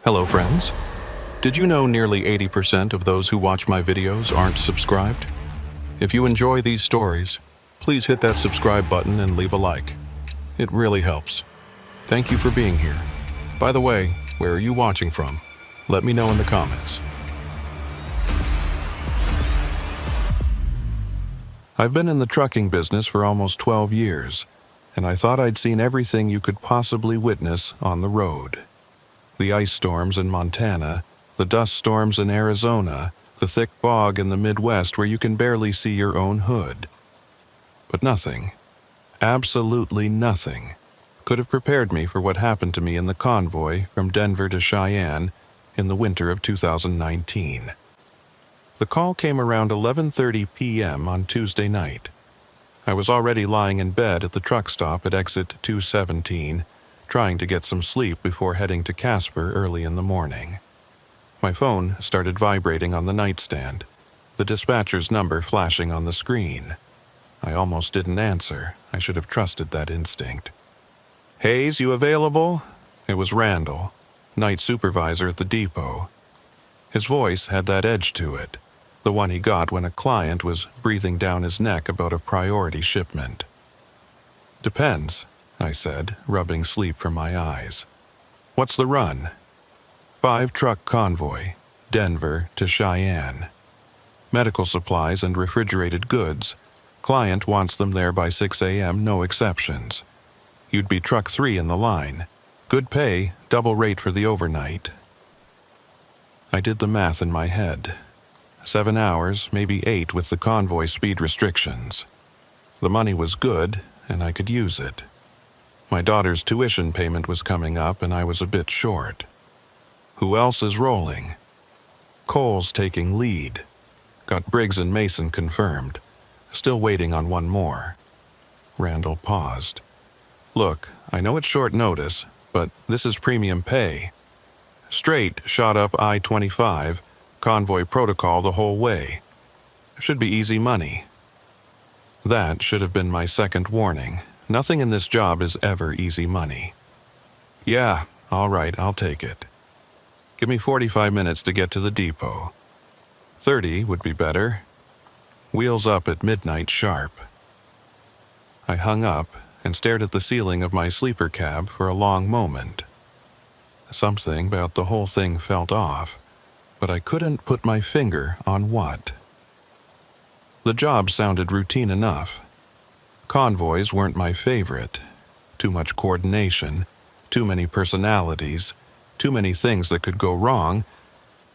Hello friends. Did you know nearly 80% of those who watch my videos aren't subscribed? If you enjoy these stories, please hit that subscribe button and leave a like. It really helps. Thank you for being here. By the way, where are you watching from? Let me know in the comments. I've been in the trucking business for almost 12 years, and I thought I'd seen everything you could possibly witness on the road. The ice storms in Montana, the dust storms in Arizona, the thick fog in the Midwest where you can barely see your own hood. But nothing, absolutely nothing, could have prepared me for what happened to me in the convoy from Denver to Cheyenne in the winter of 2019. The call came around 11:30 p.m. on Tuesday night. I was already lying in bed at the truck stop at exit 217, trying to get some sleep before heading to Casper early in the morning. My phone started vibrating on the nightstand, the dispatcher's number flashing on the screen. I almost didn't answer. I should have trusted that instinct. "Hayes, you available?" It was Randall, night supervisor at the depot. His voice had that edge to it, the one he got when a client was breathing down his neck about a priority shipment. "Depends," I said, rubbing sleep from my eyes. "What's the run?" 5-truck convoy, Denver to Cheyenne. Medical supplies and refrigerated goods. Client wants them there by 6 a.m., no exceptions. You'd be truck 3 in the line. Good pay, double rate for the overnight. I did the math in my head. 7 hours, maybe 8 with the convoy speed restrictions. The money was good, and I could use it. My daughter's tuition payment was coming up, and I was a bit short. Who else is rolling? Cole's taking lead. Got Briggs and Mason confirmed. Still waiting on one more. Randall paused. "Look, I know it's short notice, but this is premium pay. Straight shot up I-25, convoy protocol the whole way. Should be easy money." That should have been my second warning. Nothing in this job is ever easy money. "Yeah, all right, I'll take it. Give me 45 minutes to get to the depot. 30 would be better. Wheels up at midnight sharp." I hung up and stared at the ceiling of my sleeper cab for a long moment. Something about the whole thing felt off, but I couldn't put my finger on what. The job sounded routine enough. Convoys weren't my favorite. Too much coordination, too many personalities, too many things that could go wrong,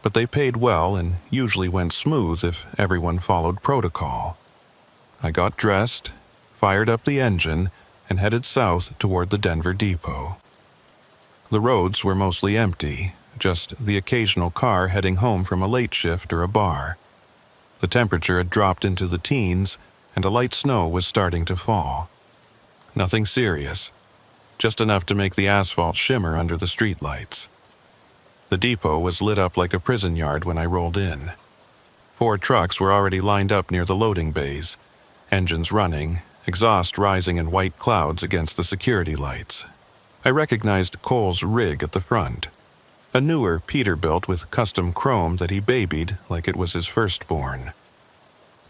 but they paid well and usually went smooth if everyone followed protocol. I got dressed, fired up the engine, and headed south toward the Denver depot. The roads were mostly empty, just the occasional car heading home from a late shift or a bar. The temperature had dropped into the teens, and a light snow was starting to fall. Nothing serious, just enough to make the asphalt shimmer under the streetlights. The depot was lit up like a prison yard when I rolled in. 4 trucks were already lined up near the loading bays, engines running, exhaust rising in white clouds against the security lights. I recognized Cole's rig at the front, a newer Peterbilt with custom chrome that he babied like it was his firstborn.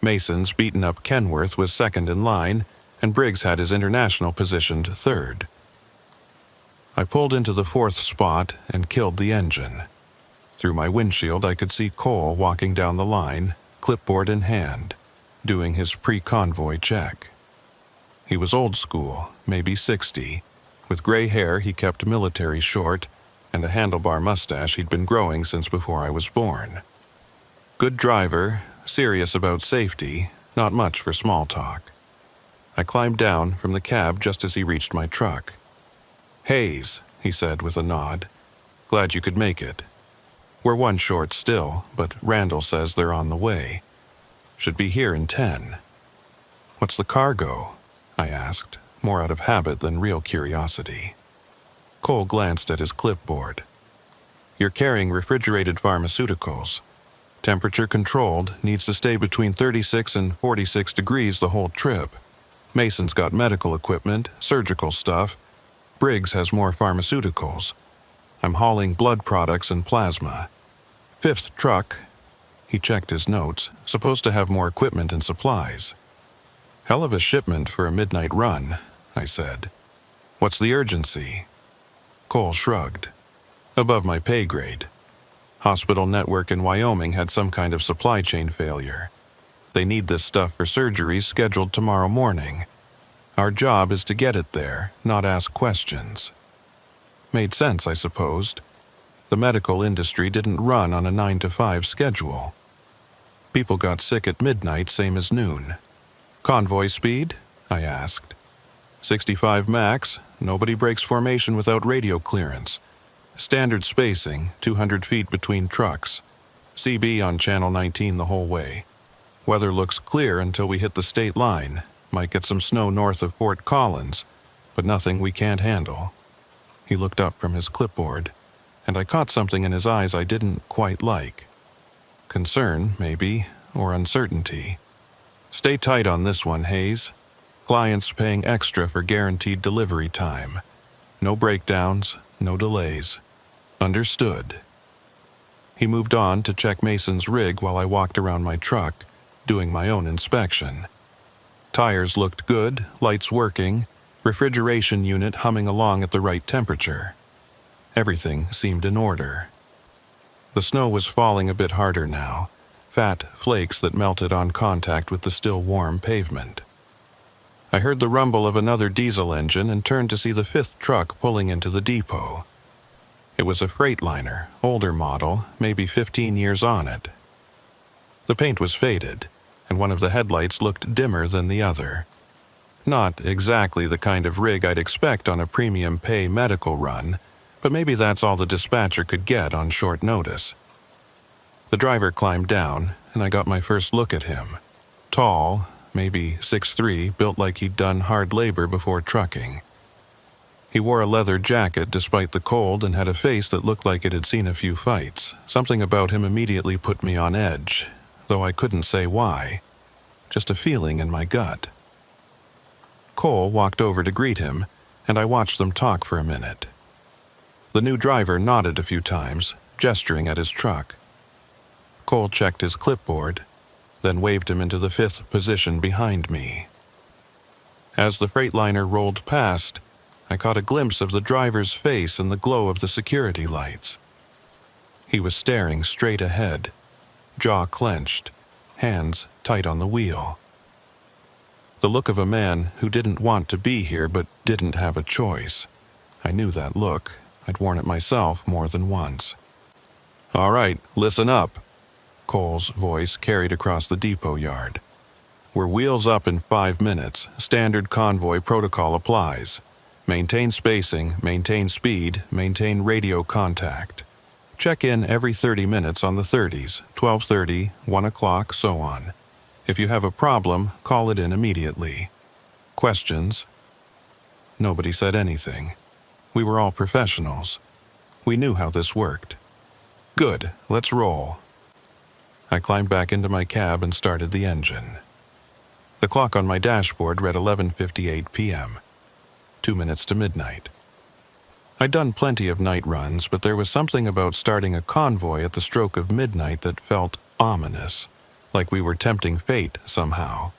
Mason's beaten-up Kenworth was second in line, and Briggs had his International positioned third. I pulled into the 4th spot and killed the engine. Through my windshield, I could see Cole walking down the line, clipboard in hand, doing his pre-convoy check. He was old school, maybe 60. With gray hair he kept military short, and a handlebar mustache he'd been growing since before I was born. Good driver, serious about safety, not much for small talk. I climbed down from the cab just as he reached my truck. "Hayes," he said with a nod. "Glad you could make it. We're 1 short still, but Randall says they're on the way. Should be here in 10. "What's the cargo?" I asked, more out of habit than real curiosity. Cole glanced at his clipboard. "You're carrying refrigerated pharmaceuticals. Temperature controlled, needs to stay between 36 and 46 degrees the whole trip. Mason's got medical equipment, surgical stuff. Briggs has more pharmaceuticals. I'm hauling blood products and plasma. Fifth truck. He checked his notes, supposed to have more equipment and supplies. Hell of a shipment for a midnight run, I said. What's the urgency? Cole shrugged. Above my pay grade. Hospital network in Wyoming had some kind of supply chain failure. They need this stuff for surgeries scheduled tomorrow morning. Our job is to get it there, not ask questions. Made sense, I supposed. The medical industry didn't run on a 9-to-5 schedule. People got sick at midnight, same as noon. Convoy speed? I asked. 65 max, nobody breaks formation without radio clearance. Standard spacing, 200 feet between trucks. CB on Channel 19 the whole way. Weather looks clear until we hit the state line. Might get some snow north of Fort Collins, but nothing we can't handle. He looked up from his clipboard, and I caught something in his eyes I didn't quite like. Concern, maybe, or uncertainty. Stay tight on this one, Hayes. Clients paying extra for guaranteed delivery time. No breakdowns, no delays. Understood. He moved on to check Mason's rig while I walked around my truck, doing my own inspection. Tires looked good, lights working, refrigeration unit humming along at the right temperature. Everything seemed in order. The snow was falling a bit harder now, fat flakes that melted on contact with the still warm pavement. I heard the rumble of another diesel engine and turned to see the fifth truck pulling into the depot. It was a Freightliner, older model, maybe 15 years on it. The paint was faded, and one of the headlights looked dimmer than the other. Not exactly the kind of rig I'd expect on a premium pay medical run, but maybe that's all the dispatcher could get on short notice. The driver climbed down, and I got my first look at him. Tall, maybe 6'3", built like he'd done hard labor before trucking. He wore a leather jacket despite the cold and had a face that looked like it had seen a few fights. Something about him immediately put me on edge, though I couldn't say why. Just a feeling in my gut. Cole walked over to greet him, and I watched them talk for a minute. The new driver nodded a few times, gesturing at his truck. Cole checked his clipboard, then waved him into the fifth position behind me. As the Freightliner rolled past, I caught a glimpse of the driver's face in the glow of the security lights. He was staring straight ahead, jaw clenched, hands tight on the wheel. The look of a man who didn't want to be here but didn't have a choice. I knew that look. I'd worn it myself more than once. "All right, listen up," Cole's voice carried across the depot yard. "We're wheels up in 5 minutes. Standard convoy protocol applies. Maintain spacing, maintain speed, maintain radio contact. Check in every 30 minutes on the 30s, 12:30, 1 o'clock, so on. If you have a problem, call it in immediately. Questions?" Nobody said anything. We were all professionals. We knew how this worked. "Good, let's roll." I climbed back into my cab and started the engine. The clock on my dashboard read 11:58 p.m. 2 minutes to midnight. I'd done plenty of night runs, but there was something about starting a convoy at the stroke of midnight that felt ominous, like we were tempting fate somehow.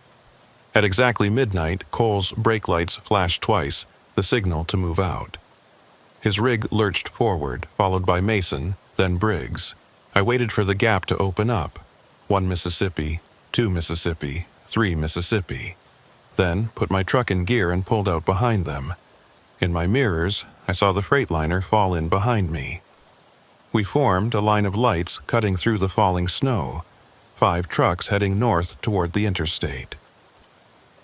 At exactly midnight, Cole's brake lights flashed twice, the signal to move out. His rig lurched forward, followed by Mason, then Briggs. I waited for the gap to open up. 1 Mississippi, 2 Mississippi, 3 Mississippi. Then put my truck in gear and pulled out behind them. In my mirrors, I saw the Freightliner fall in behind me. We formed a line of lights cutting through the falling snow, 5 trucks heading north toward the interstate.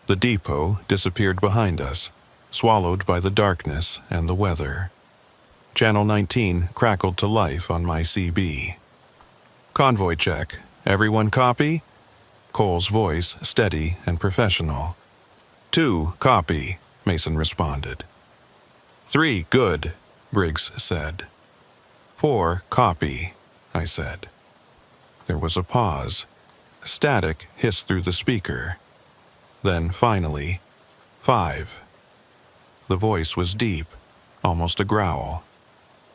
The depot disappeared behind us, swallowed by the darkness and the weather. Channel 19 crackled to life on my CB. "Convoy check. Everyone copy?" Cole's voice steady and professional. 2, copy, Mason responded. 3, good, Briggs said. 4, copy, I said. There was a pause. Static hissed through the speaker. Then, finally, 5. The voice was deep, almost a growl.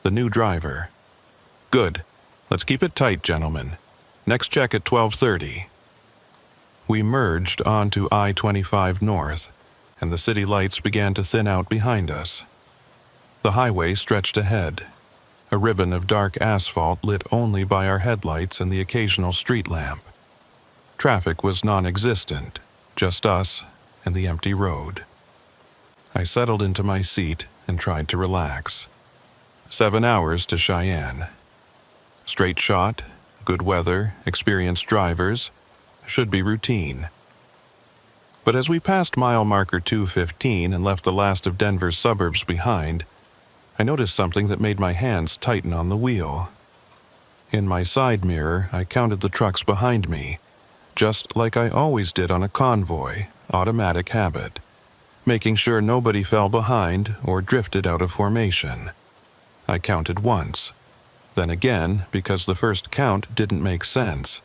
the new driver. Good. Let's keep it tight, gentlemen. Next check at 12:30. We merged onto I-25 North, and the city lights began to thin out behind us. The highway stretched ahead, a ribbon of dark asphalt lit only by our headlights and the occasional street lamp. Traffic was non-existent, just us and the empty road. I settled into my seat and tried to relax. 7 hours to Cheyenne. Straight shot, good weather, experienced drivers, should be routine. But as we passed mile marker 215 and left the last of Denver's suburbs behind, I noticed something that made my hands tighten on the wheel. In my side mirror, I counted the trucks behind me, just like I always did on a convoy, automatic habit, making sure nobody fell behind or drifted out of formation. I counted once, then again because the first count didn't make sense.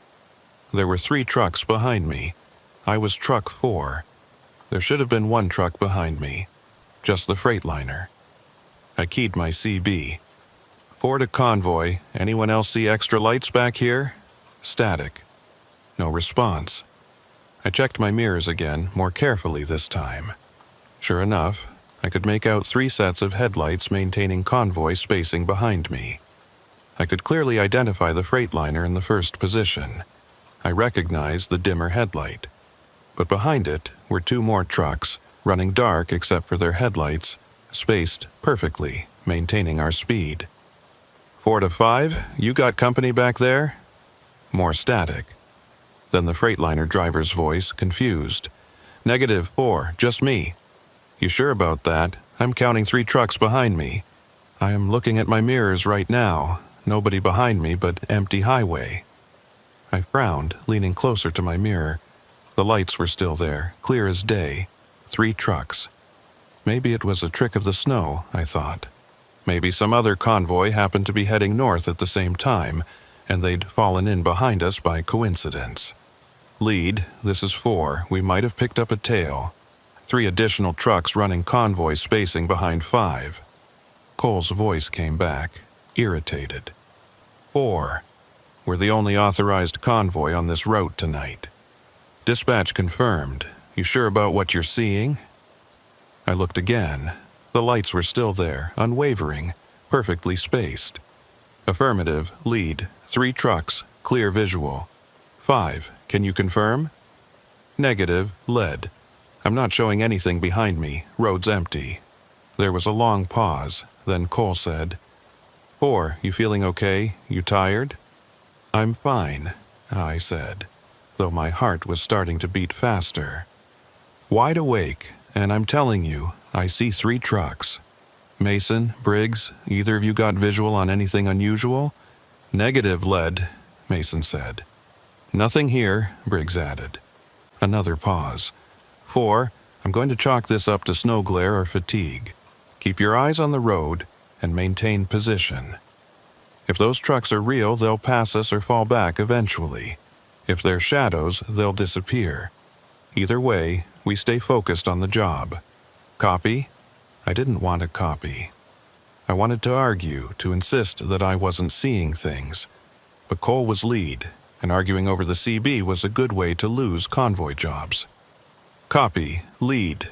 There were 3 trucks behind me. I was truck 4. There should have been 1 truck behind me, just the Freightliner. I keyed my CB. 4 to Convoy. Anyone else see extra lights back here? Static. No response. I checked my mirrors again, more carefully this time. Sure enough, I could make out 3 sets of headlights maintaining Convoy spacing behind me. I could clearly identify the Freightliner in the first position. I recognized the dimmer headlight. But behind it were 2 more trucks, running dark except for their headlights, spaced perfectly, maintaining our speed. 4 to 5, you got company back there? More static. Then the Freightliner driver's voice, confused. -4, just me. You sure about that? I'm counting 3 trucks behind me. I am looking at my mirrors right now. Nobody behind me but empty highway. I frowned, leaning closer to my mirror. The lights were still there, clear as day. 3 trucks. Maybe it was a trick of the snow, I thought. Maybe some other convoy happened to be heading north at the same time, and they'd fallen in behind us by coincidence. Lead, this is 4. We might have picked up a tail. 3 additional trucks running convoy spacing behind 5. Cole's voice came back, irritated. 4. We're the only authorized convoy on this route tonight. Dispatch confirmed. You sure about what you're seeing? I looked again. The lights were still there, unwavering, perfectly spaced. Affirmative, lead, 3 trucks, clear visual. 5, can you confirm? Negative, lead. I'm not showing anything behind me, road's empty. There was a long pause, then Cole said, 4, you feeling okay? You tired? I'm fine, I said, though my heart was starting to beat faster. Wide awake, and I'm telling you, I see 3 trucks. Mason, Briggs, either of you got visual on anything unusual? Negative, lead, Mason said. Nothing here, Briggs added. Another pause. 4, I'm going to chalk this up to snow glare or fatigue. Keep your eyes on the road and maintain position. If those trucks are real, they'll pass us or fall back eventually. If they're shadows, they'll disappear. Either way, we stay focused on the job. Copy? I didn't want a copy. I wanted to argue, to insist that I wasn't seeing things. But Cole was lead, and arguing over the CB was a good way to lose convoy jobs. Copy, lead.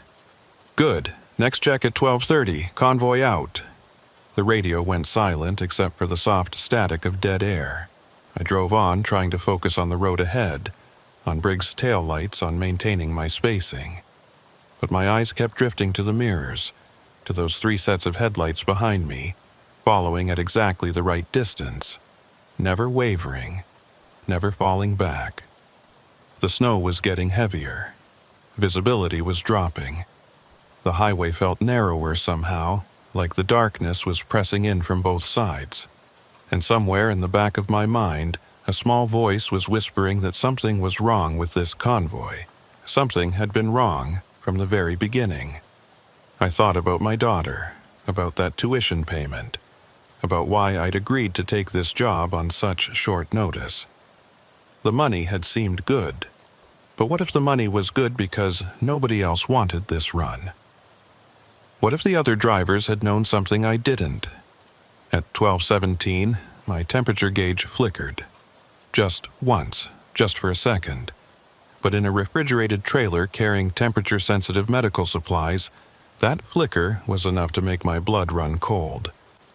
Good. Next check at 12:30, convoy out. The radio went silent except for the soft static of dead air. I drove on, trying to focus on the road ahead, on Briggs' taillights, on maintaining my spacing. But my eyes kept drifting to the mirrors, to those 3 sets of headlights behind me, following at exactly the right distance, never wavering, never falling back. The snow was getting heavier. Visibility was dropping. The highway felt narrower somehow, like the darkness was pressing in from both sides. And somewhere in the back of my mind, a small voice was whispering that something was wrong with this convoy. Something had been wrong from the very beginning. I thought about my daughter, about that tuition payment, about why I'd agreed to take this job on such short notice. The money had seemed good. But what if the money was good because nobody else wanted this run? What if the other drivers had known something I didn't? At 12:17, my temperature gauge flickered. Just once, just for a second. But in a refrigerated trailer carrying temperature-sensitive medical supplies, that flicker was enough to make my blood run cold.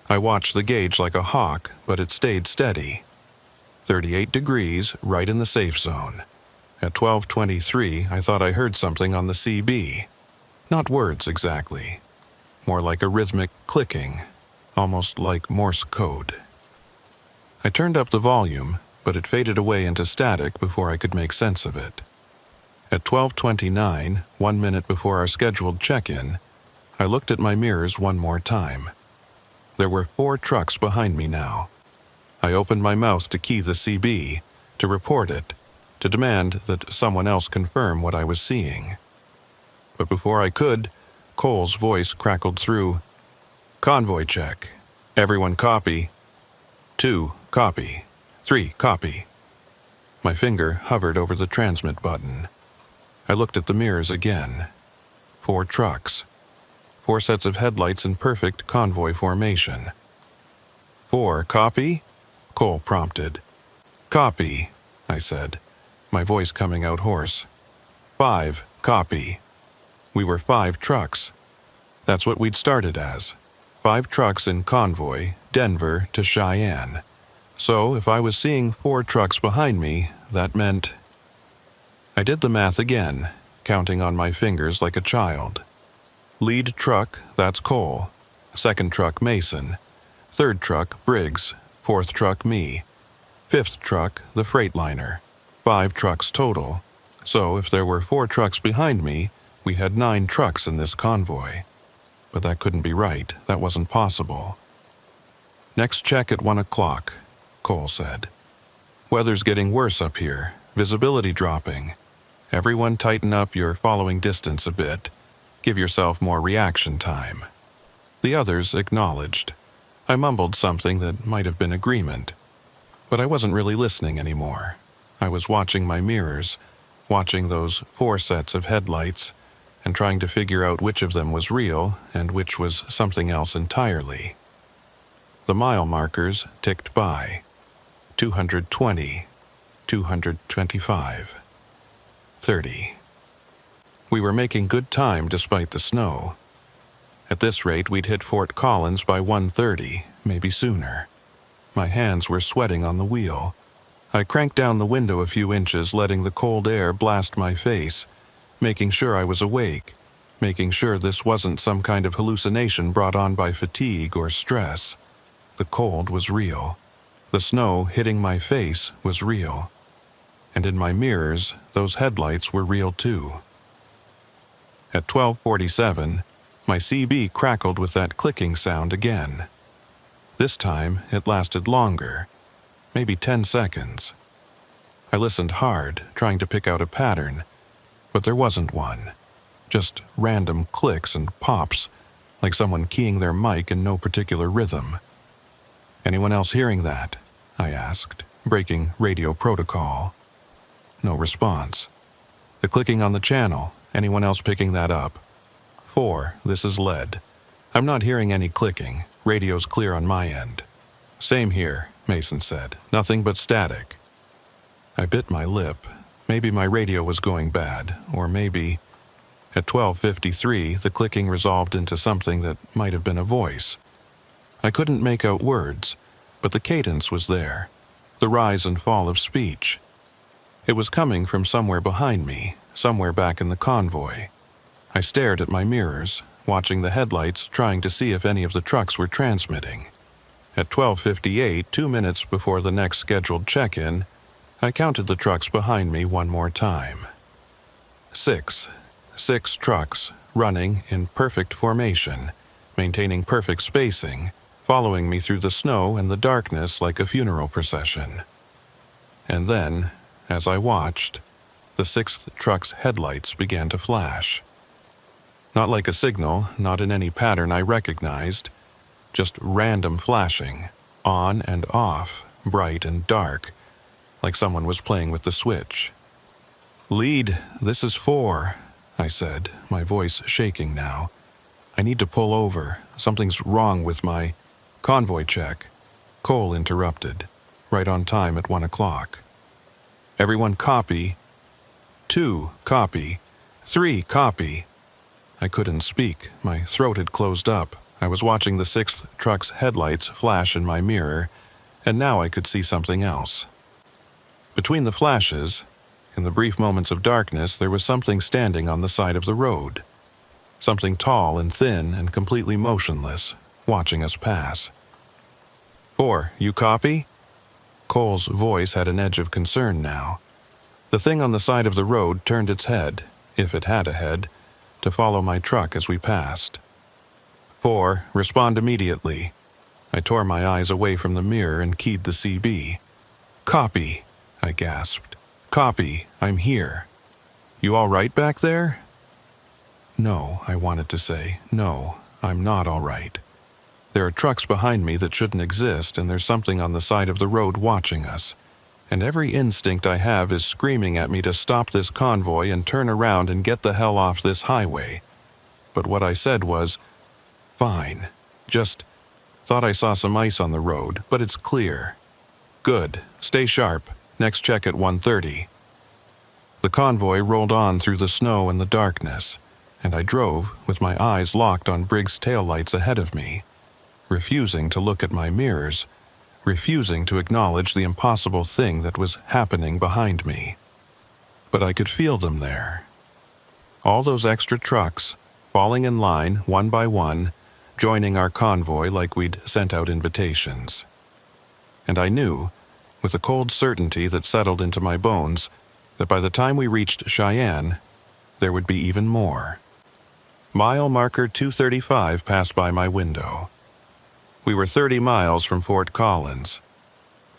I watched the gauge like a hawk, but it stayed steady. 38 degrees, right in the safe zone. At 12:23, I thought I heard something on the CB. Not words exactly. More like a rhythmic clicking, almost like Morse code. I turned up the volume, but it faded away into static before I could make sense of it. At 12:29, 1 minute before our scheduled check-in, I looked at my mirrors one more time. There were 4 trucks behind me now. I opened my mouth to key the CB, to report it, to demand that someone else confirm what I was seeing. But before I could, Cole's voice crackled through. "Convoy check. Everyone copy. 2, copy. 3, copy." My finger hovered over the transmit button. I looked at the mirrors again. 4 trucks. 4 sets of headlights in perfect convoy formation. 4, copy? Cole prompted. "Copy," I said, my voice coming out hoarse. 5, copy. We were 5 trucks. That's what we'd started as. 5 trucks in convoy, Denver to Cheyenne. So if I was seeing 4 trucks behind me, that meant... I did the math again, counting on my fingers like a child. Lead truck, that's Cole. Second truck, Mason. Third truck, Briggs. Fourth truck, me. Fifth truck, the Freightliner. 5 trucks total. So if there were 4 trucks behind me, we had 9 trucks in this convoy. But that couldn't be right. That wasn't possible. "Next check at 1 o'clock, Cole said. "Weather's getting worse up here. Visibility dropping. Everyone tighten up your following distance a bit. Give yourself more reaction time." The others acknowledged. I mumbled something that might have been agreement. But I wasn't really listening anymore. I was watching my mirrors, watching those 4 sets of headlights, and trying to figure out which of them was real and which was something else entirely. The mile markers ticked by. 220, 225, 30. We were making good time despite the snow. At this rate, we'd hit Fort Collins by 1:30, maybe sooner. My hands were sweating on the wheel. I cranked down the window a few inches, letting the cold air blast my face, making sure I was awake, making sure this wasn't some kind of hallucination brought on by fatigue or stress. The cold was real. The snow hitting my face was real. And in my mirrors, those headlights were real too. At 12:47, my CB crackled with that clicking sound again. This time, it lasted longer, maybe 10 seconds. I listened hard, trying to pick out a pattern, but there wasn't one. Just random clicks and pops, like someone keying their mic in no particular rhythm. "Anyone else hearing that?" I asked, breaking radio protocol. No response. "The clicking on the channel, anyone else picking that up?" 4, this is lead. "I'm not hearing any clicking. Radio's clear on my end." "Same here," Mason said. "Nothing but static." I bit my lip. Maybe my radio was going bad, or maybe... At 12:53, the clicking resolved into something that might have been a voice. I couldn't make out words, but the cadence was there, the rise and fall of speech. It was coming from somewhere behind me, somewhere back in the convoy. I stared at my mirrors, watching the headlights, trying to see if any of the trucks were transmitting. At 12:58, 2 minutes before the next scheduled check-in, I counted the trucks behind me one more time. 6. 6 trucks, running in perfect formation, maintaining perfect spacing, following me through the snow and the darkness like a funeral procession. And then, as I watched, the 6th truck's headlights began to flash. Not like a signal, not in any pattern I recognized, just random flashing, on and off, bright and dark, like someone was playing with the switch. "Lead, this is 4, I said, my voice shaking now. "I need to pull over. Something's wrong with my..." Convoy check. Cole interrupted, right on time at 1 o'clock. Everyone copy. 2, copy. 3, copy. I couldn't speak. My throat had closed up. I was watching the 6th truck's headlights flash in my mirror, and now I could see something else. Between the flashes, in the brief moments of darkness, there was something standing on the side of the road. Something tall and thin and completely motionless, watching us pass. 4, you copy? Cole's voice had an edge of concern now. The thing on the side of the road turned its head, if it had a head, to follow my truck as we passed. 4, respond immediately. I tore my eyes away from the mirror and keyed the CB. Copy, I gasped. Copy, I'm here. You all right back there? No, I wanted to say. No, I'm not all right. There are trucks behind me that shouldn't exist, and there's something on the side of the road watching us. And every instinct I have is screaming at me to stop this convoy and turn around and get the hell off this highway. But what I said was, fine. Just thought I saw some ice on the road, but it's clear. Good. Stay sharp. Next check at 1:30. The convoy rolled on through the snow and the darkness, and I drove with my eyes locked on Briggs' taillights ahead of me, refusing to look at my mirrors, refusing to acknowledge the impossible thing that was happening behind me. But I could feel them there. All those extra trucks, falling in line one by one, joining our convoy like we'd sent out invitations. And I knew, with a cold certainty that settled into my bones, that by the time we reached Cheyenne, there would be even more. Mile marker 235 passed by my window. We were 30 miles from Fort Collins,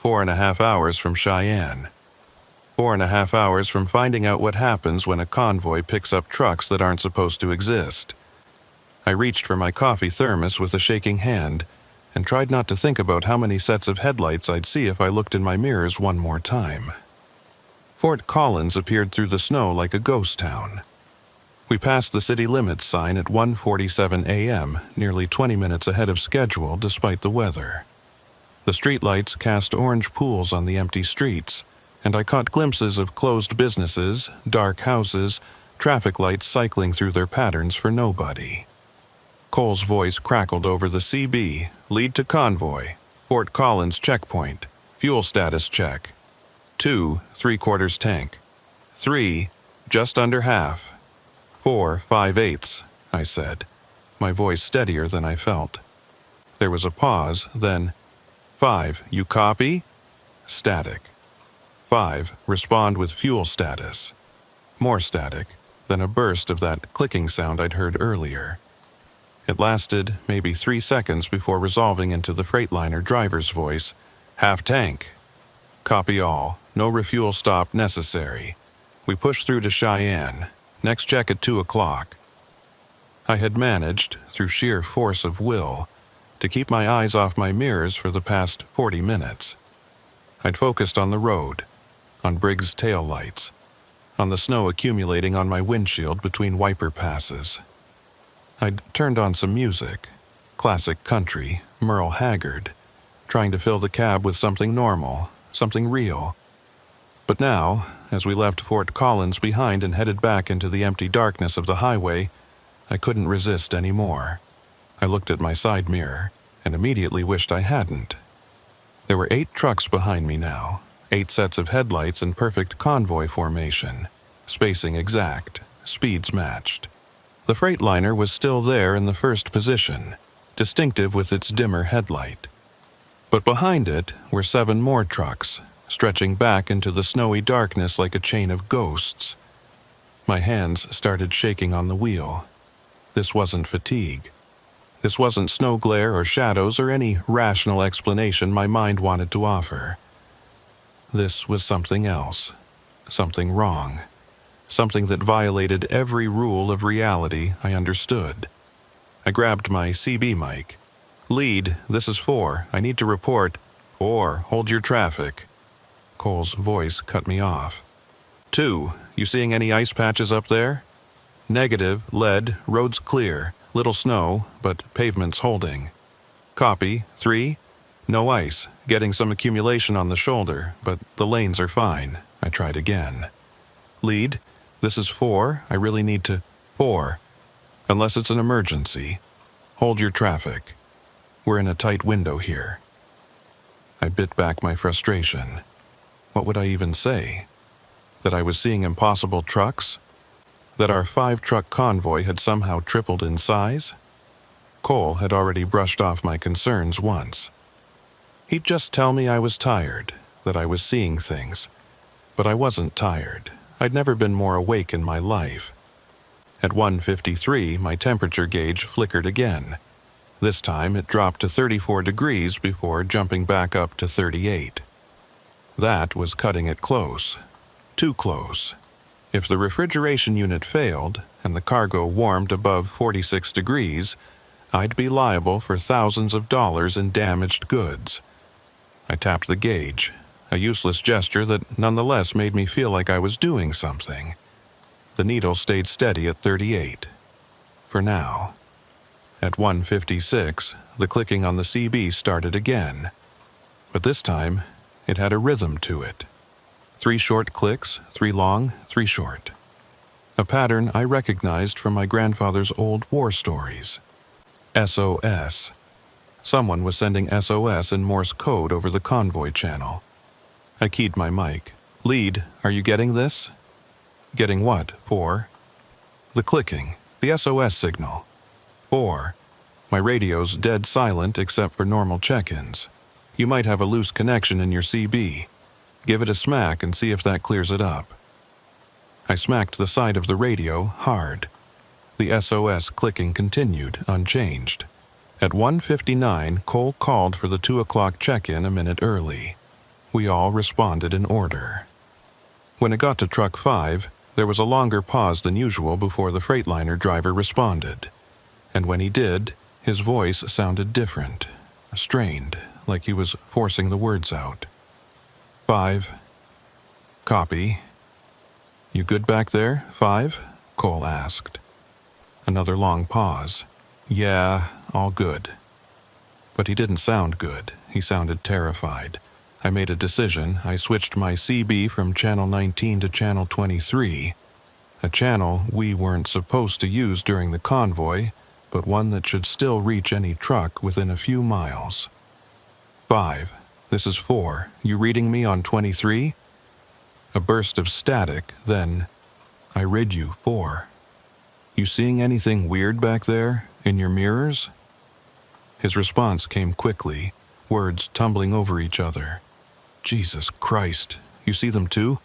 4.5 hours from Cheyenne, 4.5 hours from finding out what happens when a convoy picks up trucks that aren't supposed to exist. I reached for my coffee thermos with a shaking hand and tried not to think about how many sets of headlights I'd see if I looked in my mirrors one more time. Fort Collins appeared through the snow like a ghost town. We passed the city limits sign at 1:47 a.m., nearly 20 minutes ahead of schedule despite the weather. The streetlights cast orange pools on the empty streets, and I caught glimpses of closed businesses, dark houses, traffic lights cycling through their patterns for nobody. Cole's voice crackled over the CB, lead to convoy, Fort Collins checkpoint, fuel status check. 2, 3/4 tank. 3, just under half. 4, 5/8, I said, my voice steadier than I felt. There was a pause, then, 5, you copy? Static. 5, respond with fuel status. More static, then a burst of that clicking sound I'd heard earlier. It lasted maybe 3 seconds before resolving into the Freightliner driver's voice, half tank. Copy all, no refuel stop necessary. We push through to Cheyenne. Next check at 2 o'clock. I had managed, through sheer force of will, to keep my eyes off my mirrors for the past 40 minutes. I'd focused on the road, on Briggs' taillights, on the snow accumulating on my windshield between wiper passes. I'd turned on some music, classic country, Merle Haggard, trying to fill the cab with something normal, something real. But now, as we left Fort Collins behind and headed back into the empty darkness of the highway, I couldn't resist anymore. I looked at my side mirror and immediately wished I hadn't. There were 8 trucks behind me now, 8 sets of headlights in perfect convoy formation, spacing exact, speeds matched. The Freightliner was still there in the first position, distinctive with its dimmer headlight. But behind it were 7 more trucks, stretching back into the snowy darkness like a chain of ghosts. My hands started shaking on the wheel. This wasn't fatigue. This wasn't snow glare or shadows or any rational explanation my mind wanted to offer. This was something else, something wrong. Something that violated every rule of reality I understood. I grabbed my CB mic. Lead, this is 4. I need to report. 4, hold your traffic. Cole's voice cut me off. 2, you seeing any ice patches up there? Negative, lead, roads clear, little snow, but pavement's holding. Copy. 3. No ice. Getting some accumulation on the shoulder, but the lanes are fine. I tried again. Lead. This is 4. I really need to... 4. Unless it's an emergency. Hold your traffic. We're in a tight window here. I bit back my frustration. What would I even say? That I was seeing impossible trucks? That our 5-truck convoy had somehow tripled in size? Cole had already brushed off my concerns once. He'd just tell me I was tired, that I was seeing things. But I wasn't tired. I'd never been more awake in my life. At 1:53, my temperature gauge flickered again. This time it dropped to 34 degrees before jumping back up to 38. That was cutting it close. Too close. If the refrigeration unit failed and the cargo warmed above 46 degrees, I'd be liable for thousands of dollars in damaged goods. I tapped the gauge, a useless gesture that nonetheless made me feel like I was doing something. The needle stayed steady at 38. For now. At 1:56, the clicking on the CB started again. But this time, it had a rhythm to it. 3 short clicks, 3 long, 3 short. A pattern I recognized from my grandfather's old war stories. SOS. Someone was sending SOS in Morse code over the convoy channel. I keyed my mic. Lead, are you getting this? Getting what? 4. The clicking. The SOS signal. 4. My radio's dead silent except for normal check-ins. You might have a loose connection in your CB. Give it a smack and see if that clears it up. I smacked the side of the radio hard. The SOS clicking continued, unchanged. At 1:59, Cole called for the 2 o'clock check-in a minute early. We all responded in order. When it got to truck 5, there was a longer pause than usual before the Freightliner driver responded. And when he did, his voice sounded different, strained, like he was forcing the words out. 5. Copy. You good back there, 5? Cole asked. Another long pause. Yeah, all good. But he didn't sound good. He sounded terrified. I made a decision. I switched my CB from channel 19 to channel 23, a channel we weren't supposed to use during the convoy, but one that should still reach any truck within a few miles. 5. This is 4. You reading me on 23? A burst of static, then, I read you 4. You seeing anything weird back there, in your mirrors? His response came quickly, words tumbling over each other. Jesus Christ, you see them too?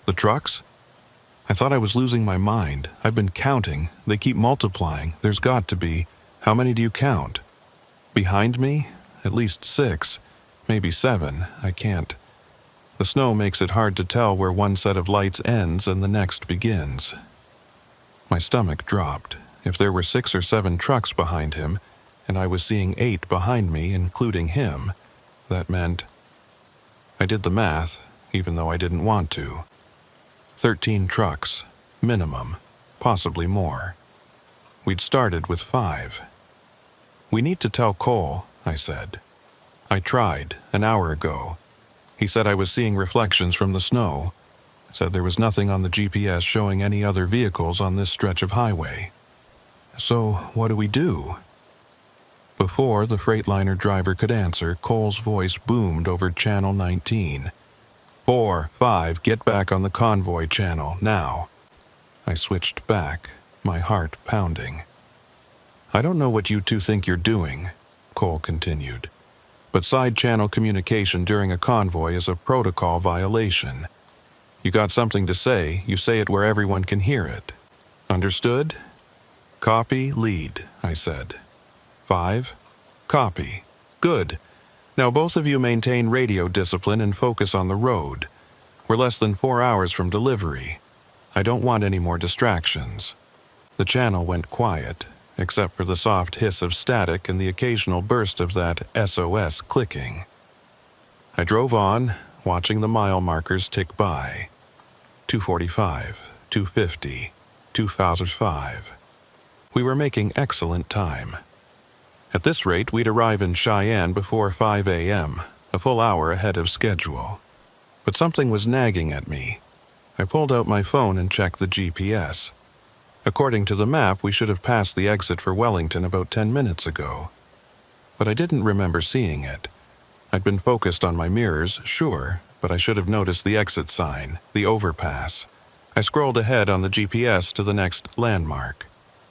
The trucks? I thought I was losing my mind. I've been counting. They keep multiplying. There's got to be. How many do you count? Behind me? At least 6. Maybe 7. I can't. The snow makes it hard to tell where one set of lights ends and the next begins. My stomach dropped. If there were 6 or 7 trucks behind him, and I was seeing 8 behind me, including him, that meant... I did the math, even though I didn't want to. 13 trucks, minimum, possibly more. We'd started with 5. We need to tell Cole, I said. I tried, an hour ago. He said I was seeing reflections from the snow. Said there was nothing on the GPS showing any other vehicles on this stretch of highway. So, what do we do? Before the Freightliner driver could answer, Cole's voice boomed over channel 19. 4, 5, get back on the convoy channel, now. I switched back, my heart pounding. I don't know what you two think you're doing, Cole continued, but side-channel communication during a convoy is a protocol violation. You got something to say, you say it where everyone can hear it. Understood? Copy, lead, I said. 5. Copy. Good. Now both of you maintain radio discipline and focus on the road. We're less than 4 hours from delivery. I don't want any more distractions. The channel went quiet, except for the soft hiss of static and the occasional burst of that SOS clicking. I drove on, watching the mile markers tick by. 2:45, 2:50, 2005. We were making excellent time. At this rate, we'd arrive in Cheyenne before 5 a.m., a full hour ahead of schedule. But something was nagging at me. I pulled out my phone and checked the GPS. According to the map, we should have passed the exit for Wellington about 10 minutes ago. But I didn't remember seeing it. I'd been focused on my mirrors, sure, but I should have noticed the exit sign, the overpass. I scrolled ahead on the GPS to the next landmark.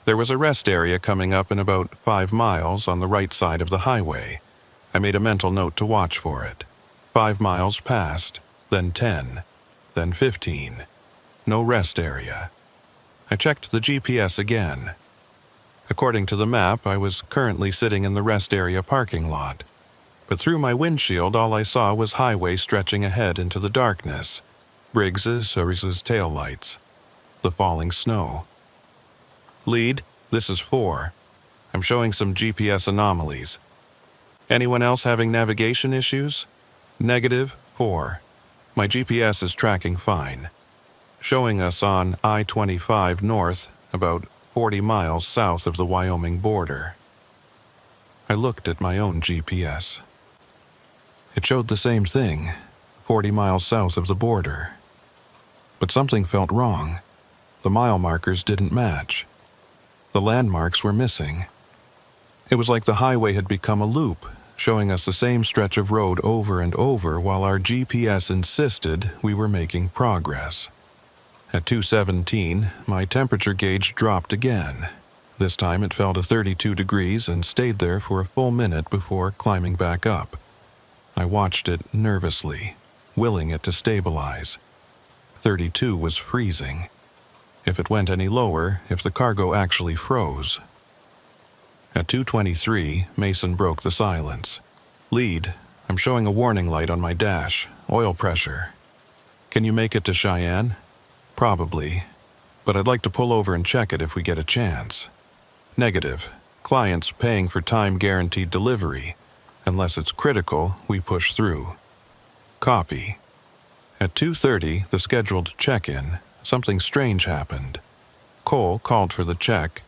There was a rest area coming up in about 5 miles on the right side of the highway. I made a mental note to watch for it. 5 miles passed, then 10, then 15. No rest area. I checked the GPS again. According to the map, I was currently sitting in the rest area parking lot. But through my windshield, all I saw was highway stretching ahead into the darkness. Briggs's taillights. The falling snow. Lead, this is 4. I'm showing some GPS anomalies. Anyone else having navigation issues? Negative, 4. My GPS is tracking fine. Showing us on I-25 north, about 40 miles south of the Wyoming border. I looked at my own GPS. It showed the same thing, 40 miles south of the border. But something felt wrong. The mile markers didn't match. The landmarks were missing. It was like the highway had become a loop, showing us the same stretch of road over and over while our GPS insisted we were making progress. At 2:17, my temperature gauge dropped again. This time it fell to 32 degrees and stayed there for a full minute before climbing back up. I watched it nervously, willing it to stabilize. 32 was freezing. If it went any lower, if the cargo actually froze. At 2:23, Mason broke the silence. Lead, I'm showing a warning light on my dash. Oil pressure. Can you make it to Cheyenne? Probably, but I'd like to pull over and check it if we get a chance. Negative. Clients paying for time-guaranteed delivery. Unless it's critical, we push through. Copy. At 2:30, the scheduled check-in, something strange happened. Cole called for the check,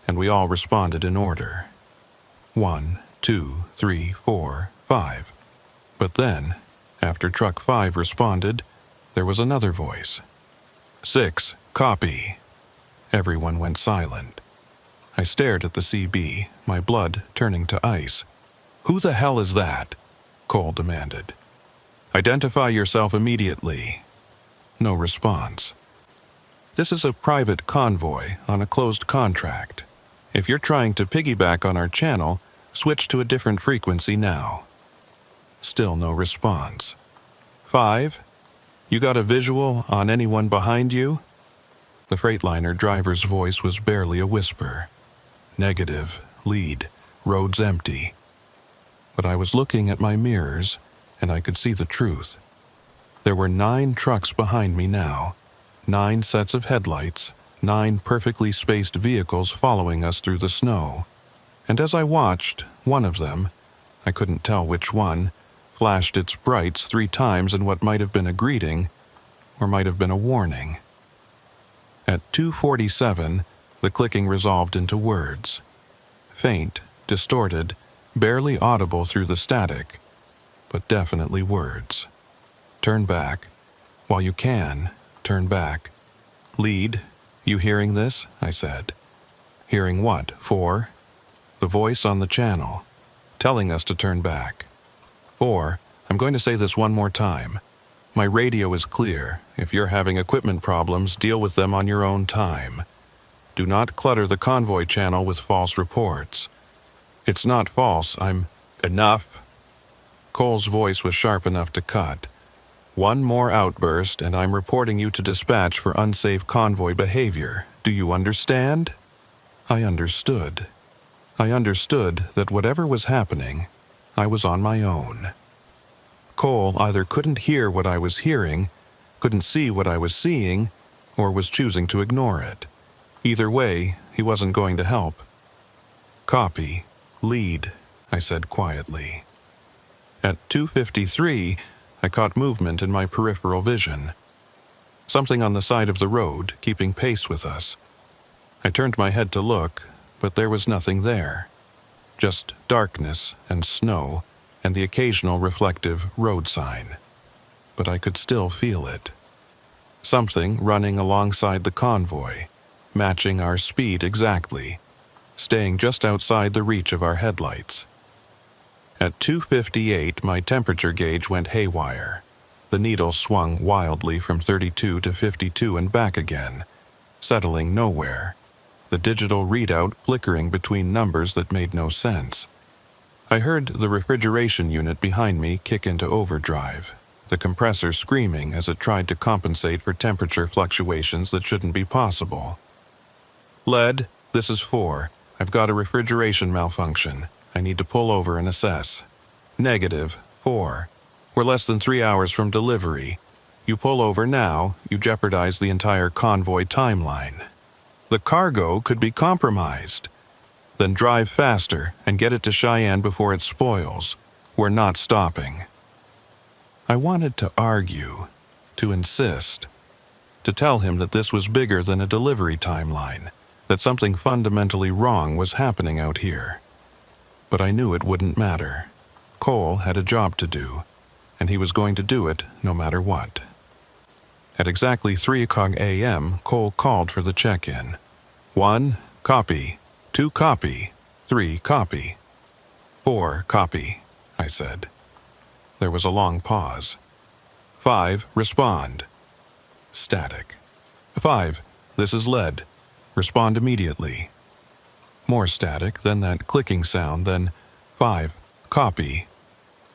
and we all responded in order. 1, 2, 3, 4, 5. But then, after truck 5 responded, there was another voice. 6, copy. Everyone went silent. I stared at the CB, my blood turning to ice. Who the hell is that? Cole demanded. Identify yourself immediately. No response. This is a private convoy on a closed contract. If you're trying to piggyback on our channel, switch to a different frequency now. Still no response. 5, you got a visual on anyone behind you? The Freightliner driver's voice was barely a whisper. Negative, lead, road's empty. But I was looking at my mirrors, and I could see the truth. There were 9 trucks behind me now, 9 sets of headlights, 9 perfectly spaced vehicles following us through the snow. And as I watched, one of them, I couldn't tell which one, flashed its brights 3 times in what might have been a greeting, or might have been a warning. At 2:47, the clicking resolved into words. Faint, distorted, barely audible through the static, but definitely words. Turn back. While you can, turn back. Lead, you hearing this? I said. Hearing what? 4? The voice on the channel, telling us to turn back. 4, I'm going to say this one more time. My radio is clear. If you're having equipment problems, deal with them on your own time. Do not clutter the convoy channel with false reports. It's not false, Enough. Cole's voice was sharp enough to cut. One more outburst, and I'm reporting you to dispatch for unsafe convoy behavior. Do you understand? I understood. I understood that whatever was happening, I was on my own. Cole either couldn't hear what I was hearing, couldn't see what I was seeing, or was choosing to ignore it. Either way, he wasn't going to help. Copy. Lead, I said quietly. At 2:53, I caught movement in my peripheral vision. Something on the side of the road, keeping pace with us. I turned my head to look, but there was nothing there. Just darkness and snow and the occasional reflective road sign. But I could still feel it. Something running alongside the convoy, matching our speed exactly, staying just outside the reach of our headlights. At 2:58, my temperature gauge went haywire. The needle swung wildly from 32 to 52 and back again, settling nowhere, the digital readout flickering between numbers that made no sense. I heard the refrigeration unit behind me kick into overdrive, the compressor screaming as it tried to compensate for temperature fluctuations that shouldn't be possible. "Lead, this is 4. I've got a refrigeration malfunction. I need to pull over and assess." "Negative, 4. We're less than 3 hours from delivery. You pull over now, you jeopardize the entire convoy timeline. The cargo could be compromised. Then drive faster and get it to Cheyenne before it spoils. We're not stopping." I wanted to argue, to insist, to tell him that this was bigger than a delivery timeline, that something fundamentally wrong was happening out here. But I knew it wouldn't matter. Cole had a job to do, and he was going to do it no matter what. At exactly 3:00 a.m., Cole called for the check-in. 1, copy. 2, copy. 3, copy. 4, copy, I said. There was a long pause. 5, respond. Static. 5, this is lead. Respond immediately. More static, then that clicking sound, then 5, copy.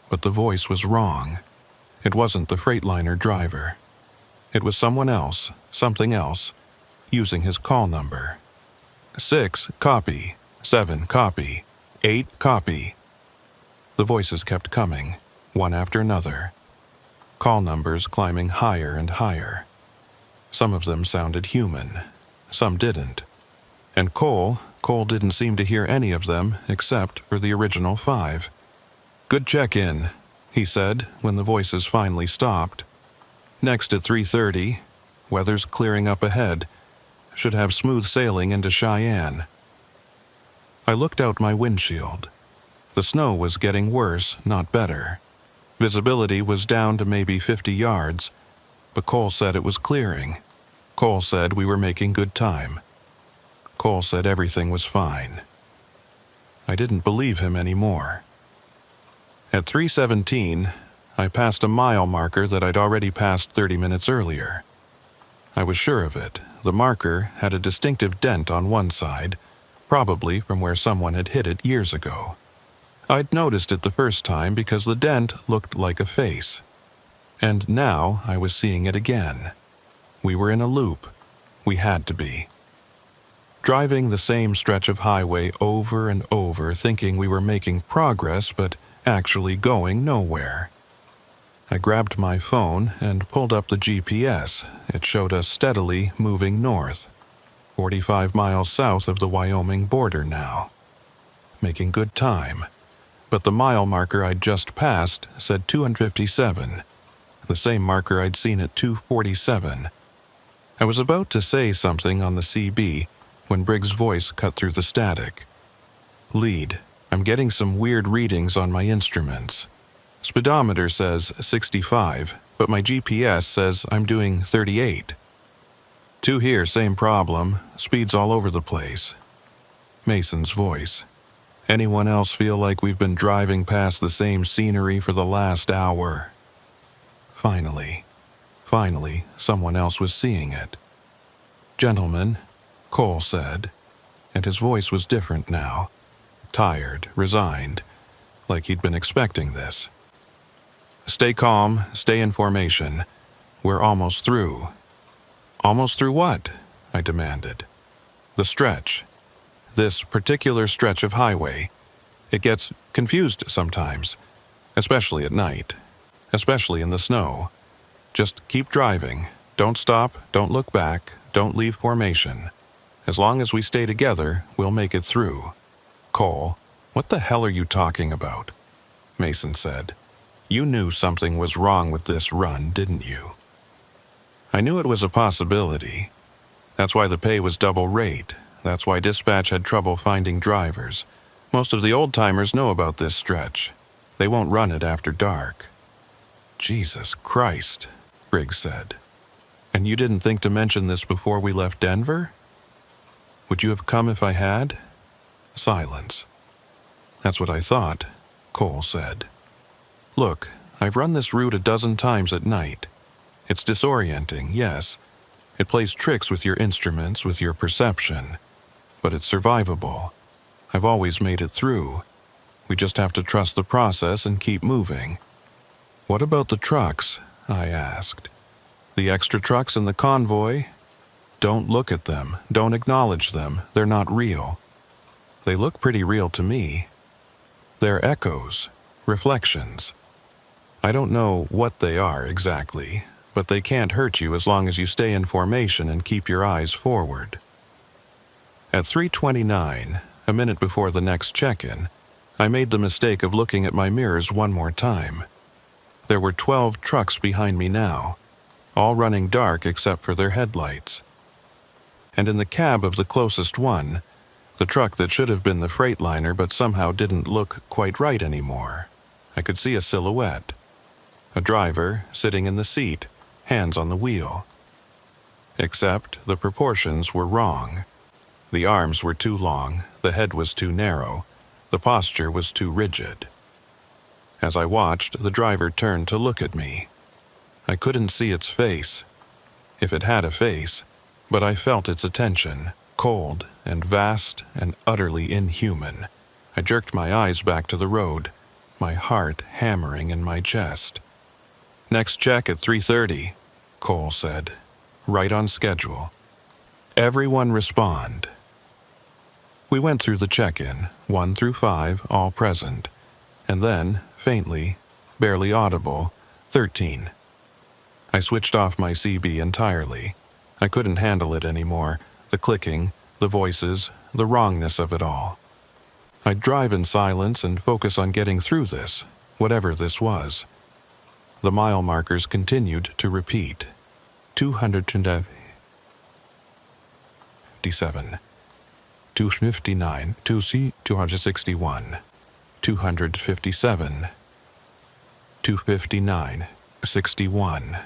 But the voice was wrong. It wasn't the Freightliner driver. It was someone else, something else, using his call number. 6, copy. 7, copy. 8, copy. The voices kept coming, one after another. Call numbers climbing higher and higher. Some of them sounded human, some didn't. And Cole didn't seem to hear any of them except for the original 5. "Good check-in," he said when the voices finally stopped. "Next at 3:30, weather's clearing up ahead. Should have smooth sailing into Cheyenne." I looked out my windshield. The snow was getting worse, not better. Visibility was down to maybe 50 yards, but Cole said it was clearing. Cole said we were making good time. Cole said everything was fine. I didn't believe him anymore. At 3:17, I passed a mile marker that I'd already passed 30 minutes earlier. I was sure of it. The marker had a distinctive dent on one side, probably from where someone had hit it years ago. I'd noticed it the first time because the dent looked like a face. And now I was seeing it again. We were in a loop. We had to be. Driving the same stretch of highway over and over, thinking we were making progress, but actually going nowhere. I grabbed my phone and pulled up the GPS. It showed us steadily moving north, 45 miles south of the Wyoming border now. Making good time. But the mile marker I'd just passed said 257, the same marker I'd seen at 247. I was about to say something on the CB when Briggs' voice cut through the static. "Lead, I'm getting some weird readings on my instruments. Speedometer says 65, but my GPS says I'm doing 38. 2 here, same problem, speed's all over the place." Mason's voice. "Anyone else feel like we've been driving past the same scenery for the last hour?" Finally, someone else was seeing it. "Gentlemen," Cole said, and his voice was different now. Tired, resigned, like he'd been expecting this. "Stay calm, stay in formation. We're almost through." "Almost through what?" I demanded. "The stretch. This particular stretch of highway. It gets confused sometimes, especially at night, especially in the snow. Just keep driving. Don't stop, don't look back, don't leave formation. As long as we stay together, we'll make it through." "Cole, what the hell are you talking about?" Mason said. "You knew something was wrong with this run, didn't you?" I knew it was a possibility. That's why the pay was double rate. That's why dispatch had trouble finding drivers. Most of the old-timers know about this stretch. They won't run it after dark." "Jesus Christ," Briggs said. "And you didn't think to mention this before we left Denver? Would you have come if I had?" Silence. "That's what I thought," Cole said. "Look, I've run this route a dozen times at night. It's disorienting, yes. It plays tricks with your instruments, with your perception. But it's survivable. I've always made it through. We just have to trust the process and keep moving." "What about the trucks?" I asked. "The extra trucks in the convoy? Don't look at them. Don't acknowledge them. They're not real." "They look pretty real to me. They're echoes, reflections. I don't know what they are exactly, but they can't hurt you as long as you stay in formation and keep your eyes forward." At 3:29, a minute before the next check-in, I made the mistake of looking at my mirrors one more time. There were 12 trucks behind me now, all running dark except for their headlights. And in the cab of the closest one, the truck that should have been the Freightliner but somehow didn't look quite right anymore, I could see a silhouette. A driver sitting in the seat, hands on the wheel. Except the proportions were wrong. The arms were too long, the head was too narrow, the posture was too rigid. As I watched, the driver turned to look at me. I couldn't see its face, if it had a face, but I felt its attention, cold and vast and utterly inhuman. I jerked my eyes back to the road, my heart hammering in my chest. "Next check at 3:30, Cole said. "Right on schedule. Everyone respond." We went through the check-in, 1 through 5, all present, and then, faintly, barely audible, 13. I switched off my CB entirely. I couldn't handle it anymore, the clicking, the voices, the wrongness of it all. I'd drive in silence and focus on getting through this, whatever this was. The mile markers continued to repeat. 257. 259, 261, 257, 259, 61.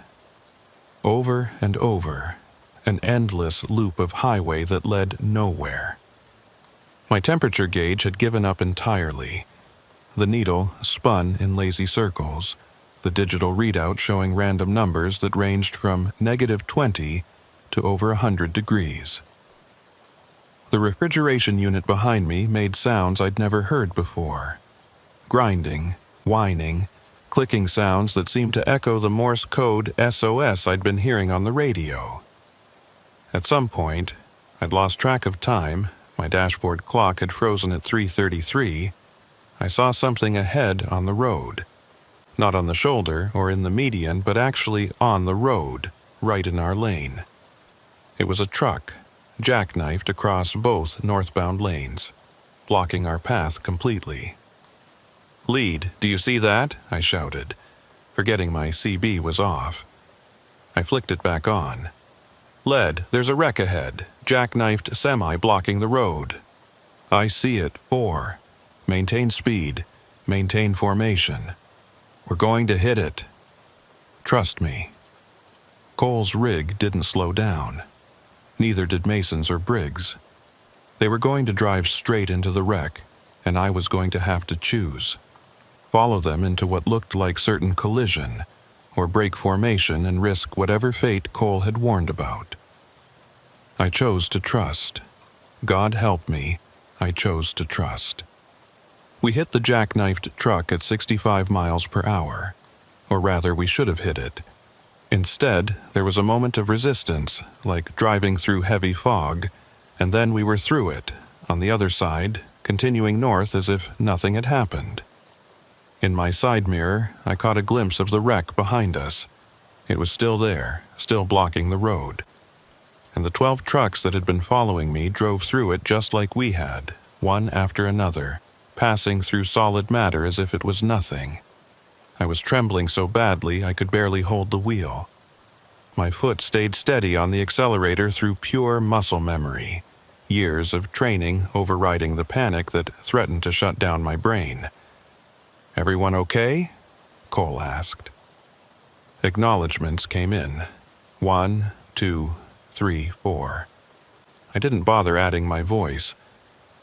Over and over, an endless loop of highway that led nowhere. My temperature gauge had given up entirely. The needle spun in lazy circles, the digital readout showing random numbers that ranged from -20 to over 100 degrees. The refrigeration unit behind me made sounds I'd never heard before. Grinding, whining, clicking sounds that seemed to echo the Morse code SOS I'd been hearing on the radio. At some point, I'd lost track of time, my dashboard clock had frozen at 3:33, I saw something ahead on the road. Not on the shoulder or in the median, but actually on the road, right in our lane. It was a truck, jackknifed across both northbound lanes, blocking our path completely. "Lead, do you see that?" I shouted, forgetting my CB was off. I flicked it back on. "Lead, there's a wreck ahead, jackknifed semi blocking the road." "I see it, 4. Maintain speed, maintain formation. We're going to hit it. Trust me." Cole's rig didn't slow down. Neither did Mason's or Briggs. They were going to drive straight into the wreck, and I was going to have to choose. Follow them into what looked like certain collision, or break formation and risk whatever fate Cole had warned about. I chose to trust. God help me, I chose to trust. We hit the jackknifed truck at 65 miles per hour. Or rather, we should have hit it. Instead, there was a moment of resistance, like driving through heavy fog, and then we were through it, on the other side, continuing north as if nothing had happened. In my side mirror, I caught a glimpse of the wreck behind us. It was still there, still blocking the road. And the 12 trucks that had been following me drove through it just like we had, one after another, passing through solid matter as if it was nothing. I was trembling so badly I could barely hold the wheel. My foot stayed steady on the accelerator through pure muscle memory. Years of training overriding the panic that threatened to shut down my brain. "Everyone okay?" Cole asked. Acknowledgements came in. 1, 2, 3, 4. I didn't bother adding my voice.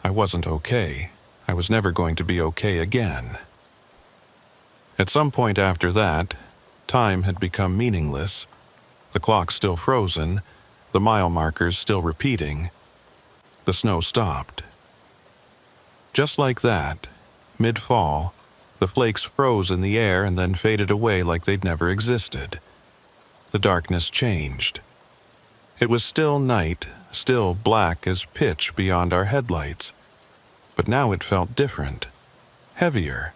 I wasn't okay. I was never going to be okay again. At some point after that, time had become meaningless. The clock still frozen, the mile markers still repeating. The snow stopped. Just like that, mid-fall, the flakes froze in the air and then faded away like they'd never existed. The darkness changed. It was still night, still black as pitch beyond our headlights, but now it felt different, heavier,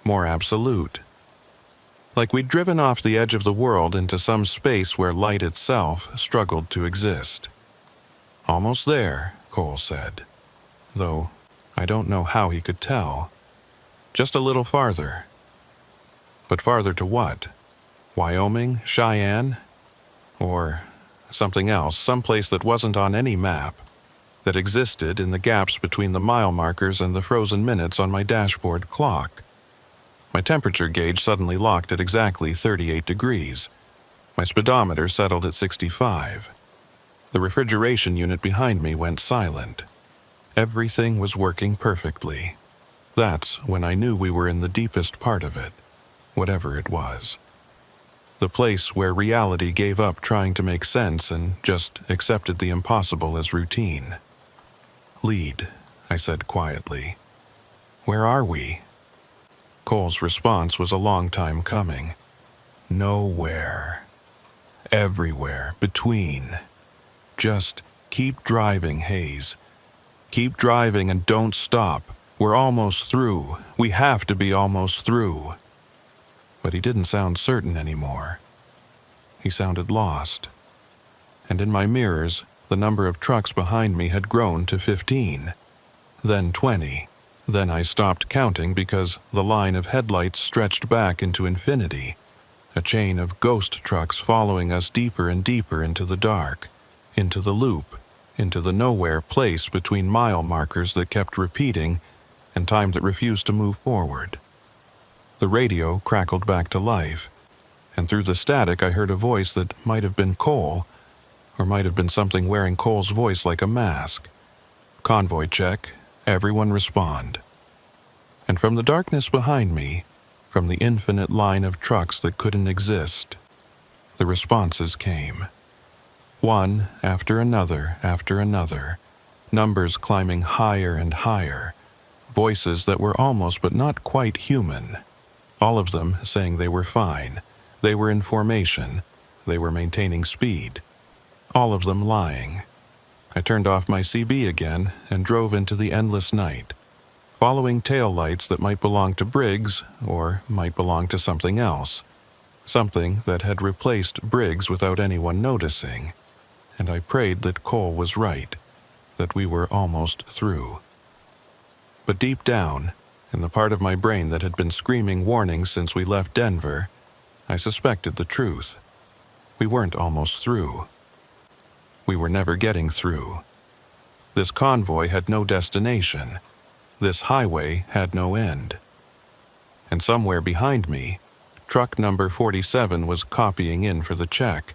more absolute. Like we'd driven off the edge of the world into some space where light itself struggled to exist. "Almost there," Cole said, though I don't know how he could tell. "Just a little farther." But farther to what? Wyoming? Cheyenne? Or something else, someplace that wasn't on any map, that existed in the gaps between the mile markers and the frozen minutes on my dashboard clock. My temperature gauge suddenly locked at exactly 38 degrees. My speedometer settled at 65. The refrigeration unit behind me went silent. Everything was working perfectly. That's when I knew we were in the deepest part of it, whatever it was. The place where reality gave up trying to make sense and just accepted the impossible as routine. "Lead," I said quietly. "Where are we?" Cole's response was a long time coming. "Nowhere. Everywhere between. Just keep driving, Hayes. Keep driving and don't stop. We're almost through. We have to be almost through." But he didn't sound certain anymore. He sounded lost. And in my mirrors, the number of trucks behind me had grown to 15. Then 20. Then I stopped counting because the line of headlights stretched back into infinity, a chain of ghost trucks following us deeper and deeper into the dark, into the loop, into the nowhere place between mile markers that kept repeating and time that refused to move forward. The radio crackled back to life, and through the static I heard a voice that might have been Cole, or might have been something wearing Cole's voice like a mask. "Convoy check. Everyone respond." And from the darkness behind me, from the infinite line of trucks that couldn't exist, the responses came. One after another, numbers climbing higher and higher, voices that were almost but not quite human. All of them saying they were fine, they were in formation, they were maintaining speed. All of them lying. I turned off my CB again and drove into the endless night, following tail lights that might belong to Briggs or might belong to something else, something that had replaced Briggs without anyone noticing. And I prayed that Cole was right, that we were almost through. But deep down, in the part of my brain that had been screaming warnings since we left Denver, I suspected the truth. We weren't almost through. We were never getting through. This convoy had no destination. This highway had no end. And somewhere behind me, truck number 47 was copying in for the check,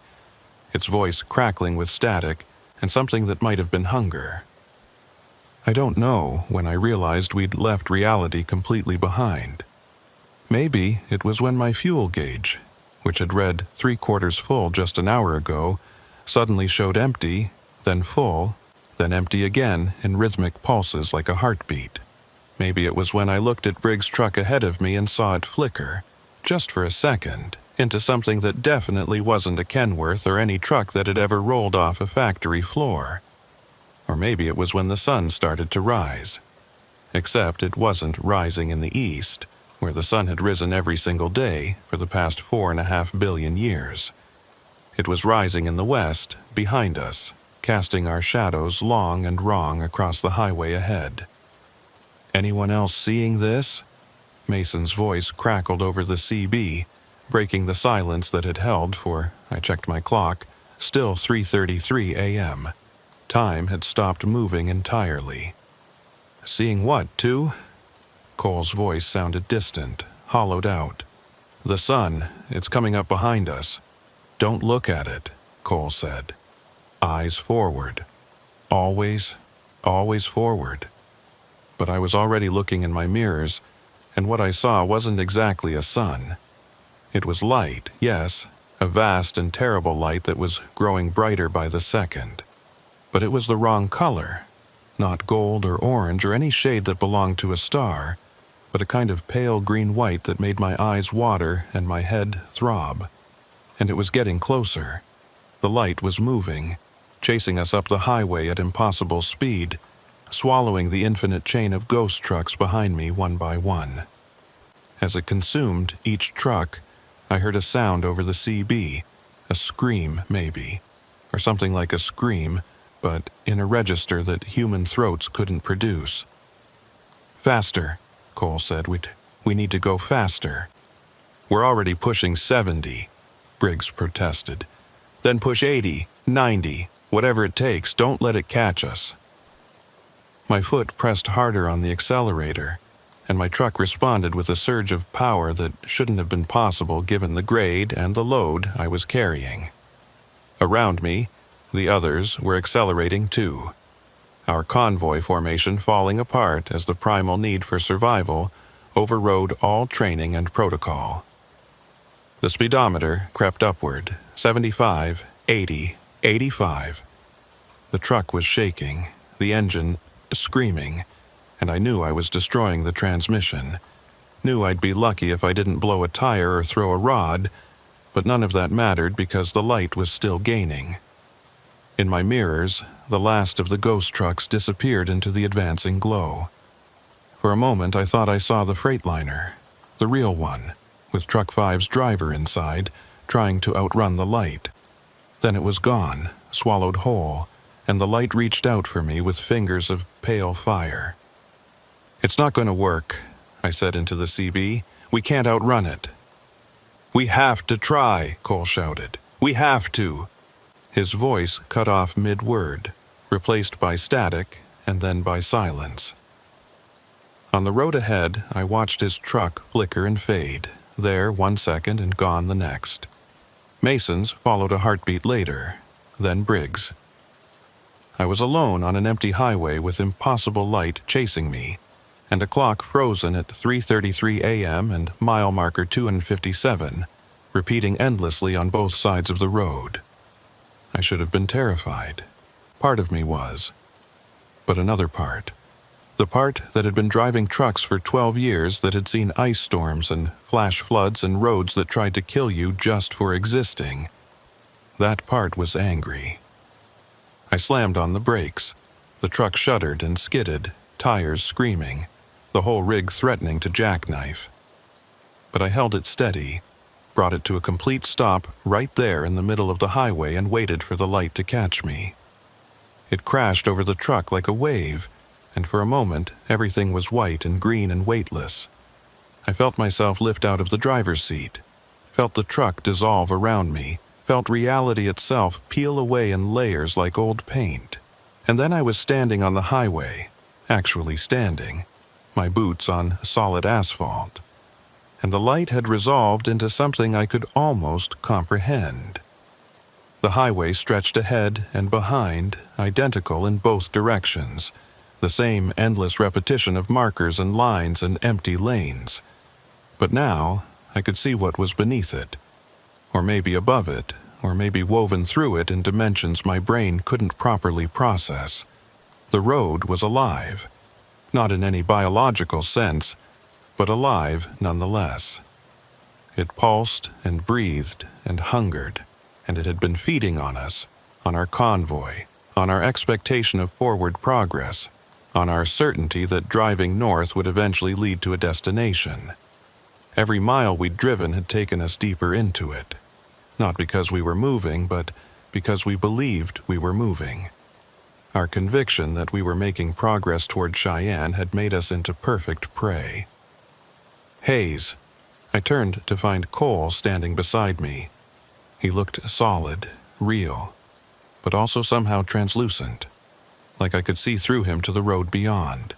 its voice crackling with static and something that might have been hunger. I don't know when I realized we'd left reality completely behind. Maybe it was when my fuel gauge, which had read 3/4 full just an hour ago, suddenly showed empty, then full, then empty again in rhythmic pulses like a heartbeat. Maybe it was when I looked at Briggs' truck ahead of me and saw it flicker, just for a second, into something that definitely wasn't a Kenworth or any truck that had ever rolled off a factory floor. Or maybe it was when the sun started to rise. Except it wasn't rising in the east, where the sun had risen every single day for the past 4.5 billion years. It was rising in the west, behind us, casting our shadows long and wrong across the highway ahead. "Anyone else seeing this?" Mason's voice crackled over the CB, breaking the silence that had held for, I checked my clock, still 3:33 a.m. Time had stopped moving entirely. "Seeing what, too?" Cole's voice sounded distant, hollowed out. "The sun, it's coming up behind us." "Don't look at it," Cole said. "Eyes forward. Always, always forward." But I was already looking in my mirrors, and what I saw wasn't exactly a sun. It was light, yes, a vast and terrible light that was growing brighter by the second. But it was the wrong color. Not gold or orange or any shade that belonged to a star, but a kind of pale green-white that made my eyes water and my head throb. And it was getting closer. The light was moving, chasing us up the highway at impossible speed, swallowing the infinite chain of ghost trucks behind me one by one. As it consumed each truck, I heard a sound over the CB, a scream maybe, or something like a scream, but in a register that human throats couldn't produce. "Faster," Cole said. We need to go faster." "We're already pushing 70, Briggs protested. "Then push 80, 90, whatever it takes. Don't let it catch us." My foot pressed harder on the accelerator, and my truck responded with a surge of power that shouldn't have been possible given the grade and the load I was carrying. Around me, the others were accelerating too, our convoy formation falling apart as the primal need for survival overrode all training and protocol. The speedometer crept upward, 75, 80, 85. The truck was shaking, the engine screaming, and I knew I was destroying the transmission. Knew I'd be lucky if I didn't blow a tire or throw a rod, but none of that mattered because the light was still gaining. In my mirrors, the last of the ghost trucks disappeared into the advancing glow. For a moment I thought I saw the Freightliner, the real one, with Truck 5's driver inside, trying to outrun the light. Then it was gone, swallowed whole, and the light reached out for me with fingers of pale fire. "It's not going to work," I said into the CB. "We can't outrun it." "We have to try," Cole shouted. "We have to." His voice cut off mid-word, replaced by static and then by silence. On the road ahead, I watched his truck flicker and fade, there 1 second and gone the next. Mason's followed a heartbeat later, then Briggs. I was alone on an empty highway with impossible light chasing me, and a clock frozen at 3:33 a.m. and mile marker 257, repeating endlessly on both sides of the road. I should have been terrified. Part of me was. But another part, the part that had been driving trucks for 12 years, that had seen ice storms and flash floods and roads that tried to kill you just for existing, that part was angry. I slammed on the brakes. The truck shuddered and skidded, tires screaming, the whole rig threatening to jackknife. But I held it steady, brought it to a complete stop right there in the middle of the highway and waited for the light to catch me. It crashed over the truck like a wave, and for a moment everything was white and green and weightless. I felt myself lift out of the driver's seat, felt the truck dissolve around me, felt reality itself peel away in layers like old paint. And then I was standing on the highway, actually standing, my boots on solid asphalt. And the light had resolved into something I could almost comprehend. The highway stretched ahead and behind, identical in both directions, the same endless repetition of markers and lines and empty lanes. But now I could see what was beneath it, or maybe above it, or maybe woven through it in dimensions my brain couldn't properly process. The road was alive, not in any biological sense, but alive nonetheless. It pulsed and breathed and hungered, and it had been feeding on us, on our convoy, on our expectation of forward progress, on our certainty that driving north would eventually lead to a destination. Every mile we'd driven had taken us deeper into it, not because we were moving, but because we believed we were moving. Our conviction that we were making progress toward Cheyenne had made us into perfect prey. "Hayes." I turned to find Cole standing beside me. He looked solid, real, but also somehow translucent. like I could see through him to the road beyond.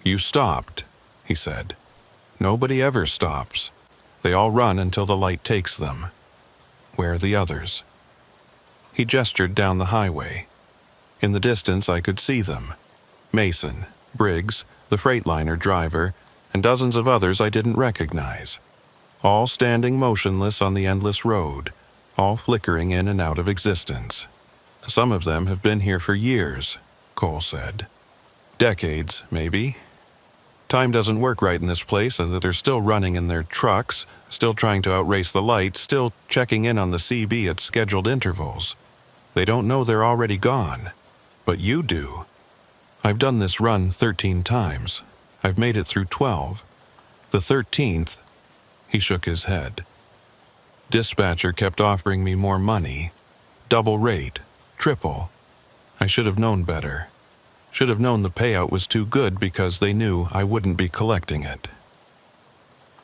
"You stopped," he said. "Nobody ever stops. They all run until the light takes them. Where are the others?" He gestured down the highway. In the distance I could see them. Mason, Briggs, the Freightliner driver, and dozens of others I didn't recognize. All standing motionless on the endless road, all flickering in and out of existence. "Some of them have been here for years," Cole said. "Decades, maybe. Time doesn't work right in this place, and that they're still running in their trucks, still trying to outrace the light, still checking in on the CB at scheduled intervals. They don't know they're already gone. But you do. I've done this run 13 times. I've made it through 12. The 13th, he shook his head. Dispatcher kept offering me more money. Double rate, triple. I should have known better. Should have known the payout was too good because they knew I wouldn't be collecting it.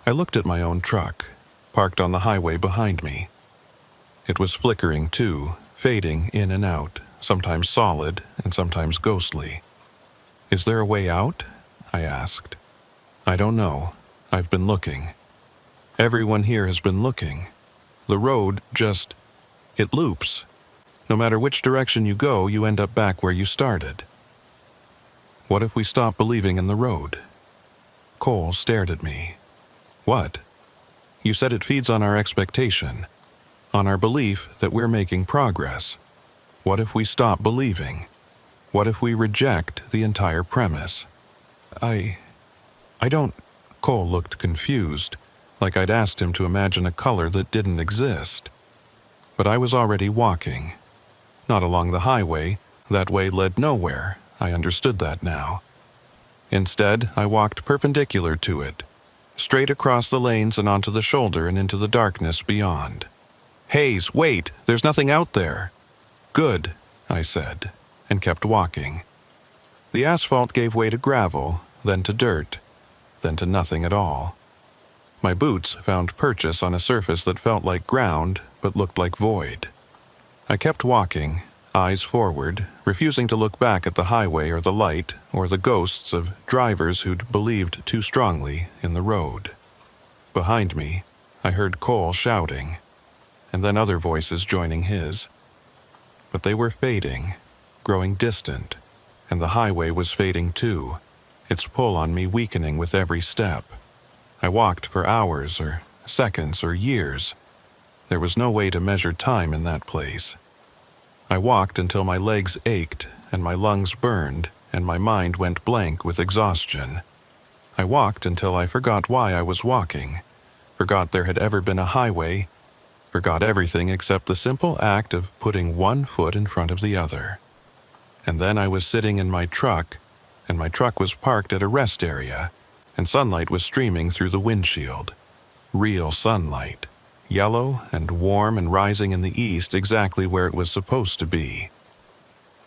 I looked at my own truck, parked on the highway behind me. It was flickering too, fading in and out, sometimes solid and sometimes ghostly. "Is there a way out?" I asked. "I don't know. I've been looking. Everyone here has been looking. The road it loops. No matter which direction you go, you end up back where you started." "What if we stop believing in the road?" Cole stared at me. "What?" "You said it feeds on our expectation, on our belief that we're making progress. What if we stop believing? What if we reject the entire premise?" I don't... Cole looked confused, like I'd asked him to imagine a color that didn't exist. But I was already walking. Not along the highway. That way led nowhere. I understood that now. Instead, I walked perpendicular to it, straight across the lanes and onto the shoulder and into the darkness beyond. "Hayes, wait! There's nothing out there!" "Good," I said, and kept walking. The asphalt gave way to gravel, then to dirt, then to nothing at all. My boots found purchase on a surface that felt like ground but looked like void. I kept walking, eyes forward, refusing to look back at the highway or the light or the ghosts of drivers who'd believed too strongly in the road. Behind me, I heard Cole shouting, and then other voices joining his. But they were fading, growing distant, and the highway was fading too, its pull on me weakening with every step. I walked for hours or seconds or years. There was no way to measure time in that place. I walked until my legs ached and my lungs burned and my mind went blank with exhaustion. I walked until I forgot why I was walking, forgot there had ever been a highway, forgot everything except the simple act of putting one foot in front of the other. And then I was sitting in my truck, and my truck was parked at a rest area, and sunlight was streaming through the windshield. Real sunlight. Yellow and warm and rising in the east exactly where it was supposed to be.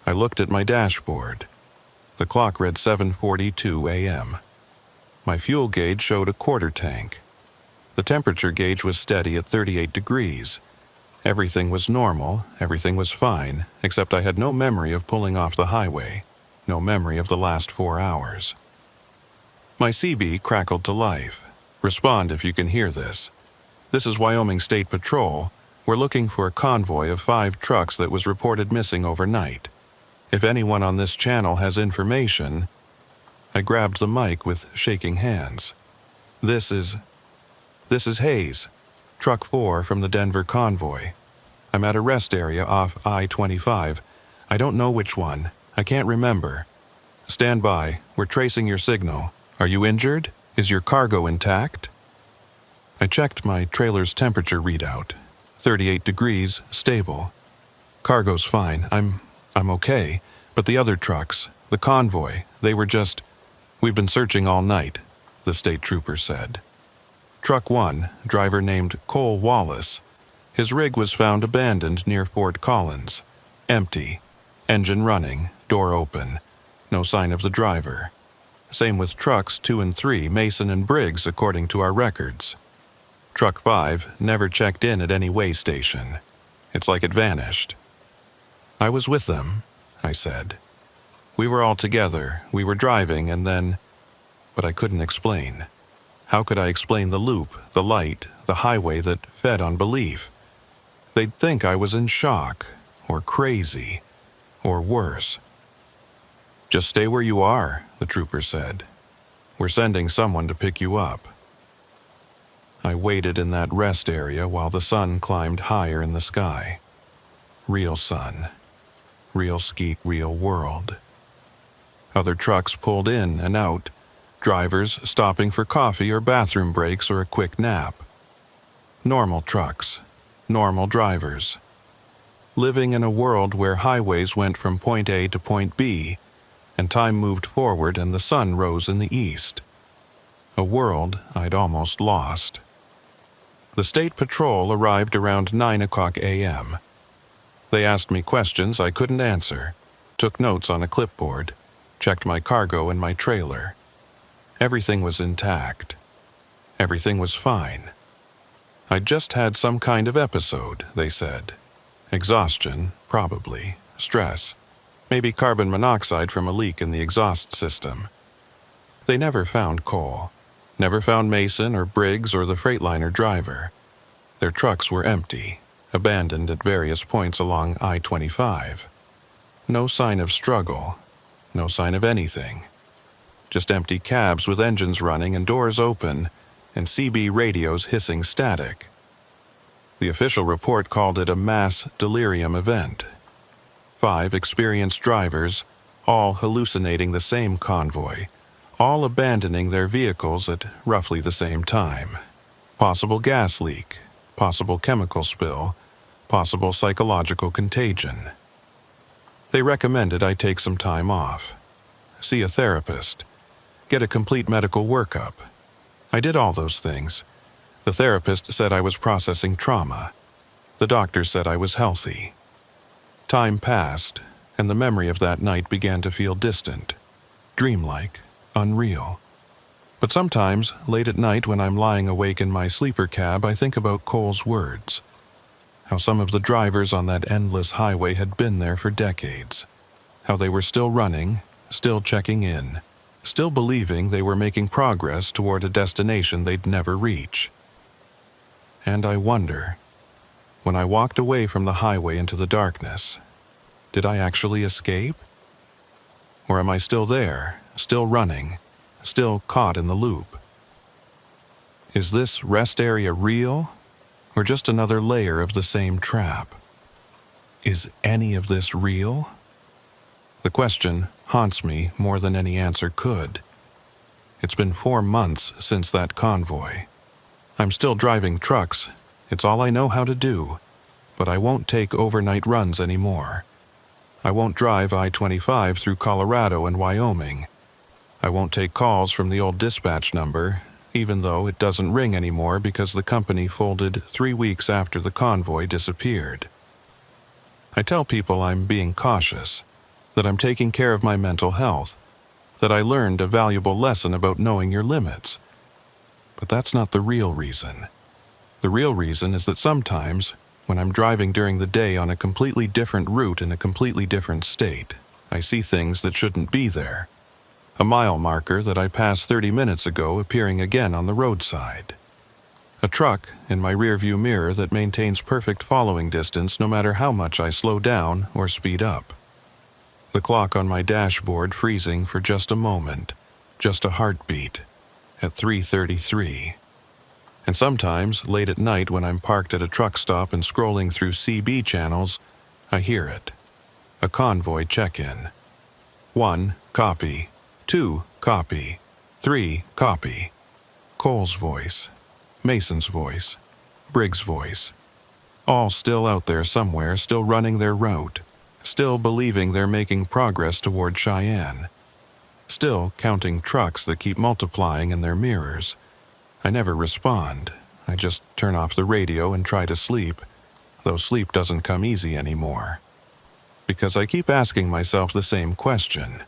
I looked at my dashboard. The clock read 7:42 a.m. My fuel gauge showed a quarter tank. The temperature gauge was steady at 38 degrees. Everything was normal, everything was fine, except I had no memory of pulling off the highway, no memory of the last 4 hours. My CB crackled to life. Respond if you can hear this. This is Wyoming State Patrol. We're looking for a convoy of 5 trucks that was reported missing overnight. If anyone on this channel has information... I grabbed the mic with shaking hands. This is Hayes, Truck 4 from the Denver Convoy. I'm at a rest area off I-25. I don't know which one. I can't remember. Stand by. We're tracing your signal. Are you injured? Is your cargo intact? I checked my trailer's temperature readout. 38 degrees, stable. Cargo's fine. I'm okay. But the other trucks, the convoy, they were just... We've been searching all night, the state trooper said. Truck 1, driver named Cole Wallace. His rig was found abandoned near Fort Collins. Empty. Engine running, door open. No sign of the driver. Same with trucks 2 and 3, Mason and Briggs, according to our records. Truck 5 never checked in at any way station. It's like it vanished. I was with them, I said. We were all together, we were driving, and then... But I couldn't explain. How could I explain the loop, the light, the highway that fed on belief? They'd think I was in shock, or crazy, or worse. "Just stay where you are," the trooper said. "We're sending someone to pick you up." I waited in that rest area while the sun climbed higher in the sky. Real sun. Real skeet, real world. Other trucks pulled in and out, drivers stopping for coffee or bathroom breaks or a quick nap. Normal trucks, normal drivers. Living in a world where highways went from point A to point B, and time moved forward and the sun rose in the east. A world I'd almost lost. The state patrol arrived around 9 o'clock a.m. They asked me questions I couldn't answer, took notes on a clipboard, checked my cargo and my trailer. Everything was intact. Everything was fine. I'd just had some kind of episode, they said. Exhaustion, probably. Stress. Maybe carbon monoxide from a leak in the exhaust system. They never found Cole. Never found Mason or Briggs or the Freightliner driver. Their trucks were empty, abandoned at various points along I-25. No sign of struggle. No sign of anything. Just empty cabs with engines running and doors open, and CB radios hissing static. The official report called it a mass delirium event. 5 experienced drivers, all hallucinating the same convoy, all abandoning their vehicles at roughly the same time. Possible gas leak, possible chemical spill, possible psychological contagion. They recommended I take some time off, see a therapist, get a complete medical workup. I did all those things. The therapist said I was processing trauma. The doctor said I was healthy. Time passed, and the memory of that night began to feel distant, dreamlike, unreal. But sometimes, late at night when I'm lying awake in my sleeper cab, I think about Cole's words. How some of the drivers on that endless highway had been there for decades. How they were still running, still checking in, still believing they were making progress toward a destination they'd never reach. And I wonder, when I walked away from the highway into the darkness, did I actually escape? Or am I still there, still running, still caught in the loop? Is this rest area real, or just another layer of the same trap? Is any of this real? The question haunts me more than any answer could. It's been 4 months since that convoy. I'm still driving trucks. It's all I know how to do. But I won't take overnight runs anymore. I won't drive I-25 through Colorado and Wyoming. I won't take calls from the old dispatch number, even though it doesn't ring anymore because the company folded 3 weeks after the convoy disappeared. I tell people I'm being cautious, that I'm taking care of my mental health, that I learned a valuable lesson about knowing your limits. But that's not the real reason. The real reason is that sometimes, when I'm driving during the day on a completely different route in a completely different state, I see things that shouldn't be there. A mile marker that I passed 30 minutes ago appearing again on the roadside. A truck in my rearview mirror that maintains perfect following distance no matter how much I slow down or speed up. The clock on my dashboard freezing for just a moment, just a heartbeat, at 3:33. And sometimes, late at night when I'm parked at a truck stop and scrolling through CB channels, I hear it. A convoy check-in. 1, copy. 2, copy. 3, copy. Cole's voice. Mason's voice. Briggs' voice. All still out there somewhere, still running their route. Still believing they're making progress toward Cheyenne. Still counting trucks that keep multiplying in their mirrors. I never respond. I just turn off the radio and try to sleep, though sleep doesn't come easy anymore. Because I keep asking myself the same question.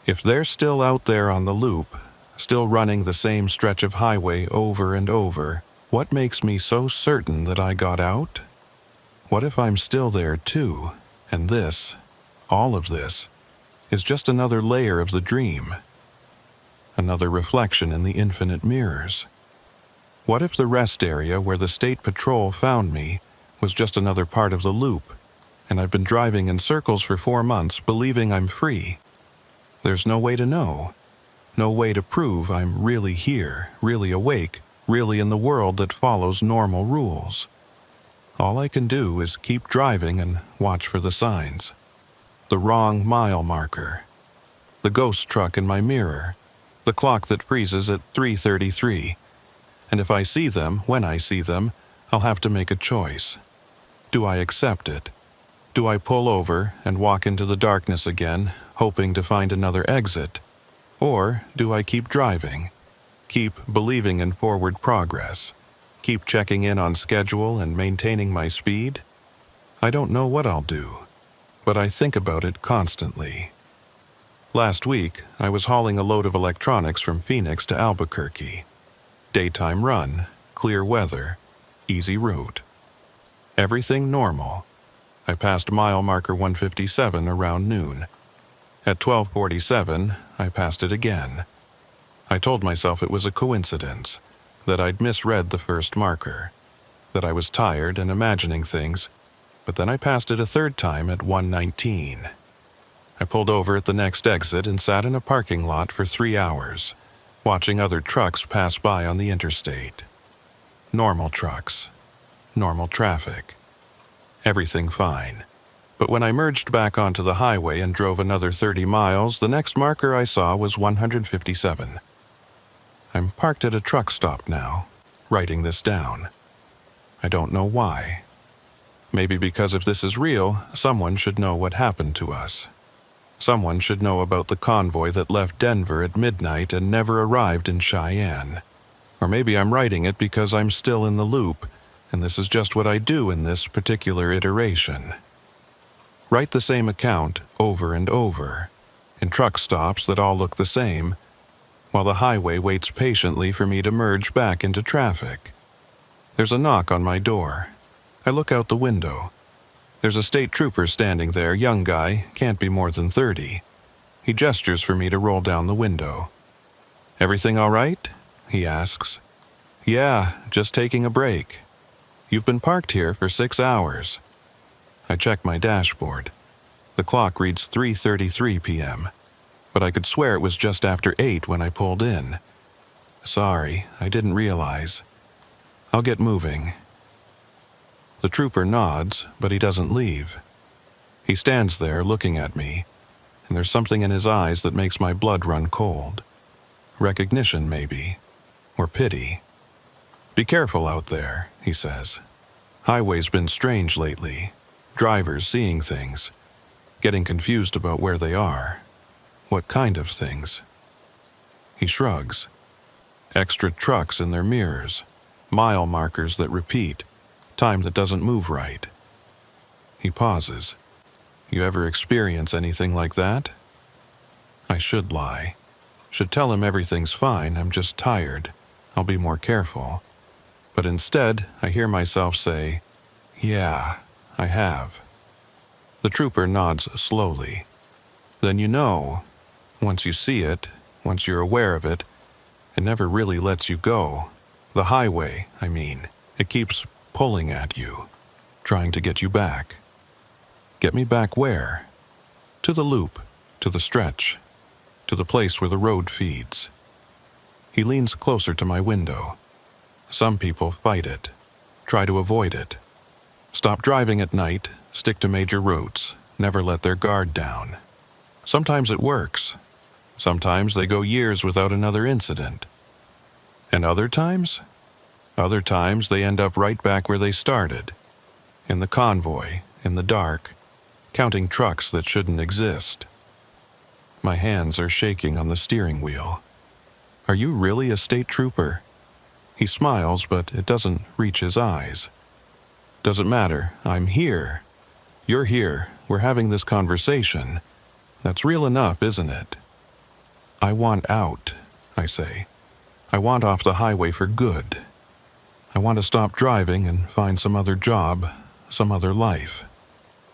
If they're still out there on the loop, still running the same stretch of highway over and over, what makes me so certain that I got out? What if I'm still there too, and this, all of this, is just another layer of the dream, another reflection in the infinite mirrors. What if the rest area where the state patrol found me was just another part of the loop, and I've been driving in circles for 4 months believing I'm free? There's no way to know, no way to prove I'm really here, really awake, really in the world that follows normal rules. All I can do is keep driving and watch for the signs. The wrong mile marker, the ghost truck in my mirror, the clock that freezes at 3:33. And if I see them, when I see them, I'll have to make a choice. Do I accept it? Do I pull over and walk into the darkness again, hoping to find another exit? Or do I keep driving, keep believing in forward progress, keep checking in on schedule and maintaining my speed? I don't know what I'll do, but I think about it constantly. Last week, I was hauling a load of electronics from Phoenix to Albuquerque. Daytime run, clear weather, easy route. Everything normal. I passed mile marker 157 around noon. At 12:47, I passed it again. I told myself it was a coincidence, that I'd misread the first marker, that I was tired and imagining things, but then I passed it a third time at 1:19. I pulled over at the next exit and sat in a parking lot for 3 hours, watching other trucks pass by on the interstate. Normal trucks, normal traffic. Everything fine. But when I merged back onto the highway and drove another 30 miles, the next marker I saw was 157. I'm parked at a truck stop now, writing this down. I don't know why. Maybe because if this is real, someone should know what happened to us. Someone should know about the convoy that left Denver at midnight and never arrived in Cheyenne. Or maybe I'm writing it because I'm still in the loop, and this is just what I do in this particular iteration. Write the same account over and over, in truck stops that all look the same, while the highway waits patiently for me to merge back into traffic. There's a knock on my door. I look out the window. There's a state trooper standing there, young guy, can't be more than 30. He gestures for me to roll down the window. "Everything all right?" he asks. "Yeah, just taking a break." "You've been parked here for 6 hours. I check my dashboard. The clock reads 3:33 p.m., but I could swear it was just after 8 when I pulled in. "Sorry, I didn't realize. I'll get moving." The trooper nods, but he doesn't leave. He stands there looking at me, and there's something in his eyes that makes my blood run cold. Recognition, maybe, or pity. "Be careful out there," he says. "Highway's been strange lately. Drivers seeing things, getting confused about where they are. What kind of things?" He shrugs. Extra trucks in their mirrors, mile markers that repeat, time that doesn't move right. He pauses. "You ever experience anything like that?" I should lie. Should tell him everything's fine, I'm just tired. I'll be more careful. But instead, I hear myself say, "Yeah, I have." The trooper nods slowly. "Then you know. Once you see it, once you're aware of it, it never really lets you go. The highway, I mean. It keeps pulling at you, trying to get you back." "Get me back where?" "To the loop, to the stretch, to the place where the road feeds." He leans closer to my window. Some people fight it, try to avoid it. Stop driving at night, stick to major routes, never let their guard down. Sometimes it works. Sometimes they go years without another incident. And other times? Other times they end up right back where they started. In the convoy, in the dark, counting trucks that shouldn't exist. My hands are shaking on the steering wheel. "Are you really a state trooper?" He smiles, but it doesn't reach his eyes. "Doesn't matter, I'm here. You're here, we're having this conversation. That's real enough, isn't it?" "I want out," I say. "I want off the highway for good. I want to stop driving and find some other job, some other life.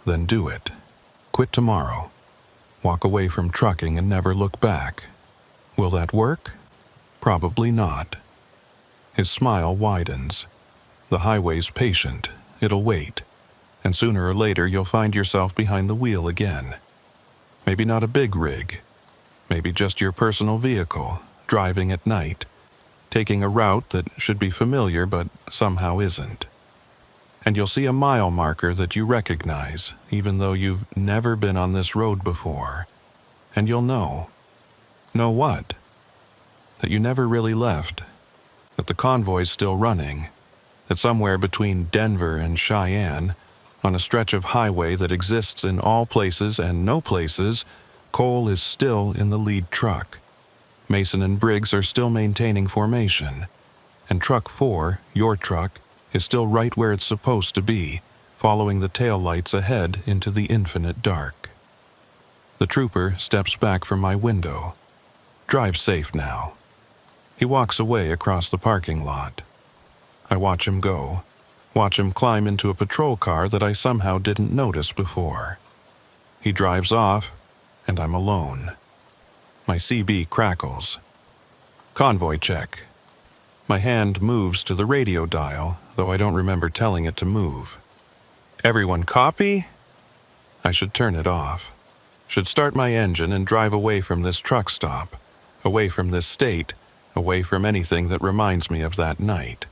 Then do it. Quit tomorrow." Walk away from trucking and never look back. Will that work? Probably not. His smile widens. The highway's patient. It'll wait. And sooner or later you'll find yourself behind the wheel again. Maybe not a big rig. Maybe just your personal vehicle, driving at night, taking a route that should be familiar but somehow isn't. And you'll see a mile marker that you recognize, even though you've never been on this road before. And you'll know. Know what? That you never really left. That the convoy's still running. That somewhere between Denver and Cheyenne, on a stretch of highway that exists in all places and no places, Cole is still in the lead truck. Mason and Briggs are still maintaining formation. And Truck 4, your truck, is still right where it's supposed to be, following the tail lights ahead into the infinite dark. The trooper steps back from my window. Drive safe now. He walks away across the parking lot. I watch him go. Watch him climb into a patrol car that I somehow didn't notice before. He drives off, and I'm alone. My CB crackles. Convoy check. My hand moves to the radio dial, though I don't remember telling it to move. Everyone copy? I should turn it off. Should start my engine and drive away from this truck stop, away from this state, away from anything that reminds me of that night.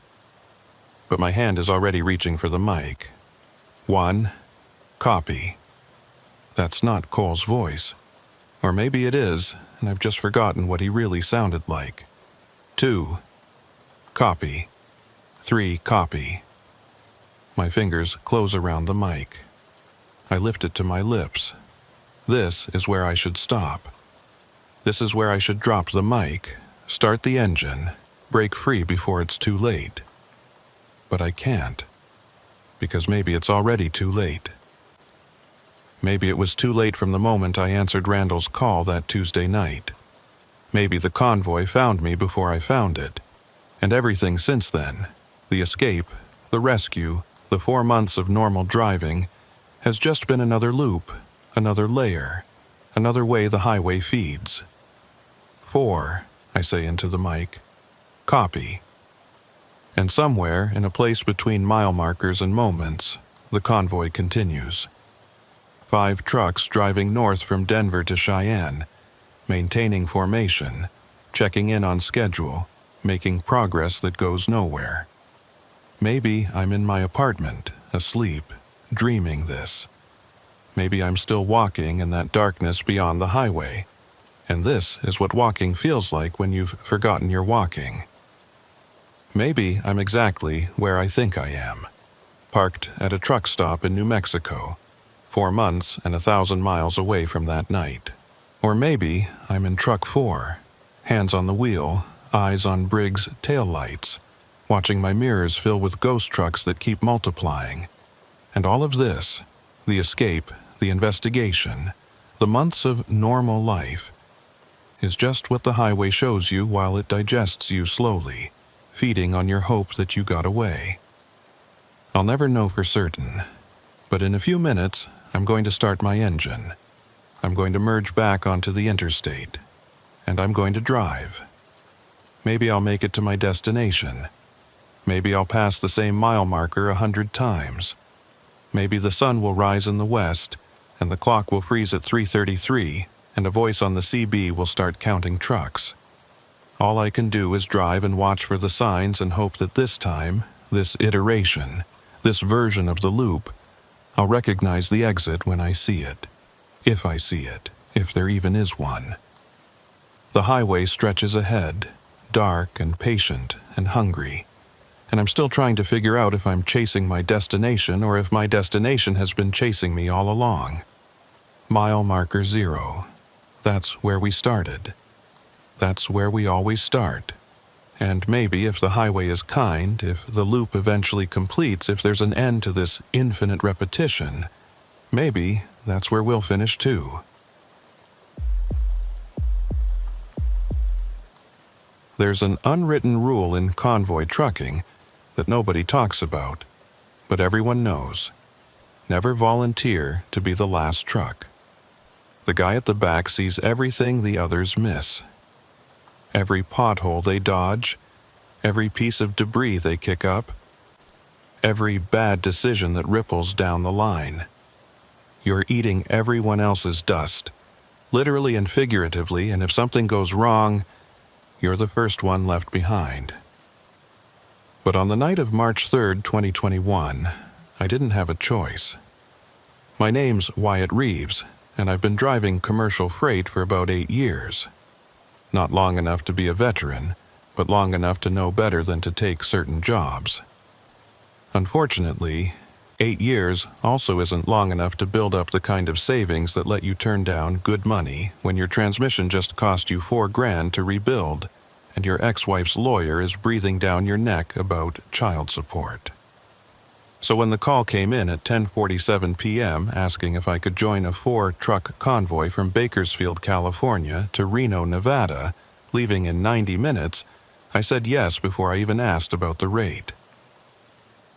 But my hand is already reaching for the mic. 1. Copy. That's not Cole's voice. Or maybe it is, and I've just forgotten what he really sounded like. 2. Copy. 3. Copy. My fingers close around the mic. I lift it to my lips. This is where I should stop. This is where I should drop the mic, start the engine, break free before it's too late. But I can't, because maybe it's already too late. Maybe it was too late from the moment I answered Randall's call that Tuesday night. Maybe the convoy found me before I found it, and everything since then, the escape, the rescue, the 4 months of normal driving, has just been another loop, another layer, another way the highway feeds. 4, I say into the mic. Copy. And somewhere, in a place between mile markers and moments, the convoy continues. 5 trucks driving north from Denver to Cheyenne, maintaining formation, checking in on schedule, making progress that goes nowhere. Maybe I'm in my apartment, asleep, dreaming this. Maybe I'm still walking in that darkness beyond the highway, and this is what walking feels like when you've forgotten you're walking. Maybe I'm exactly where I think I am, parked at a truck stop in New Mexico, 4 months and 1,000 miles away from that night. Or maybe I'm in Truck 4, hands on the wheel, eyes on Briggs' taillights, watching my mirrors fill with ghost trucks that keep multiplying. And all of this, the escape, the investigation, the months of normal life, is just what the highway shows you while it digests you slowly, feeding on your hope that you got away. I'll never know for certain, but in a few minutes, I'm going to start my engine. I'm going to merge back onto the interstate, and I'm going to drive. Maybe I'll make it to my destination. Maybe I'll pass the same mile marker 100 times. Maybe the sun will rise in the west, and the clock will freeze at 3:33, and a voice on the CB will start counting trucks. All I can do is drive and watch for the signs and hope that this time, this iteration, this version of the loop, I'll recognize the exit when I see it. If I see it, if there even is one. The highway stretches ahead, dark and patient and hungry, and I'm still trying to figure out if I'm chasing my destination or if my destination has been chasing me all along. Mile marker 0. That's where we started. That's where we always start. And maybe if the highway is kind, if the loop eventually completes, if there's an end to this infinite repetition, maybe that's where we'll finish too. There's an unwritten rule in convoy trucking that nobody talks about, but everyone knows. Never volunteer to be the last truck. The guy at the back sees everything the others miss. Every pothole they dodge, every piece of debris they kick up, every bad decision that ripples down the line. You're eating everyone else's dust, literally and figuratively, and if something goes wrong, you're the first one left behind. But on the night of March 3rd, 2021, I didn't have a choice. My name's Wyatt Reeves, and I've been driving commercial freight for about 8 years. Not long enough to be a veteran, but long enough to know better than to take certain jobs. Unfortunately, 8 years also isn't long enough to build up the kind of savings that let you turn down good money when your transmission just cost you $4,000 to rebuild, and your ex-wife's lawyer is breathing down your neck about child support. So when the call came in at 10:47 p.m. asking if I could join a 4-truck convoy from Bakersfield, California to Reno, Nevada, leaving in 90 minutes, I said yes before I even asked about the rate.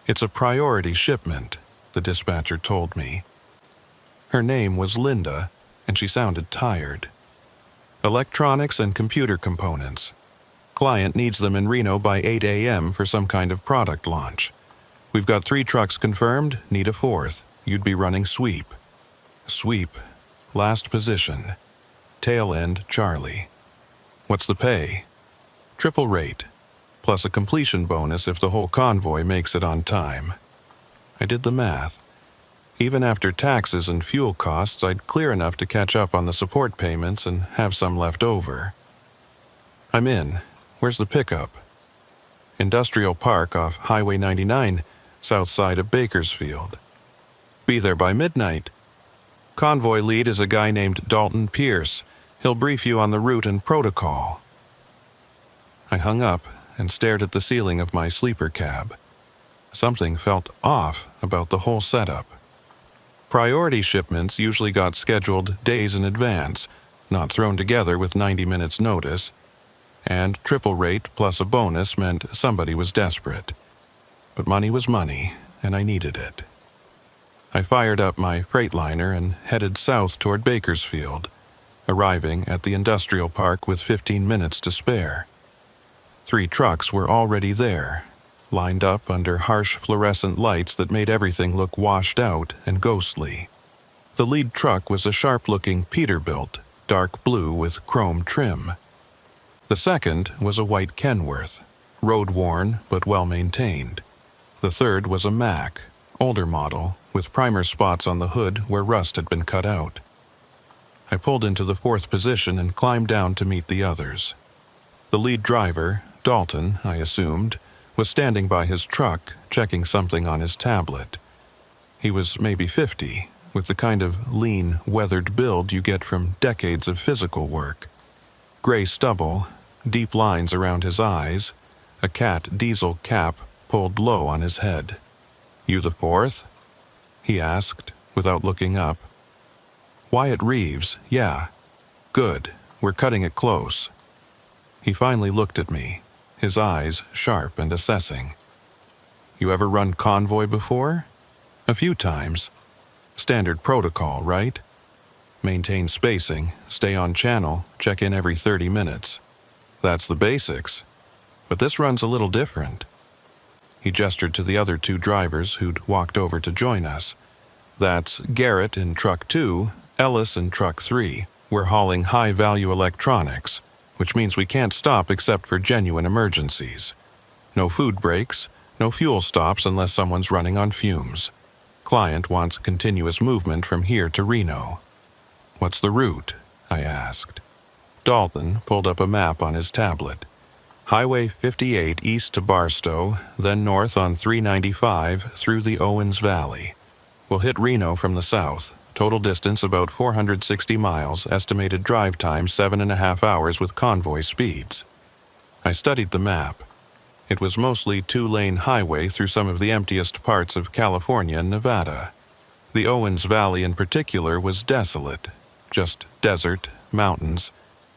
It's a priority shipment, the dispatcher told me. Her name was Linda, and she sounded tired. Electronics and computer components. Client needs them in Reno by 8 a.m. for some kind of product launch. We've got 3 trucks confirmed, need a 4th. You'd be running sweep. Sweep. Last position. Tail end Charlie. What's the pay? Triple rate, plus a completion bonus if the whole convoy makes it on time. I did the math. Even after taxes and fuel costs, I'd clear enough to catch up on the support payments and have some left over. I'm in. Where's the pickup? Industrial Park off Highway 99, south side of Bakersfield. Be there by midnight. Convoy lead is a guy named Dalton Pierce. He'll brief you on the route and protocol. I hung up and stared at the ceiling of my sleeper cab. Something felt off about the whole setup. Priority shipments usually got scheduled days in advance, not thrown together with 90 minutes notice, and triple rate plus a bonus meant somebody was desperate. But money was money, and I needed it. I fired up my Freightliner and headed south toward Bakersfield, arriving at the industrial park with 15 minutes to spare. 3 trucks were already there, lined up under harsh fluorescent lights that made everything look washed out and ghostly. The lead truck was a sharp-looking Peterbilt, dark blue with chrome trim. The second was a white Kenworth, road-worn but well-maintained. The third was a Mack, older model, with primer spots on the hood where rust had been cut out. I pulled into the 4th position and climbed down to meet the others. The lead driver, Dalton, I assumed, was standing by his truck, checking something on his tablet. He was maybe 50, with the kind of lean, weathered build you get from decades of physical work. Gray stubble, deep lines around his eyes, a cat diesel cap pulled low on his head. "You the 4th?" he asked, without looking up. "Wyatt Reeves, yeah. Good, we're cutting it close." He finally looked at me, his eyes sharp and assessing. "You ever run convoy before?" "A few times. Standard protocol, right? Maintain spacing, stay on channel, check in every 30 minutes. That's the basics. But this runs a little different." He gestured to the other 2 drivers who'd walked over to join us. "That's Garrett in Truck 2, Ellis in Truck 3. We're hauling high-value electronics, which means we can't stop except for genuine emergencies. No food breaks, no fuel stops unless someone's running on fumes. Client wants continuous movement from here to Reno." "What's the route?" I asked. Dalton pulled up a map on his tablet. Highway 58 east to Barstow, then north on 395 through the Owens Valley. We'll hit Reno from the south. Total distance about 460 miles, estimated drive time 7.5 hours with convoy speeds. I studied the map. It was mostly 2-lane highway through some of the emptiest parts of California and Nevada. The Owens Valley in particular was desolate, just desert, mountains,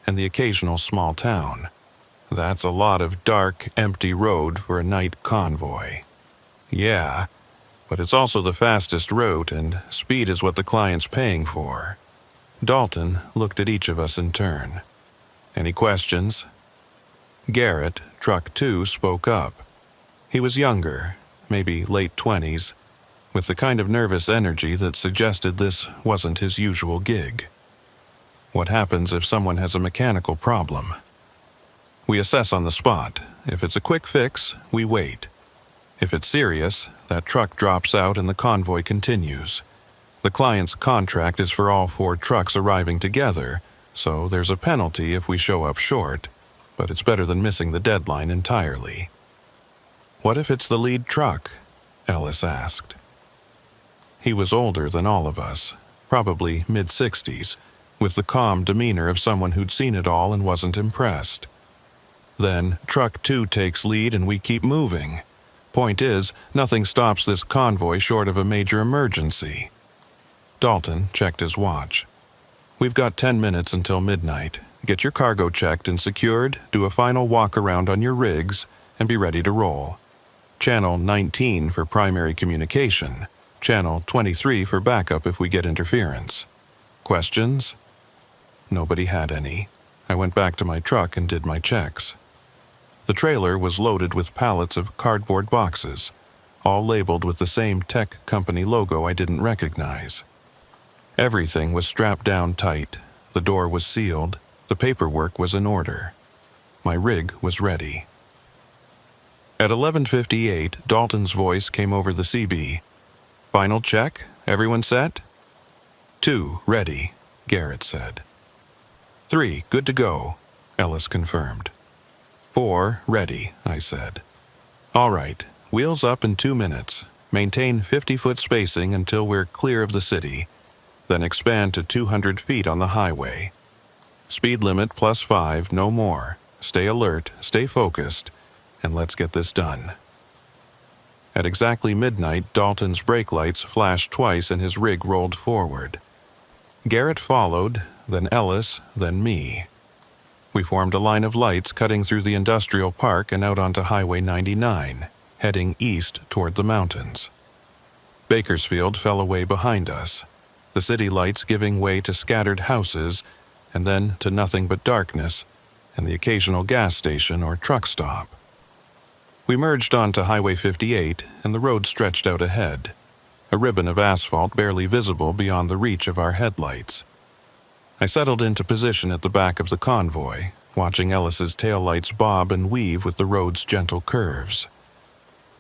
and the occasional small town. That's a lot of dark, empty road for a night convoy. Yeah, but it's also the fastest route, and speed is what the client's paying for. Dalton looked at each of us in turn. Any questions? Garrett, truck 2, spoke up. He was younger, maybe late 20s, with the kind of nervous energy that suggested this wasn't his usual gig. What happens if someone has a mechanical problem? We assess on the spot. If it's a quick fix, we wait. If it's serious, that truck drops out and the convoy continues. The client's contract is for all 4 trucks arriving together, so there's a penalty if we show up short, but it's better than missing the deadline entirely. What if it's the lead truck? Ellis asked. He was older than all of us, probably mid-60s, with the calm demeanor of someone who'd seen it all and wasn't impressed. Then truck 2 takes lead and we keep moving. Point is, nothing stops this convoy short of a major emergency. Dalton checked his watch. We've got 10 minutes until midnight. Get your cargo checked and secured, do a final walk around on your rigs, and be ready to roll. Channel 19 for primary communication. Channel 23 for backup if we get interference. Questions? Nobody had any. I went back to my truck and did my checks. The trailer was loaded with pallets of cardboard boxes, all labeled with the same tech company logo I didn't recognize. Everything was strapped down tight, the door was sealed, the paperwork was in order. My rig was ready. At 11:58, Dalton's voice came over the CB. Final check? Everyone set? 2, ready, Garrett said. 3, good to go, Ellis confirmed. 4, ready, I said. All right, wheels up in 2 minutes. Maintain 50-foot spacing until we're clear of the city, then expand to 200 feet on the highway. Speed limit +5, no more. Stay alert, stay focused, and let's get this done. At exactly midnight, Dalton's brake lights flashed twice and his rig rolled forward. Garrett followed, then Ellis, then me. We formed a line of lights cutting through the industrial park and out onto Highway 99, heading east toward the mountains. Bakersfield fell away behind us, the city lights giving way to scattered houses and then to nothing but darkness and the occasional gas station or truck stop. We merged onto Highway 58 and the road stretched out ahead, a ribbon of asphalt barely visible beyond the reach of our headlights. I settled into position at the back of the convoy, watching Ellis's taillights bob and weave with the road's gentle curves.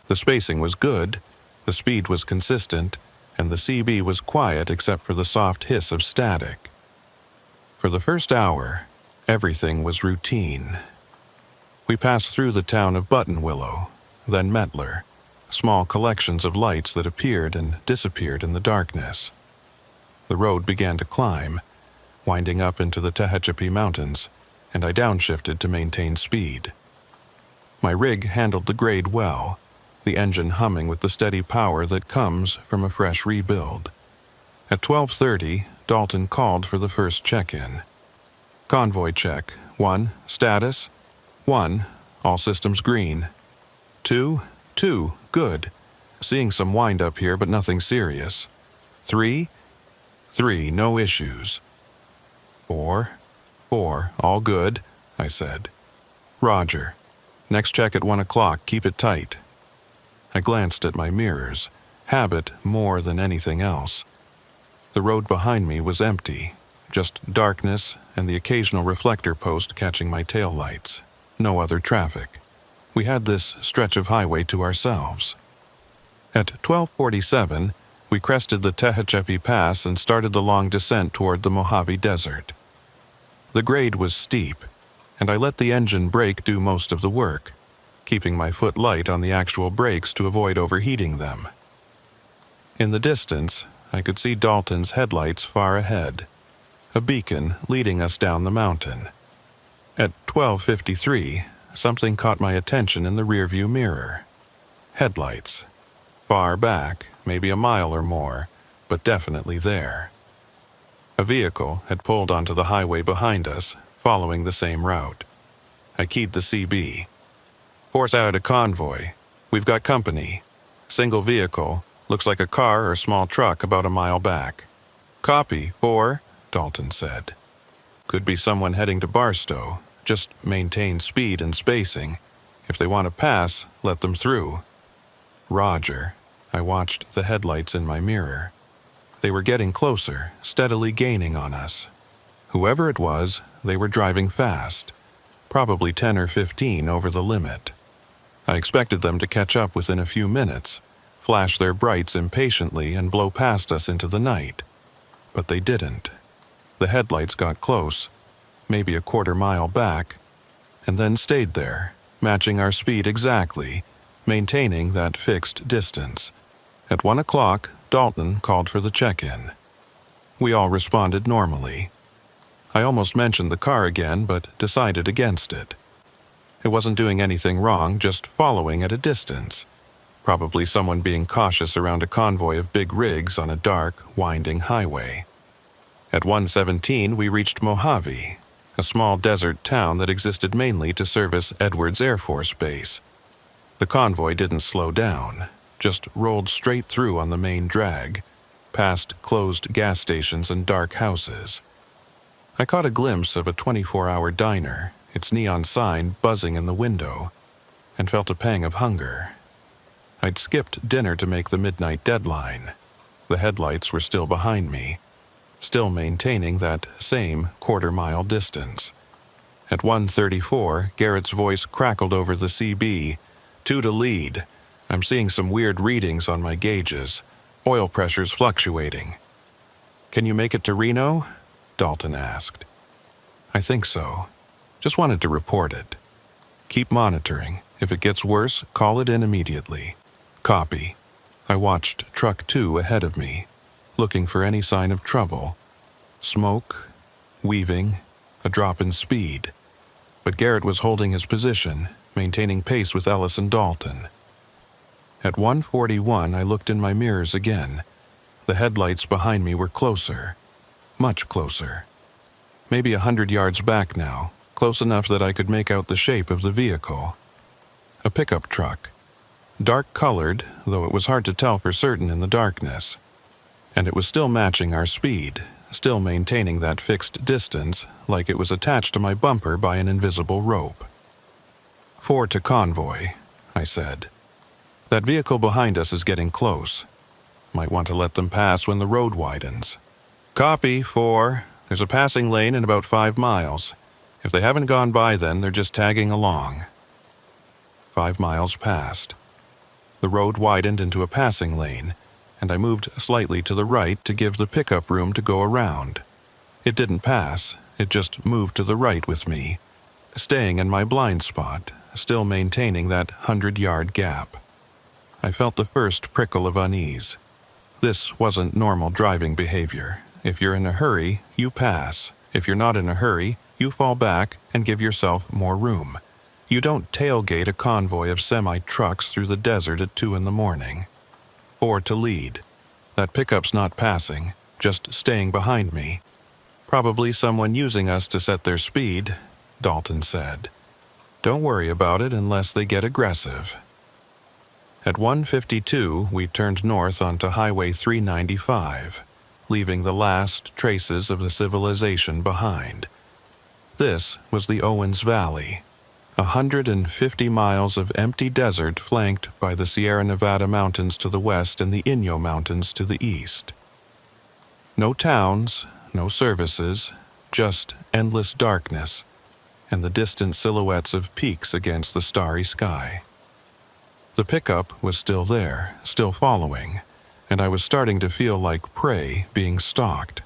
The spacing was good, the speed was consistent, and the CB was quiet except for the soft hiss of static. For the first hour, everything was routine. We passed through the town of Buttonwillow, then Mettler, small collections of lights that appeared and disappeared in the darkness. The road began to climb, winding up into the Tehachapi Mountains, and I downshifted to maintain speed. My rig handled the grade well, the engine humming with the steady power that comes from a fresh rebuild. At 12:30, Dalton called for the first check-in. Convoy check. 1, status. 1, all systems green. 2, good. Seeing some wind-up here, but nothing serious. 3, no issues. 4, all good, I said. Roger. Next check at 1 o'clock, keep it tight. I glanced at my mirrors, habit more than anything else. The road behind me was empty, just darkness and the occasional reflector post catching my taillights. No other traffic. We had this stretch of highway to ourselves. At 12:47, we crested the Tehachapi Pass and started the long descent toward the Mojave Desert. The grade was steep, and I let the engine brake do most of the work, keeping my foot light on the actual brakes to avoid overheating them. In the distance, I could see Dalton's headlights far ahead, a beacon leading us down the mountain. At 12:53, something caught my attention in the rearview mirror. Headlights. Far back, maybe a mile or more, but definitely there. A vehicle had pulled onto the highway behind us, following the same route. I keyed the CB. Force out a convoy. We've got company. Single vehicle. Looks like a car or small truck about a mile back. Copy, 4. Dalton said. Could be someone heading to Barstow. Just maintain speed and spacing. If they want to pass, let them through. Roger. I watched the headlights in my mirror. They were getting closer, steadily gaining on us. Whoever it was, they were driving fast. Probably 10 or 15 over the limit. I expected them to catch up within a few minutes, flash their brights impatiently and blow past us into the night. But they didn't. The headlights got close, maybe a quarter-mile back, and then stayed there, matching our speed exactly, maintaining that fixed distance. At 1 o'clock, Dalton called for the check-in. We all responded normally. I almost mentioned the car again, but decided against it. It wasn't doing anything wrong, just following at a distance. Probably someone being cautious around a convoy of big rigs on a dark, winding highway. At 1:17, we reached Mojave, a small desert town that existed mainly to service Edwards Air Force Base. The convoy didn't slow down, just rolled straight through on the main drag, past closed gas stations and dark houses. I caught a glimpse of a 24-hour diner, its neon sign buzzing in the window, and felt a pang of hunger. I'd skipped dinner to make the midnight deadline. The headlights were still behind me, still maintaining that same quarter-mile distance. At 1:34, Garrett's voice crackled over the CB. 2 to lead. I'm seeing some weird readings on my gauges. Oil pressure's fluctuating. Can you make it to Reno? Dalton asked. I think so. Just wanted to report it. Keep monitoring. If it gets worse, call it in immediately. Copy. I watched Truck 2 ahead of me, looking for any sign of trouble. Smoke, weaving, a drop in speed. But Garrett was holding his position, maintaining pace with Ellis and Dalton. At 1:41, I looked in my mirrors again. The headlights behind me were closer. Much closer. Maybe 100 yards back now, close enough that I could make out the shape of the vehicle. A pickup truck. Dark-colored, though it was hard to tell for certain in the darkness. And it was still matching our speed, still maintaining that fixed distance, like it was attached to my bumper by an invisible rope. 4 to Convoy, I said. That vehicle behind us is getting close. Might want to let them pass when the road widens. Copy, 4. There's a passing lane in about 5 miles. If they haven't gone by then, they're just tagging along. 5 miles passed. The road widened into a passing lane, and I moved slightly to the right to give the pickup room to go around. It didn't pass, it just moved to the right with me, staying in my blind spot, still maintaining that 100-yard gap. I felt the first prickle of unease. This wasn't normal driving behavior. If you're in a hurry, you pass. If you're not in a hurry, you fall back and give yourself more room. You don't tailgate a convoy of semi-trucks through the desert at 2 in the morning. 4 to lead. That pickup's not passing, just staying behind me. Probably someone using us to set their speed, Dalton said. Don't worry about it unless they get aggressive. At 1:52, we turned north onto Highway 395, leaving the last traces of the civilization behind. This was the Owens Valley, 150 miles of empty desert flanked by the Sierra Nevada mountains to the west and the Inyo Mountains to the east. No towns, no services, just endless darkness, and the distant silhouettes of peaks against the starry sky. The pickup was still there, still following, and I was starting to feel like prey being stalked.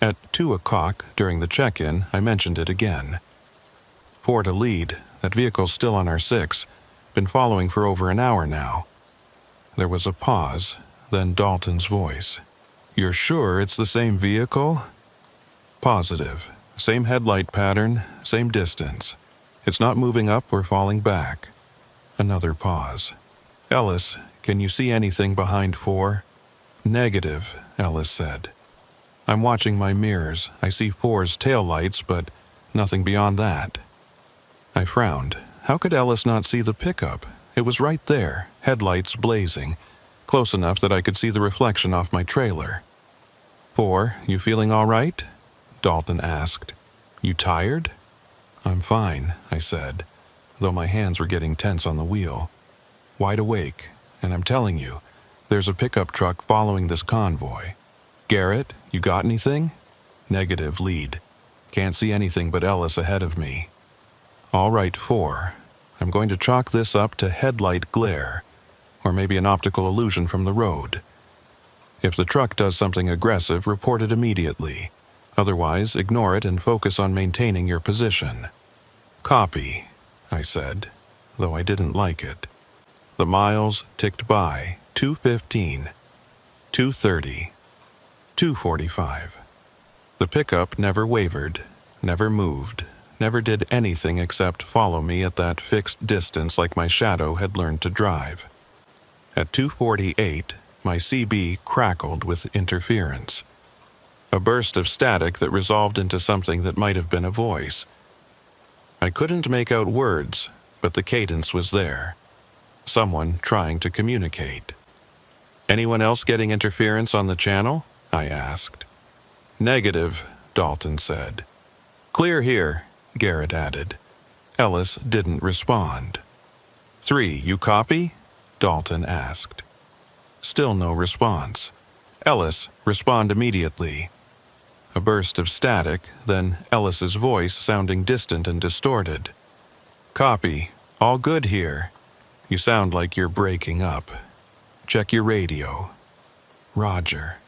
At 2 o'clock, during the check-in, I mentioned it again. 4 to lead, that vehicle's still on our 6, been following for over an hour now. There was a pause, then Dalton's voice. You're sure it's the same vehicle? Positive. Same headlight pattern, same distance. It's not moving up or falling back. Another pause. Ellis, can you see anything behind 4? Negative, Ellis said. I'm watching my mirrors. I see 4's taillights, but nothing beyond that. I frowned. How could Ellis not see the pickup? It was right there, headlights blazing, close enough that I could see the reflection off my trailer. 4, 4, you feeling all right? Dalton asked. You tired? I'm fine, I said, though my hands were getting tense on the wheel. Wide awake, and I'm telling you, there's a pickup truck following this convoy. Garrett, you got anything? Negative, lead. Can't see anything but Ellis ahead of me. All right, 4. I'm going to chalk this up to headlight glare, or maybe an optical illusion from the road. If the truck does something aggressive, report it immediately. Otherwise, ignore it and focus on maintaining your position. Copy, I said, though I didn't like it. The miles ticked by, 2:15, 2:30, 2:45. The pickup never wavered, never moved, never did anything except follow me at that fixed distance like my shadow had learned to drive. At 2:48, my CB crackled with interference. A burst of static that resolved into something that might have been a voice. I couldn't make out words, but the cadence was there. Someone trying to communicate. Anyone else getting interference on the channel? I asked. Negative, Dalton said. Clear here, Garrett added. Ellis didn't respond. 3, you copy? Dalton asked. Still no response. Ellis, respond immediately. A burst of static, then Ellis's voice sounding distant and distorted. Copy. All good here. You sound like you're breaking up. Check your radio. Roger.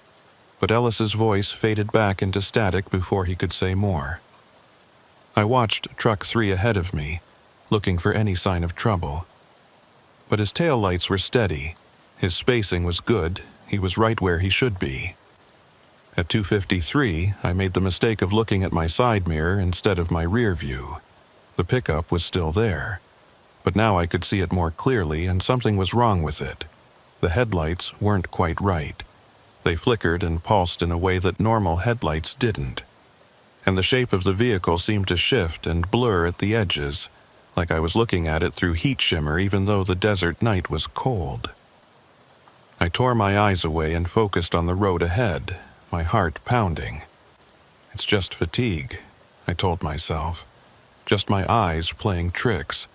But Ellis's voice faded back into static before he could say more. I watched Truck 3 ahead of me, looking for any sign of trouble. But his taillights were steady. His spacing was good. He was right where he should be. At 2:53, I made the mistake of looking at my side mirror instead of my rear view. The pickup was still there, but now I could see it more clearly and something was wrong with it. The headlights weren't quite right. They flickered and pulsed in a way that normal headlights didn't. And the shape of the vehicle seemed to shift and blur at the edges, like I was looking at it through heat shimmer even though the desert night was cold. I tore my eyes away and focused on the road ahead, my heart pounding. It's just fatigue, I told myself. Just my eyes playing tricks.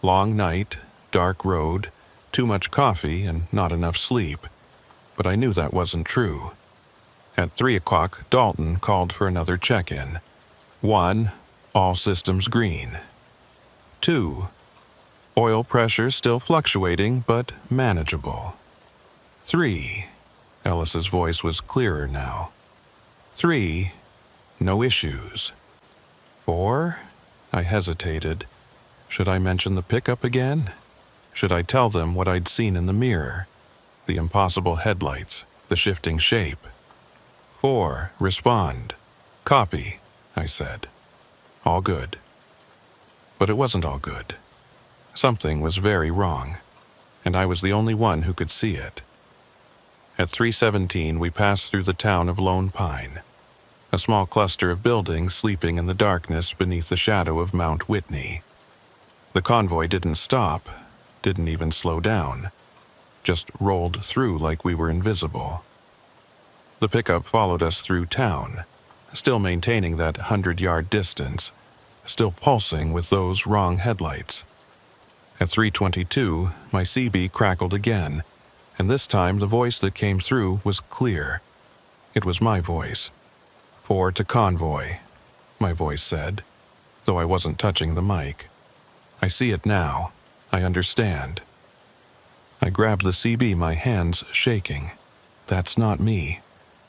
Long night, dark road, too much coffee and not enough sleep. But I knew that wasn't true. At 3 o'clock, Dalton called for another check-in. 1, all systems green. 2, oil pressure still fluctuating but manageable. 3, Ellis's voice was clearer now. 3, no issues. 4, I hesitated. Should I mention the pickup again? Should I tell them what I'd seen in the mirror? The impossible headlights, the shifting shape. 4, respond. Copy, I said. All good. But it wasn't all good. Something was very wrong, and I was the only one who could see it. At 3:17, we passed through the town of Lone Pine, a small cluster of buildings sleeping in the darkness beneath the shadow of Mount Whitney. The convoy didn't stop, didn't even slow down, just rolled through like we were invisible. The pickup followed us through town, still maintaining that 100-yard distance, still pulsing with those wrong headlights. At 3:22, my CB crackled again, and this time the voice that came through was clear. It was my voice. 4 to Convoy, my voice said, though I wasn't touching the mic. I see it now. I understand. I grabbed the CB, my hands shaking. That's not me.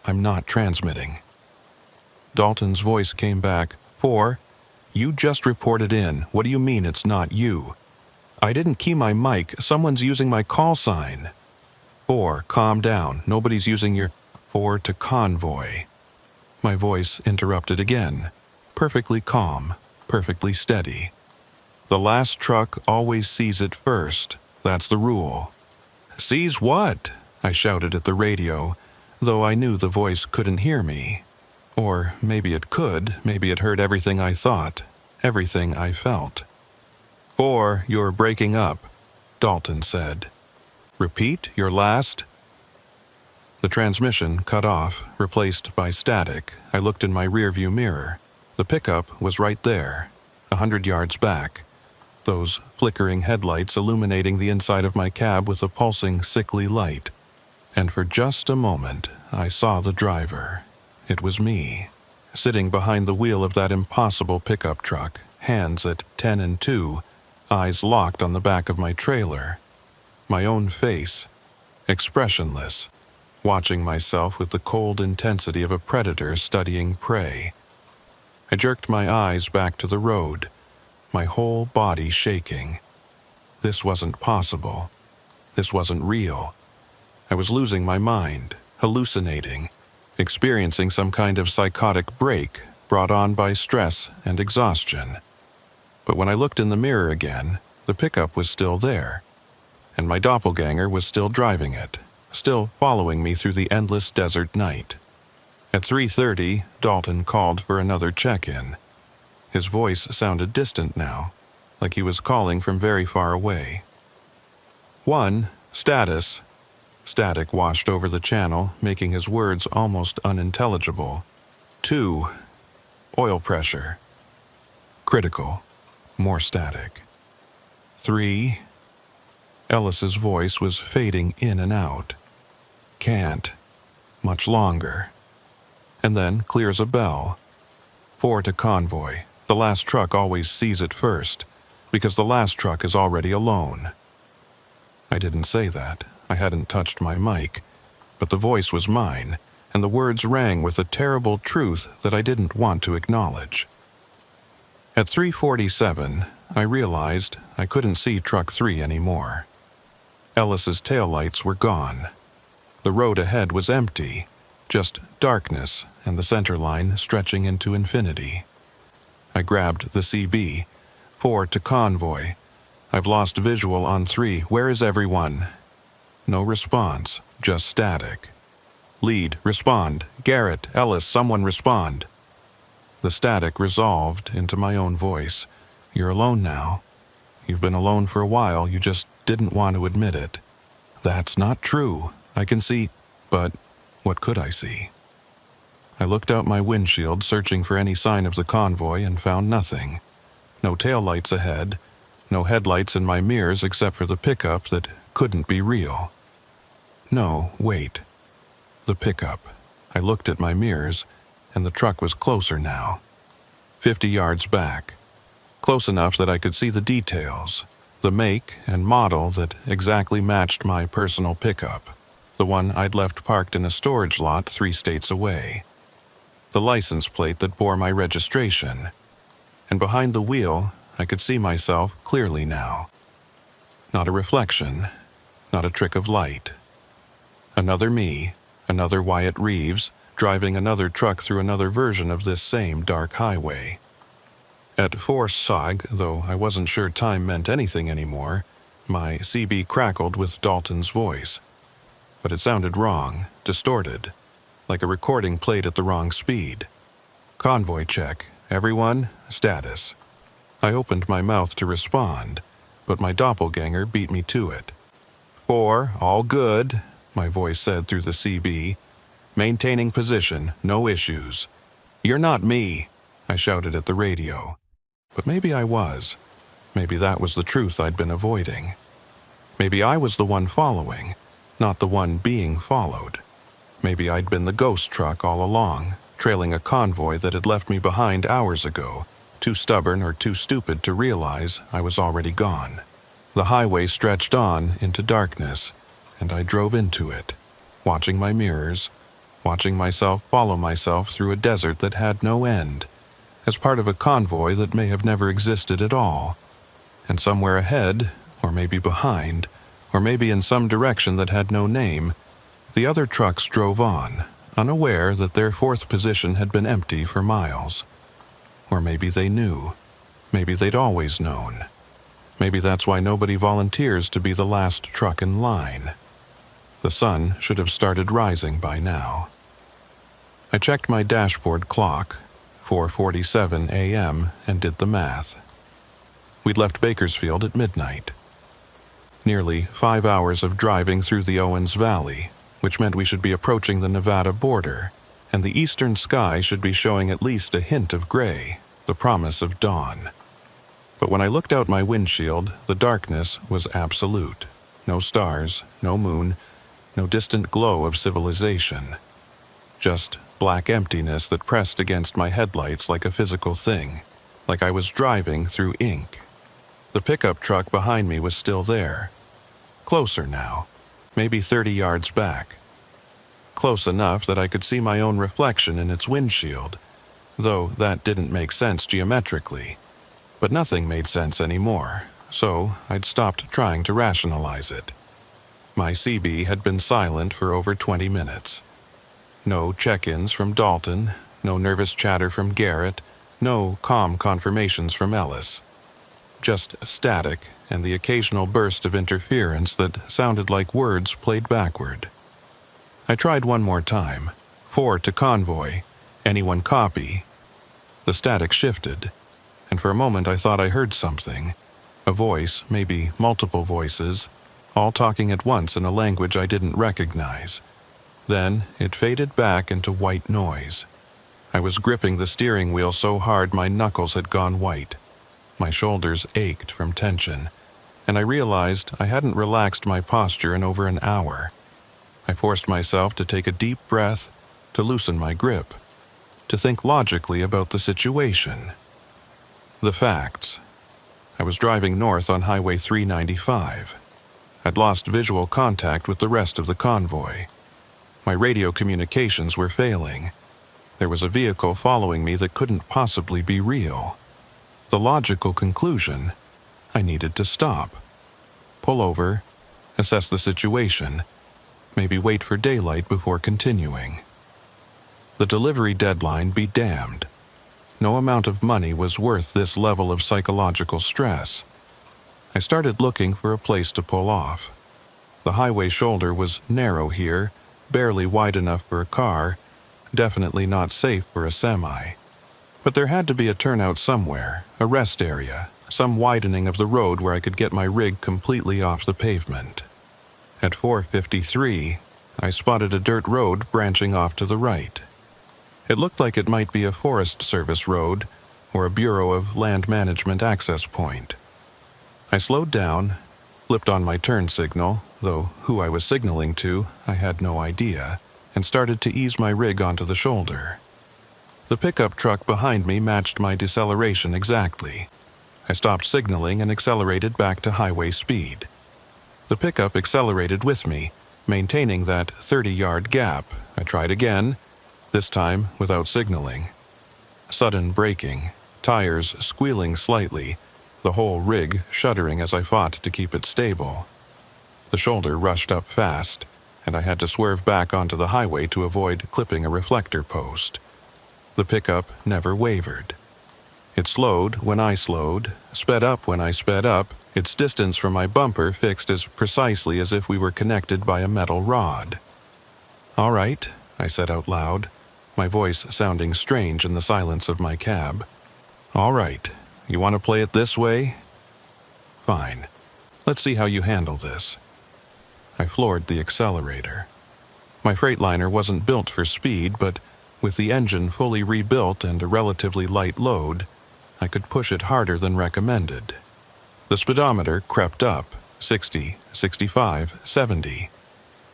I'm not transmitting. Dalton's voice came back. 4, you just reported in. What do you mean it's not you? I didn't key my mic. Someone's using my call sign. 4, calm down. Nobody's using your... 4 to Convoy. My voice interrupted again. Perfectly calm, perfectly steady. The last truck always sees it first. That's the rule. Sees what? I shouted at the radio, though I knew the voice couldn't hear me. Or maybe it could. Maybe it heard everything I thought, everything I felt. 4, you're breaking up, Dalton said. Repeat your last... The transmission cut off, replaced by static. I looked in my rearview mirror. The pickup was right there, 100 yards back, those flickering headlights illuminating the inside of my cab with a pulsing, sickly light. And for just a moment, I saw the driver. It was me, sitting behind the wheel of that impossible pickup truck, hands at 10 and 2, eyes locked on the back of my trailer. My own face, expressionless, watching myself with the cold intensity of a predator studying prey. I jerked my eyes back to the road, my whole body shaking. This wasn't possible. This wasn't real. I was losing my mind, hallucinating, experiencing some kind of psychotic break brought on by stress and exhaustion. But when I looked in the mirror again, the pickup was still there, and my doppelganger was still driving it, still following me through the endless desert night. At 3:30, Dalton called for another check-in. His voice sounded distant now, like he was calling from very far away. 1. Status. Static washed over the channel, making his words almost unintelligible. 2. Oil pressure. Critical. More static. 3. Ellis's voice was fading in and out. Can't. Much longer. And then clear as a bell. 4 to Convoy. The last truck always sees it first, because the last truck is already alone. I didn't say that. I hadn't touched my mic, but the voice was mine, and the words rang with a terrible truth that I didn't want to acknowledge. At 3:47, I realized I couldn't see Truck 3 anymore. Ellis's taillights were gone. The road ahead was empty, just darkness and the center line stretching into infinity. I grabbed the CB. 4 to Convoy. I've lost visual on 3. Where is everyone? No response, just static. Lead, respond. Garrett, Ellis, someone respond. The static resolved into my own voice. You're alone now. You've been alone for a while, you just didn't want to admit it. That's not true. I can see, but what could I see? I looked out my windshield, searching for any sign of the convoy, and found nothing. No taillights ahead, no headlights in my mirrors except for the pickup that couldn't be real. No, wait. The pickup. I looked at my mirrors, and the truck was closer now. 50 yards back. Close enough that I could see the details, the make and model that exactly matched my personal pickup, the one I'd left parked in a storage lot 3 states away. The license plate that bore my registration. And behind the wheel, I could see myself clearly now. Not a reflection, not a trick of light. Another me, another Wyatt Reeves, driving another truck through another version of this same dark highway. At 4 SOG, though I wasn't sure time meant anything anymore, my CB crackled with Dalton's voice. But it sounded wrong, distorted, like a recording played at the wrong speed. Convoy check. Everyone, status. I opened my mouth to respond, but my doppelganger beat me to it. 4, all good, my voice said through the CB. Maintaining position, no issues. You're not me, I shouted at the radio. But maybe I was. Maybe that was the truth I'd been avoiding. Maybe I was the one following, not the one being followed. Maybe I'd been the ghost truck all along, trailing a convoy that had left me behind hours ago, too stubborn or too stupid to realize I was already gone. The highway stretched on into darkness, and I drove into it, watching my mirrors, watching myself follow myself through a desert that had no end, as part of a convoy that may have never existed at all. And somewhere ahead, or maybe behind, or maybe in some direction that had no name, the other trucks drove on, unaware that their 4th position had been empty for miles. Or maybe they knew. Maybe they'd always known. Maybe that's why nobody volunteers to be the last truck in line. The sun should have started rising by now. I checked my dashboard clock, 4:47 a.m., and did the math. We'd left Bakersfield at midnight. Nearly 5 hours of driving through the Owens Valley, which meant we should be approaching the Nevada border, and the eastern sky should be showing at least a hint of gray, the promise of dawn. But when I looked out my windshield, the darkness was absolute. No stars, no moon, no distant glow of civilization. Just black emptiness that pressed against my headlights like a physical thing, like I was driving through ink. The pickup truck behind me was still there. Closer now, maybe 30 yards back. Close enough that I could see my own reflection in its windshield, though that didn't make sense geometrically. But nothing made sense anymore, so I'd stopped trying to rationalize it. My CB had been silent for over 20 minutes. No check-ins from Dalton, no nervous chatter from Garrett, no calm confirmations from Ellis. Just static and the occasional burst of interference that sounded like words played backward. I tried one more time. 4 to Convoy. Anyone copy? The static shifted, and for a moment I thought I heard something. A voice, maybe multiple voices, all talking at once in a language I didn't recognize. Then it faded back into white noise. I was gripping the steering wheel so hard my knuckles had gone white. My shoulders ached from tension, and I realized I hadn't relaxed my posture in over an hour. I forced myself to take a deep breath, to loosen my grip, to think logically about the situation. The facts. I was driving north on Highway 395. I'd lost visual contact with the rest of the convoy. My radio communications were failing. There was a vehicle following me that couldn't possibly be real. The logical conclusion: I needed to stop. Pull over, assess the situation, maybe wait for daylight before continuing. The delivery deadline be damned. No amount of money was worth this level of psychological stress. I started looking for a place to pull off. The highway shoulder was narrow here, barely wide enough for a car, definitely not safe for a semi. But there had to be a turnout somewhere, a rest area, some widening of the road where I could get my rig completely off the pavement. At 4:53, I spotted a dirt road branching off to the right. It looked like it might be a Forest Service road or a Bureau of Land Management access point. I slowed down, flipped on my turn signal, though who I was signaling to, I had no idea, and started to ease my rig onto the shoulder. The pickup truck behind me matched my deceleration exactly. I stopped signaling and accelerated back to highway speed. The pickup accelerated with me, maintaining that 30-yard gap. I tried again, this time without signaling. Sudden braking, tires squealing slightly, the whole rig shuddering as I fought to keep it stable. The shoulder rushed up fast, and I had to swerve back onto the highway to avoid clipping a reflector post. The pickup never wavered. It slowed when I slowed, sped up when I sped up, its distance from my bumper fixed as precisely as if we were connected by a metal rod. "All right," I said out loud, my voice sounding strange in the silence of my cab. "All right, you want to play it this way? Fine. Let's see how you handle this." I floored the accelerator. My Freightliner wasn't built for speed, but with the engine fully rebuilt and a relatively light load, I could push it harder than recommended. The speedometer crept up, 60, 65, 70.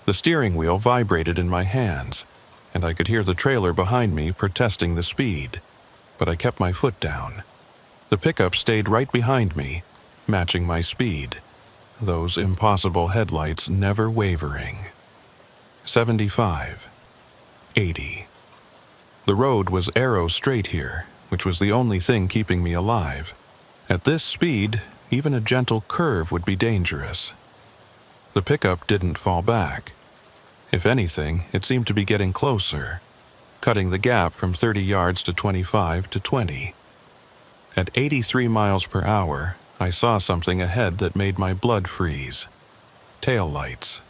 The steering wheel vibrated in my hands, and I could hear the trailer behind me protesting the speed, but I kept my foot down. The pickup stayed right behind me, matching my speed, those impossible headlights never wavering. 75. 80. The road was arrow straight here, which was the only thing keeping me alive. At this speed, even a gentle curve would be dangerous. The pickup didn't fall back. If anything, it seemed to be getting closer, cutting the gap from 30 yards to 25 to 20. At 83 miles per hour, I saw something ahead that made my blood freeze. Tail lights.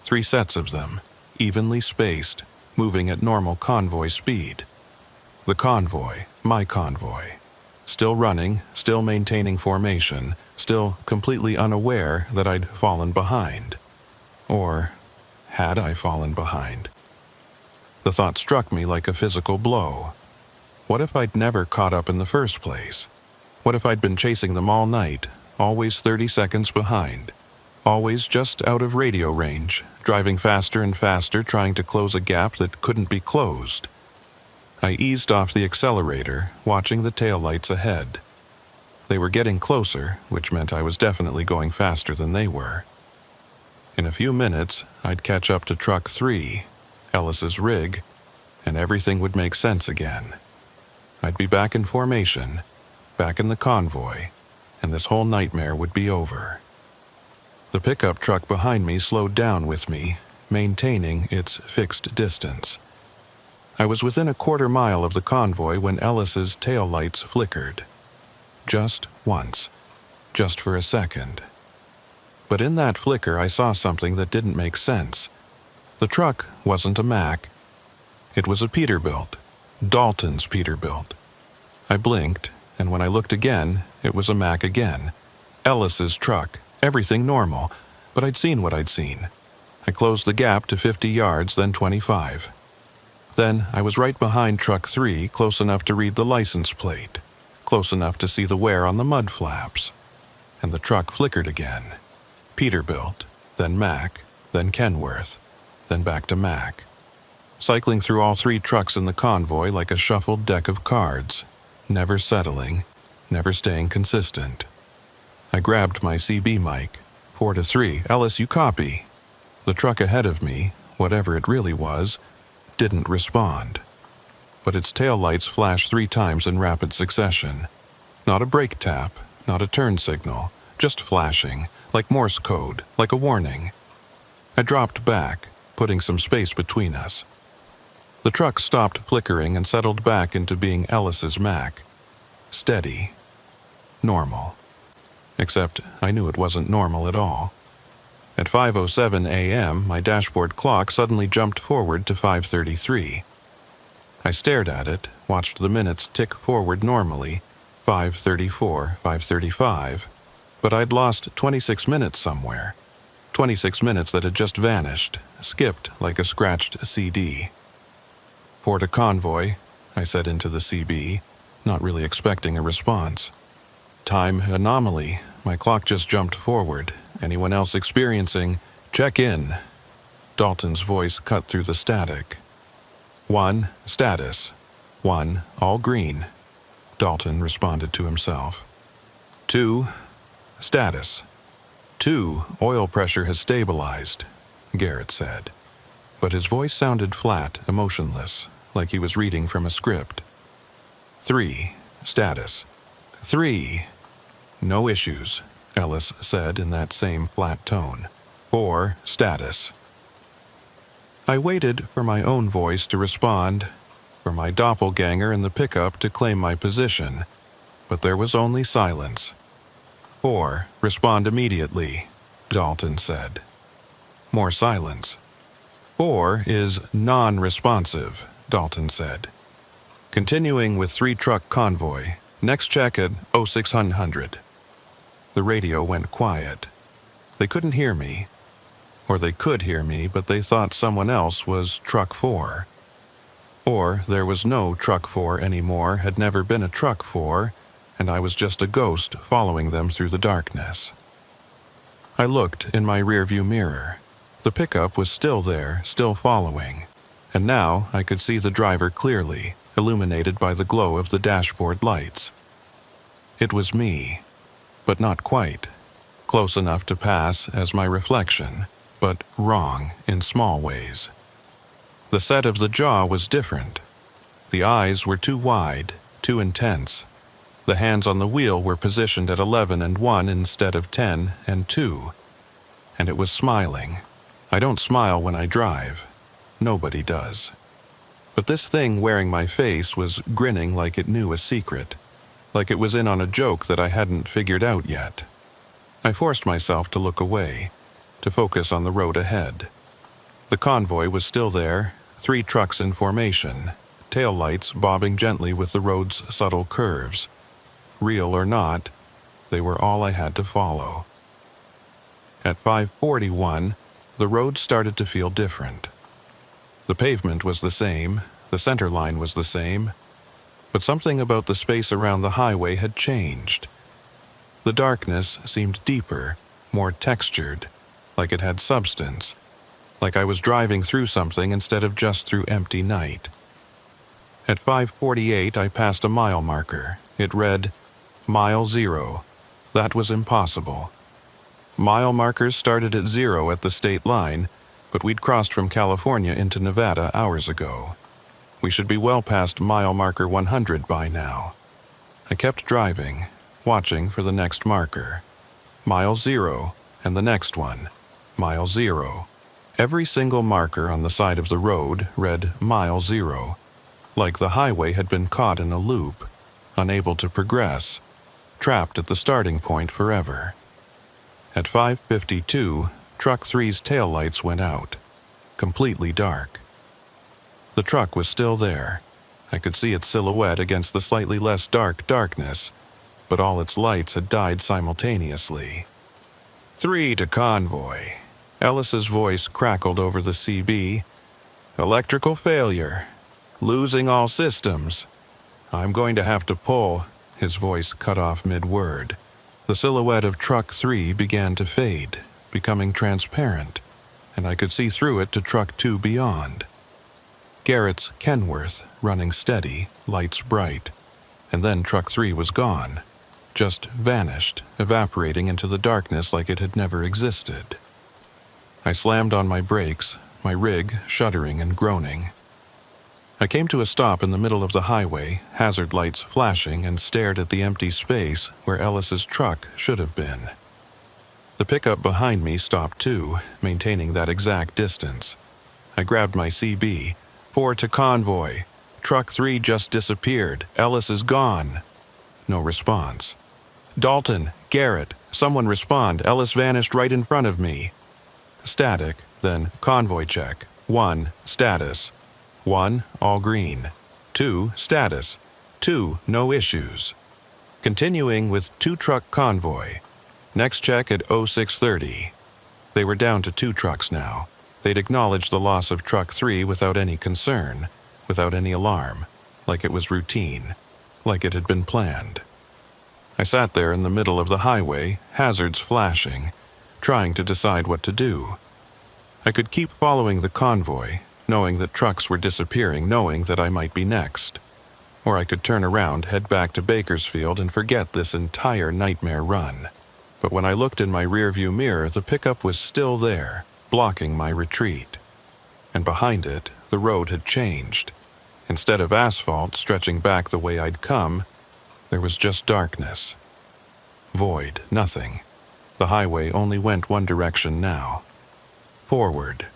3 sets of them, evenly spaced, moving at normal convoy speed. The convoy, my convoy. Still running, still maintaining formation, still completely unaware that I'd fallen behind. Or Had I fallen behind? The thought struck me like a physical blow. What if I'd never caught up in the first place? What if I'd been chasing them all night, always 30 seconds behind? Always just out of radio range, driving faster and faster, trying to close a gap that couldn't be closed. I eased off the accelerator, watching the taillights ahead. They were getting closer, which meant I was definitely going faster than they were. In a few minutes, I'd catch up to Truck 3, Ellis's rig, and everything would make sense again. I'd be back in formation, back in the convoy, and this whole nightmare would be over. The pickup truck behind me slowed down with me, maintaining its fixed distance. I was within a quarter mile of the convoy when Ellis's taillights flickered. Just once. Just for a second. But in that flicker I saw something that didn't make sense. The truck wasn't a Mack. It was a Peterbilt. Dalton's Peterbilt. I blinked, and when I looked again, it was a Mack again. Ellis's truck. Everything normal, but I'd seen what I'd seen. I closed the gap to 50 yards, then 25. Then I was right behind Truck 3, close enough to read the license plate, close enough to see the wear on the mud flaps. And the truck flickered again. Peterbilt, then Mack, then Kenworth, then back to Mack. Cycling through all three trucks in the convoy like a shuffled deck of cards, never settling, never staying consistent. I grabbed my CB mic. 4-3, Ellis, you copy. The truck ahead of me, whatever it really was, didn't respond. But its taillights flashed 3 times in rapid succession. Not a brake tap, not a turn signal, just flashing, like Morse code, like a warning. I dropped back, putting some space between us. The truck stopped flickering and settled back into being Ellis's Mack. Steady. Normal. Except I knew it wasn't normal at all. At 5:07 a.m., my dashboard clock suddenly jumped forward to 5:33. I stared at it, watched the minutes tick forward normally, 5:34, 5:35, but I'd lost 26 minutes somewhere. 26 minutes that had just vanished, skipped like a scratched CD. 4 to convoy, I said into the CB, not really expecting a response. Time anomaly. My clock just jumped forward. Anyone else experiencing? Check in. Dalton's voice cut through the static. 1, status. 1, all green. Dalton responded to himself. 2, status. 2, oil pressure has stabilized, Garrett said. But his voice sounded flat, emotionless, like he was reading from a script. 3, status. 3, no issues, Ellis said in that same flat tone. 4, status. I waited for my own voice to respond, for my doppelganger in the pickup to claim my position, but there was only silence. 4, respond immediately, Dalton said. More silence. 4 is non-responsive, Dalton said. Continuing with 3-truck convoy, next check at 0600. The radio went quiet. They couldn't hear me. Or they could hear me, but they thought someone else was Truck 4. Or there was no Truck 4 anymore, had never been a Truck 4, and I was just a ghost following them through the darkness. I looked in my rearview mirror. The pickup was still there, still following, and now I could see the driver clearly, illuminated by the glow of the dashboard lights. It was me, but not quite. Close enough to pass as my reflection, but wrong in small ways. The set of the jaw was different. The eyes were too wide, too intense. The hands on the wheel were positioned at 11 and 1 instead of 10 and 2. And it was smiling. I don't smile when I drive. Nobody does. But this thing wearing my face was grinning like it knew a secret, like it was in on a joke that I hadn't figured out yet. I forced myself to look away, to focus on the road ahead. The convoy was still there, 3 trucks in formation, taillights bobbing gently with the road's subtle curves. Real or not, they were all I had to follow. At 5:41, the road started to feel different. The pavement was the same, the center line was the same, but something about the space around the highway had changed. The darkness seemed deeper, more textured, like it had substance, like I was driving through something instead of just through empty night. At 5:48, I passed a mile marker. It read, Mile 0. That was impossible. Mile markers started at 0 at the state line, but we'd crossed from California into Nevada hours ago. We should be well past mile marker 100 by now. I kept driving, watching for the next marker. Mile 0, and the next one. Mile 0. Every single marker on the side of the road read Mile 0, like the highway had been caught in a loop, unable to progress, trapped at the starting point forever. At 5:52, Truck 3's taillights went out, completely dark. The truck was still there. I could see its silhouette against the slightly less dark darkness, but all its lights had died simultaneously. 3 to Convoy. Ellis's voice crackled over the CB. Electrical failure. Losing all systems. I'm going to have to pull. His voice cut off mid-word. The silhouette of Truck 3 began to fade, becoming transparent, and I could see through it to Truck 2 beyond. Garrett's Kenworth, running steady, lights bright, and then Truck 3 was gone, just vanished, evaporating into the darkness like it had never existed. I slammed on my brakes, my rig shuddering and groaning. I came to a stop in the middle of the highway, hazard lights flashing, and stared at the empty space where Ellis's truck should have been. The pickup behind me stopped too, maintaining that exact distance. I grabbed my CB. 4 to Convoy. Truck 3 just disappeared. Ellis is gone. No response. Dalton, Garrett, someone respond. Ellis vanished right in front of me. Static, then Convoy check. 1, status. 1, all green. 2, status. 2, no issues. Continuing with 2 truck Convoy. Next check at 0630. They were down to 2 trucks now. They'd acknowledged the loss of Truck 3 without any concern, without any alarm, like it was routine, like it had been planned. I sat there in the middle of the highway, hazards flashing, trying to decide what to do. I could keep following the convoy, knowing that trucks were disappearing, knowing that I might be next. Or I could turn around, head back to Bakersfield, and forget this entire nightmare run. But when I looked in my rearview mirror, the pickup was still there, blocking my retreat. And behind it, the road had changed. Instead of asphalt stretching back the way I'd come, there was just darkness. Void, nothing. The highway only went one direction now. Forward.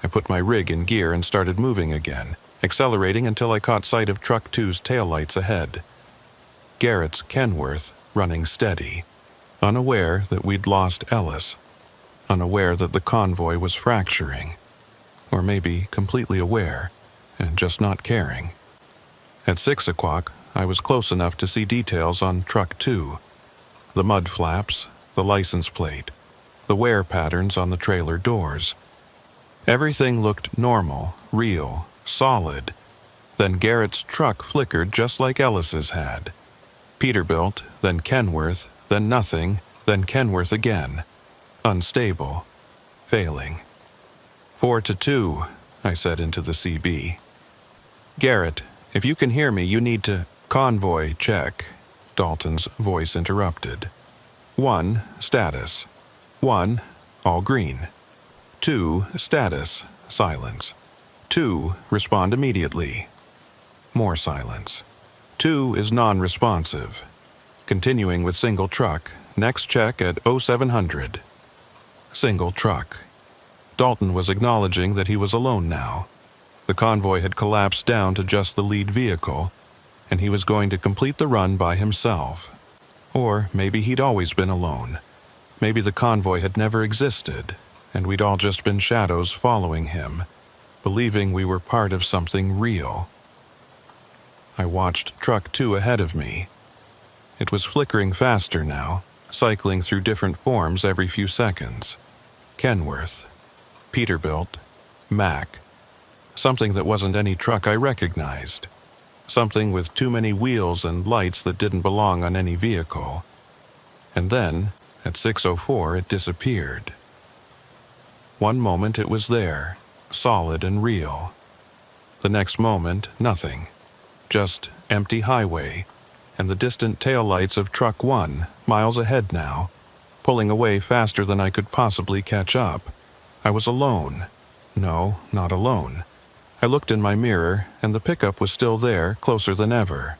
I put my rig in gear and started moving again, accelerating until I caught sight of Truck 2's taillights ahead. Garrett's Kenworth running steady, unaware that we'd lost Ellis, unaware that the convoy was fracturing, or maybe completely aware and just not caring. At 6 o'clock, I was close enough to see details on Truck 2, the mud flaps, the license plate, the wear patterns on the trailer doors. Everything looked normal, real, solid. Then Garrett's truck flickered just like Ellis's had. Peterbilt, then Kenworth, then nothing, then Kenworth again. Unstable. Failing. 4-2, I said into the CB. Garrett, if you can hear me, you need to... Convoy check. Dalton's voice interrupted. 1, status. 1, all green. 2, status, silence. 2, respond immediately. More silence. 2 is non-responsive. Continuing with single truck, next check at 0700. Single truck. Dalton was acknowledging that he was alone now. The convoy had collapsed down to just the lead vehicle, and he was going to complete the run by himself. Or maybe he'd always been alone. Maybe the convoy had never existed, and we'd all just been shadows following him, believing we were part of something real. I watched Truck 2 ahead of me. It was flickering faster now, cycling through different forms every few seconds. Kenworth. Peterbilt, Mack. Something that wasn't any truck I recognized. Something with too many wheels and lights that didn't belong on any vehicle. And then, at 6:04, it disappeared. One moment it was there, solid and real. The next moment, nothing. Just empty highway, and the distant taillights of Truck 1, miles ahead now, pulling away faster than I could possibly catch up. I was alone. No, not alone. I looked in my mirror, and the pickup was still there, closer than ever.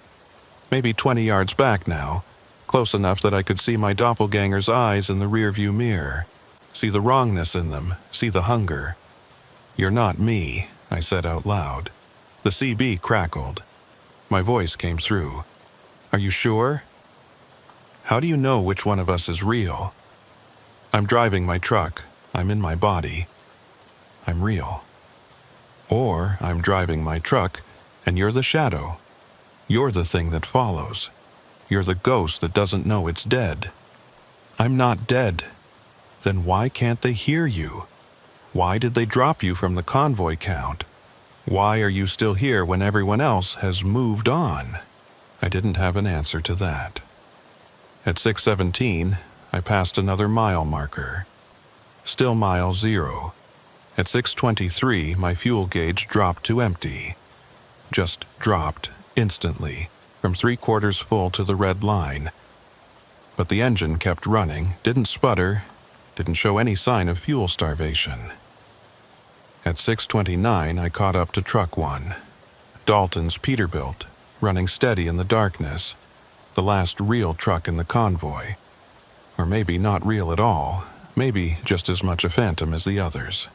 Maybe 20 yards back now, close enough that I could see my doppelganger's eyes in the rearview mirror, see the wrongness in them, see the hunger. "You're not me," I said out loud. The CB crackled. My voice came through. "Are you sure? How do you know which one of us is real? I'm driving my truck. I'm in my body. I'm real. Or I'm driving my truck, and you're the shadow. You're the thing that follows. You're the ghost that doesn't know it's dead. I'm not dead. Then why can't they hear you? Why did they drop you from the convoy count? Why are you still here when everyone else has moved on?" I didn't have an answer to that. At 6:17, I passed another mile marker. Still mile 0. At 6:23, my fuel gauge dropped to empty. Just dropped, instantly, from 3/4 full to the red line. But the engine kept running, didn't sputter, didn't show any sign of fuel starvation. At 6:29, I caught up to Truck 1. Dalton's Peterbilt, running steady in the darkness. The last real truck in the convoy. Or maybe not real at all, maybe just as much a phantom as the others.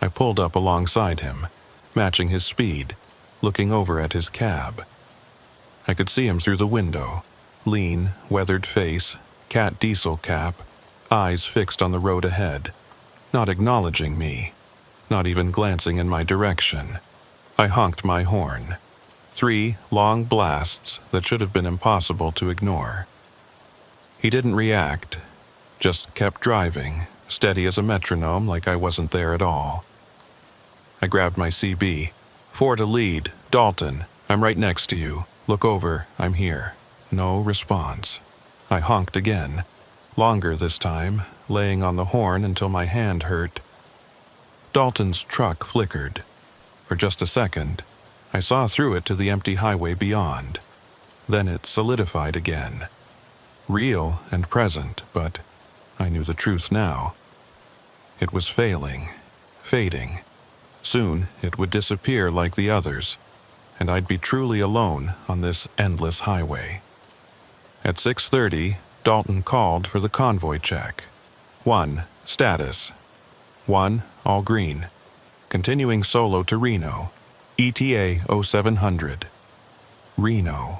I pulled up alongside him, matching his speed, looking over at his cab. I could see him through the window, lean, weathered face, cat diesel cap, eyes fixed on the road ahead, not acknowledging me, not even glancing in my direction. I honked my horn. 3 long blasts that should have been impossible to ignore. He didn't react, just kept driving, steady as a metronome like I wasn't there at all. I grabbed my CB. 4 to lead, Dalton, I'm right next to you. Look over, I'm here. No response. I honked again, longer this time, laying on the horn until my hand hurt. Dalton's truck flickered. For just a second, I saw through it to the empty highway beyond. Then it solidified again. Real and present, but I knew the truth now. It was failing, fading. Soon it would disappear like the others, and I'd be truly alone on this endless highway. At 6:30, Dalton called for the convoy check. 1, status. 1, all green. Continuing solo to Reno. ETA 0700. Reno.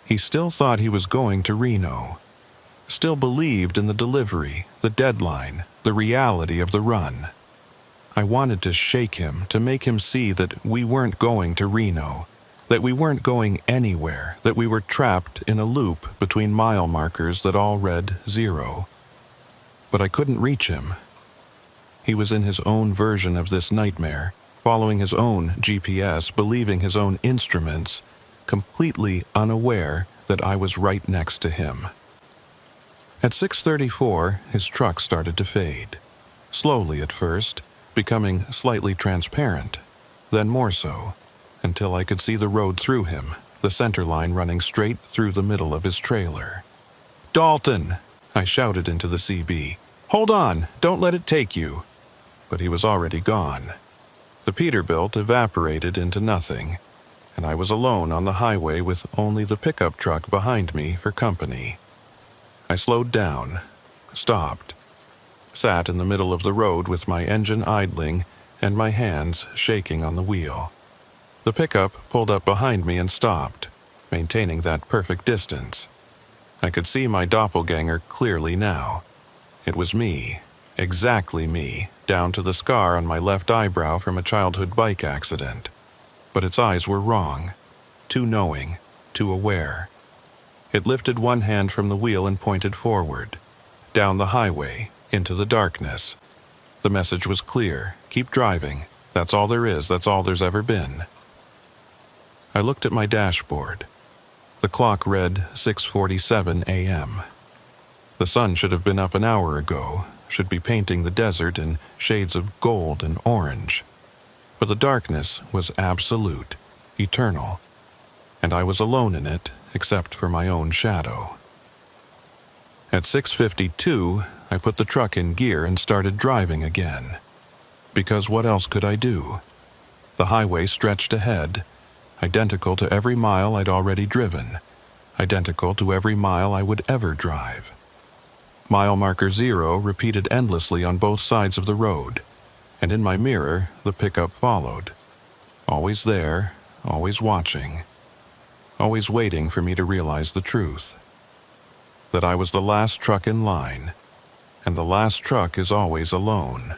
He still thought he was going to Reno. Still believed in the delivery, the deadline, the reality of the run. I wanted to shake him, to make him see that we weren't going to Reno, that we weren't going anywhere, that we were trapped in a loop between mile markers that all read 0. But I couldn't reach him. He was in his own version of this nightmare, following his own GPS, believing his own instruments, completely unaware that I was right next to him. At 6:34, his truck started to fade. Slowly at first, becoming slightly transparent, then more so, until I could see the road through him, the center line running straight through the middle of his trailer. "Dalton!" I shouted into the CB. "Hold on! Don't let it take you!" But he was already gone. The Peterbilt evaporated into nothing, and I was alone on the highway with only the pickup truck behind me for company. I slowed down, stopped, sat in the middle of the road with my engine idling and my hands shaking on the wheel. The pickup pulled up behind me and stopped, maintaining that perfect distance. I could see my doppelganger clearly now. It was me, exactly me, down to the scar on my left eyebrow from a childhood bike accident. But its eyes were wrong, too knowing, too aware. It lifted one hand from the wheel and pointed forward, down the highway, into the darkness. The message was clear. Keep driving. That's all there is. That's all there's ever been. I looked at my dashboard. The clock read 6:47 a.m. The sun should have been up an hour ago, should be painting the desert in shades of gold and orange. But the darkness was absolute, eternal, and I was alone in it except for my own shadow. At 6:52, I put the truck in gear and started driving again. Because what else could I do? The highway stretched ahead, identical to every mile I'd already driven, identical to every mile I would ever drive. Mile marker 0 repeated endlessly on both sides of the road, and in my mirror, the pickup followed. Always there, always watching, always waiting for me to realize the truth. That I was the last truck in line, and the last truck is always alone.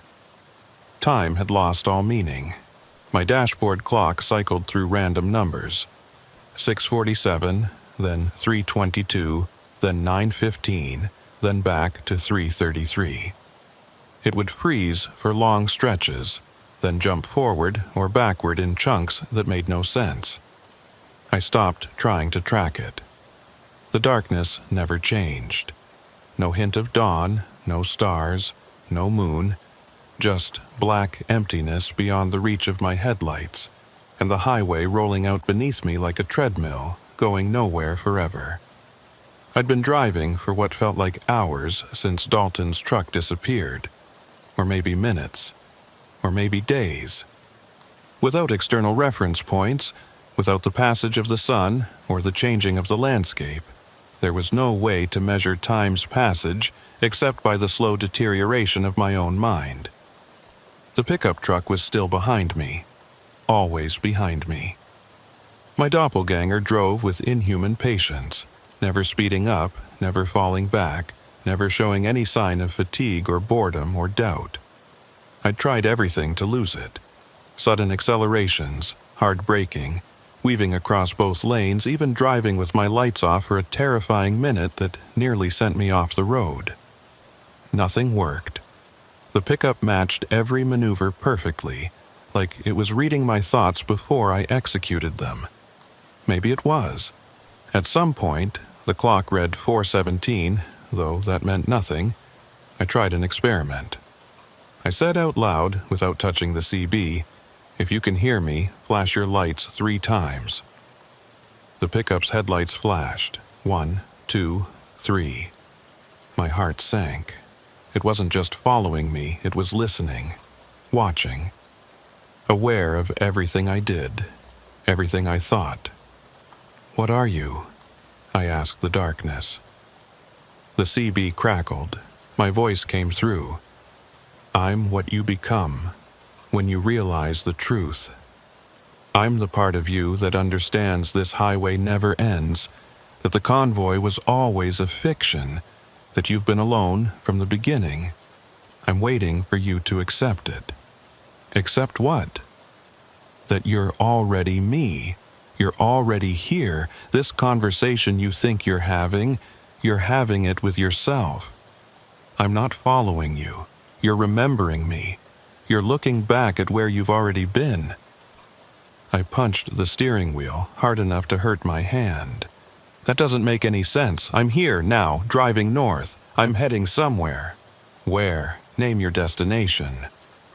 Time had lost all meaning. My dashboard clock cycled through random numbers. 6:47, then 3:22, then 9:15, then back to 3:33. It would freeze for long stretches, then jump forward or backward in chunks that made no sense. I stopped trying to track it. The darkness never changed. No hint of dawn, no stars, no moon, just black emptiness beyond the reach of my headlights, and the highway rolling out beneath me like a treadmill, going nowhere forever. I'd been driving for what felt like hours since Dalton's truck disappeared, or maybe minutes, or maybe days. Without external reference points, without the passage of the sun or the changing of the landscape, there was no way to measure time's passage except by the slow deterioration of my own mind. The pickup truck was still behind me, always behind me. My doppelganger drove with inhuman patience, never speeding up, never falling back, never showing any sign of fatigue or boredom or doubt. I'd tried everything to lose it. Sudden accelerations, hard braking, weaving across both lanes, even driving with my lights off for a terrifying minute that nearly sent me off the road. Nothing worked. The pickup matched every maneuver perfectly, like it was reading my thoughts before I executed them. Maybe it was. At some point, the clock read 4:17, though that meant nothing. I tried an experiment. I said out loud, without touching the CB, "If you can hear me, flash your lights 3 times." The pickup's headlights flashed. 1, 2, 3. My heart sank. It wasn't just following me, it was listening, watching, aware of everything I did, everything I thought. "What are you?" I asked the darkness. The CB crackled. My voice came through. "I'm what you become when you realize the truth. I'm the part of you that understands this highway never ends, that the convoy was always a fiction, that you've been alone from the beginning. I'm waiting for you to accept it." Accept what? That you're already me. You're already here. This conversation you think you're having it with yourself. I'm not following you. You're remembering me. You're looking back at where you've already been. I punched the steering wheel hard enough to hurt my hand. That doesn't make any sense. I'm here now, driving north. I'm heading somewhere. Where? Name your destination.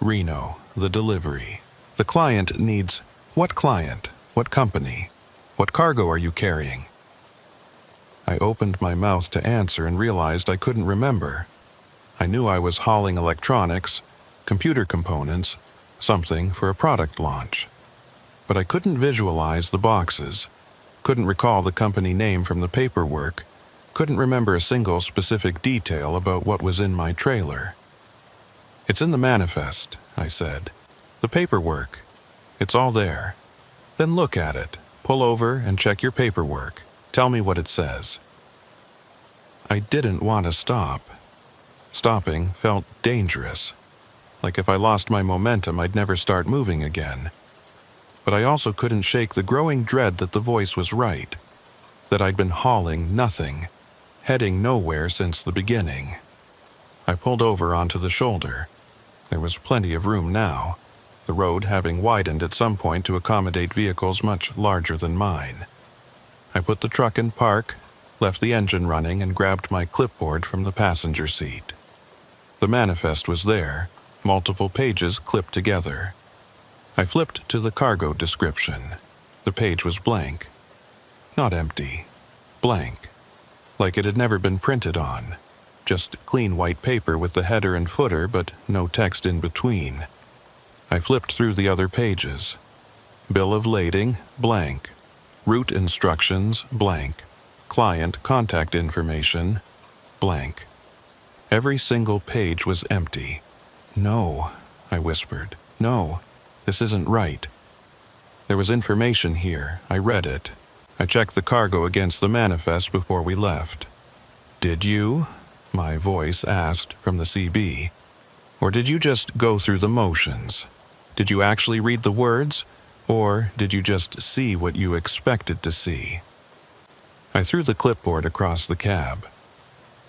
Reno, the delivery. The client needs... What client? What company? What cargo are you carrying? I opened my mouth to answer and realized I couldn't remember. I knew I was hauling electronics, computer components, something for a product launch. But I couldn't visualize the boxes, couldn't recall the company name from the paperwork, couldn't remember a single specific detail about what was in my trailer. "It's in the manifest," I said. "The paperwork. It's all there. Then look at it. Pull over and check your paperwork. Tell me what it says." I didn't want to stop. Stopping felt dangerous. Like if I lost my momentum, I'd never start moving again. But I also couldn't shake the growing dread that the voice was right, that I'd been hauling nothing, heading nowhere since the beginning. I pulled over onto the shoulder. There was plenty of room now, the road having widened at some point to accommodate vehicles much larger than mine. I put the truck in park, left the engine running, and grabbed my clipboard from the passenger seat. The manifest was there, multiple pages clipped together. I flipped to the cargo description. The page was blank. Not empty. Blank. Like it had never been printed on. Just clean white paper with the header and footer, but no text in between. I flipped through the other pages. Bill of lading, blank. Route instructions, blank. Client contact information, blank. Every single page was empty. "No," I whispered. "No, this isn't right." There was information here. I read it. I checked the cargo against the manifest before we left. "Did you?" my voice asked from the CB. "Or did you just go through the motions? Did you actually read the words? Or did you just see what you expected to see?" I threw the clipboard across the cab.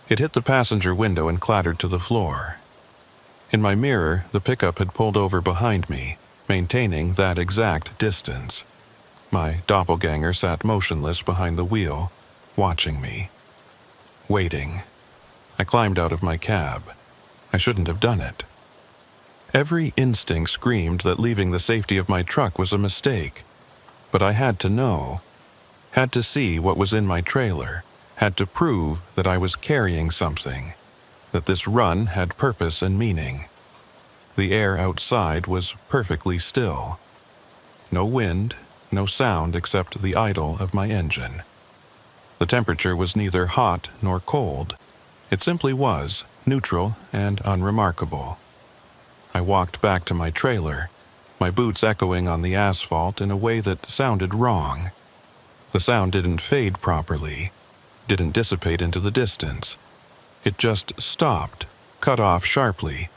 It hit the passenger window and clattered to the floor. In my mirror, the pickup had pulled over behind me, maintaining that exact distance. My doppelganger sat motionless behind the wheel, watching me. Waiting. I climbed out of my cab. I shouldn't have done it. Every instinct screamed that leaving the safety of my truck was a mistake. But I had to know. Had to see what was in my trailer. Had to prove that I was carrying something. That this run had purpose and meaning. The air outside was perfectly still. No wind, no sound except the idle of my engine. The temperature was neither hot nor cold. It simply was, neutral and unremarkable. I walked back to my trailer, my boots echoing on the asphalt in a way that sounded wrong. The sound didn't fade properly, didn't dissipate into the distance. It just stopped, cut off sharply,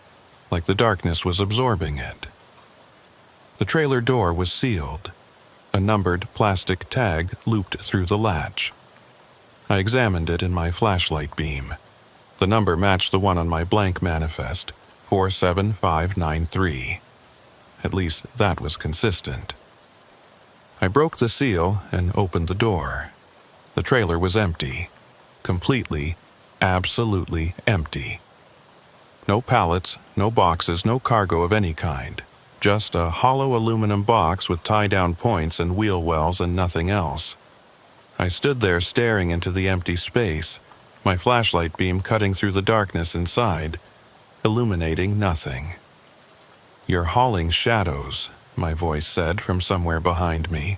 like the darkness was absorbing it. The trailer door was sealed. A numbered plastic tag looped through the latch. I examined it in my flashlight beam. The number matched the one on my blank manifest, 47593. At least that was consistent. I broke the seal and opened the door. The trailer was empty. Completely, absolutely empty. No pallets, no boxes, no cargo of any kind. Just a hollow aluminum box with tie-down points and wheel wells and nothing else. I stood there staring into the empty space, my flashlight beam cutting through the darkness inside, illuminating nothing. "You're hauling shadows," my voice said from somewhere behind me.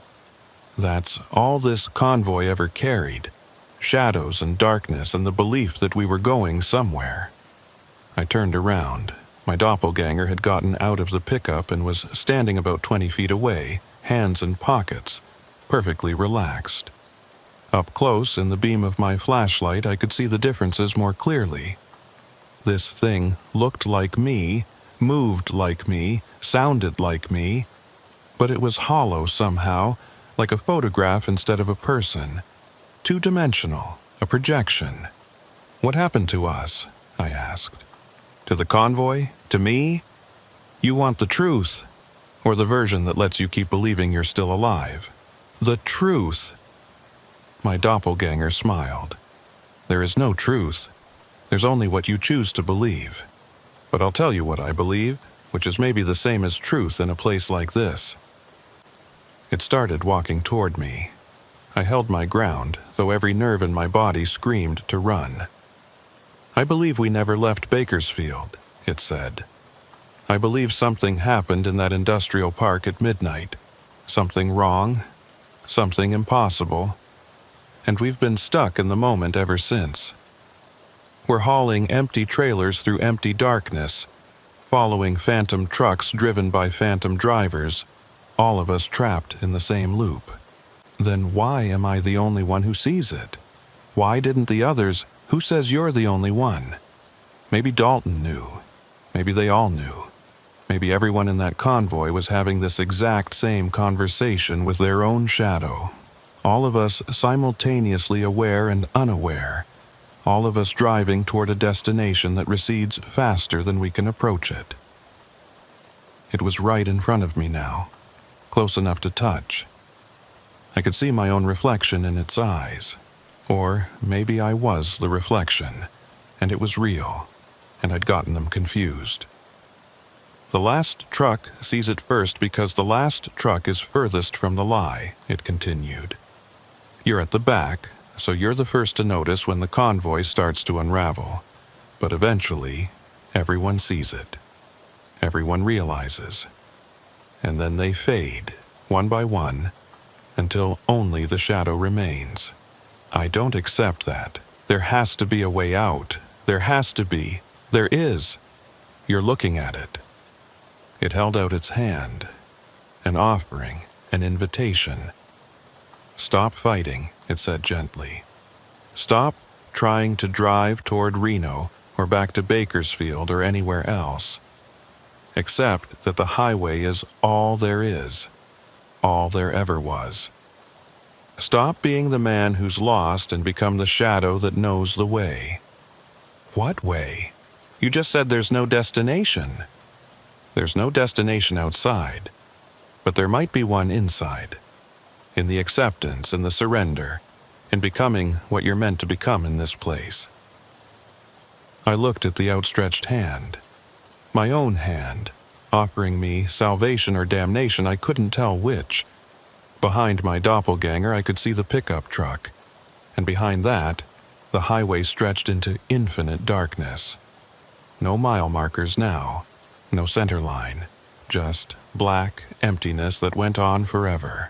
"That's all this convoy ever carried. Shadows and darkness and the belief that we were going somewhere." I turned around. My doppelganger had gotten out of the pickup and was standing about 20 feet away, hands in pockets, perfectly relaxed. Up close, in the beam of my flashlight, I could see the differences more clearly. This thing looked like me, moved like me, sounded like me, but it was hollow somehow, like a photograph instead of a person. Two-dimensional, a projection. "What happened to us?" I asked. "To the convoy? To me? You want the truth, or the version that lets you keep believing you're still alive? The truth." My doppelganger smiled. "There is no truth. There's only what you choose to believe. But I'll tell you what I believe, which is maybe the same as truth in a place like this." It started walking toward me. I held my ground, though every nerve in my body screamed to run. "I believe we never left Bakersfield," it said. "I believe something happened in that industrial park at midnight. Something wrong, something impossible. And we've been stuck in the moment ever since. We're hauling empty trailers through empty darkness, following phantom trucks driven by phantom drivers, all of us trapped in the same loop. Then why am I the only one who sees it? Why didn't the others? Who says you're the only one? Maybe Dalton knew. Maybe they all knew. Maybe everyone in that convoy was having this exact same conversation with their own shadow. All of us simultaneously aware and unaware. All of us driving toward a destination that recedes faster than we can approach it. It was right in front of me now, close enough to touch. I could see my own reflection in its eyes. Or maybe I was the reflection, and it was real, and I'd gotten them confused. The last truck sees it first because the last truck is furthest from the lie, it continued. You're at the back, so you're the first to notice when the convoy starts to unravel. But eventually, everyone sees it. Everyone realizes. And then they fade, one by one, until only the shadow remains. I don't accept that. There has to be a way out. There has to be. There is. You're looking at it. It held out its hand. An offering, an invitation. Stop fighting, it said gently. Stop trying to drive toward Reno or back to Bakersfield or anywhere else. Accept that the highway is all there is, all there ever was. Stop being the man who's lost and become the shadow that knows the way. What way? You just said there's no destination. There's no destination outside, but there might be one inside. In the acceptance and the surrender, in becoming what you're meant to become in this place. I looked at the outstretched hand. My own hand, offering me salvation or damnation, I couldn't tell which. Behind my doppelganger, I could see the pickup truck, and behind that, the highway stretched into infinite darkness. No mile markers now, no center line, just black emptiness that went on forever.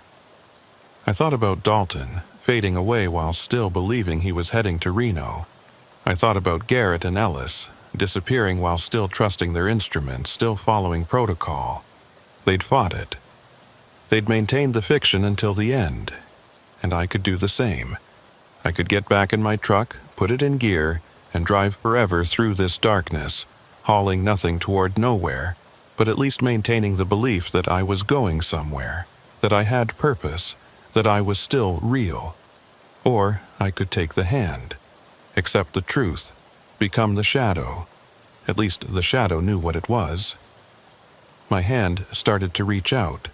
I thought about Dalton, fading away while still believing he was heading to Reno. I thought about Garrett and Ellis, disappearing while still trusting their instruments, still following protocol. They'd fought it. They'd maintained the fiction until the end, and I could do the same. I could get back in my truck, put it in gear, and drive forever through this darkness, hauling nothing toward nowhere, but at least maintaining the belief that I was going somewhere, that I had purpose, that I was still real. Or I could take the hand, accept the truth, become the shadow. At least the shadow knew what it was. My hand started to reach out.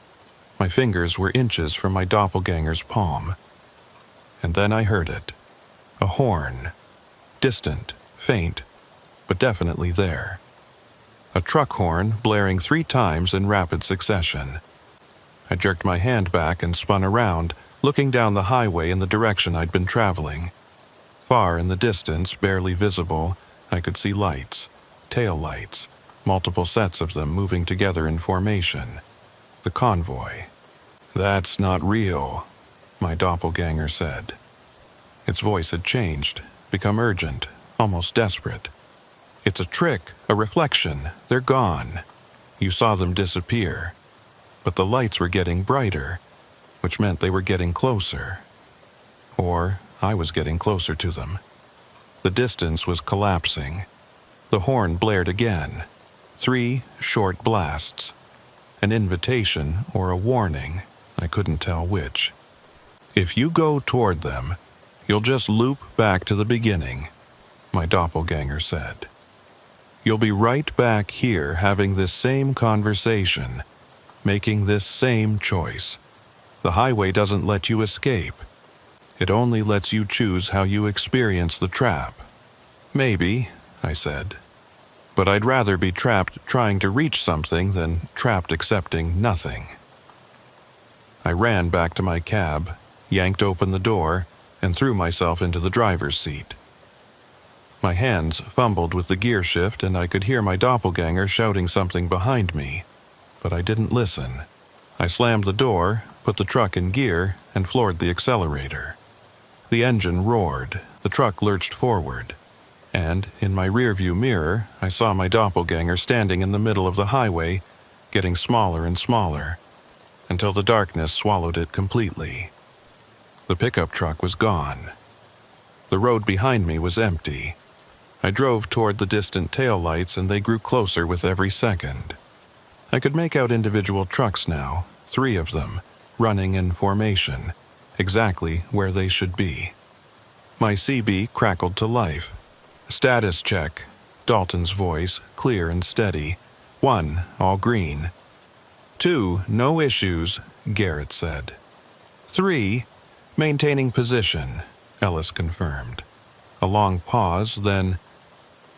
My fingers were inches from my doppelganger's palm. And then I heard it. A horn. Distant, faint, but definitely there. A truck horn blaring 3 times in rapid succession. I jerked my hand back and spun around, looking down the highway in the direction I'd been traveling. Far in the distance, barely visible, I could see lights, tail lights, multiple sets of them moving together in formation. The convoy. That's not real, my doppelganger said. Its voice had changed, become urgent, almost desperate. It's a trick, a reflection. They're gone. You saw them disappear. But the lights were getting brighter, which meant they were getting closer. Or I was getting closer to them. The distance was collapsing. The horn blared again. 3 short blasts. An invitation or a warning, I couldn't tell which. If you go toward them, you'll just loop back to the beginning, my doppelganger said. You'll be right back here having this same conversation, making this same choice. The highway doesn't let you escape. It only lets you choose how you experience the trap. Maybe, I said, but I'd rather be trapped trying to reach something than trapped accepting nothing. I ran back to my cab, yanked open the door, and threw myself into the driver's seat. My hands fumbled with the gear shift and I could hear my doppelganger shouting something behind me, but I didn't listen. I slammed the door, put the truck in gear, and floored the accelerator. The engine roared, the truck lurched forward, and in my rearview mirror, I saw my doppelganger standing in the middle of the highway, getting smaller and smaller, until the darkness swallowed it completely. The pickup truck was gone. The road behind me was empty. I drove toward the distant taillights and they grew closer with every second. I could make out individual trucks now, 3 of them, running in formation, exactly where they should be. My CB crackled to life. Status check, Dalton's voice, clear and steady. 1, all green. 2, no issues, Garrett said. 3, maintaining position, Ellis confirmed. A long pause, then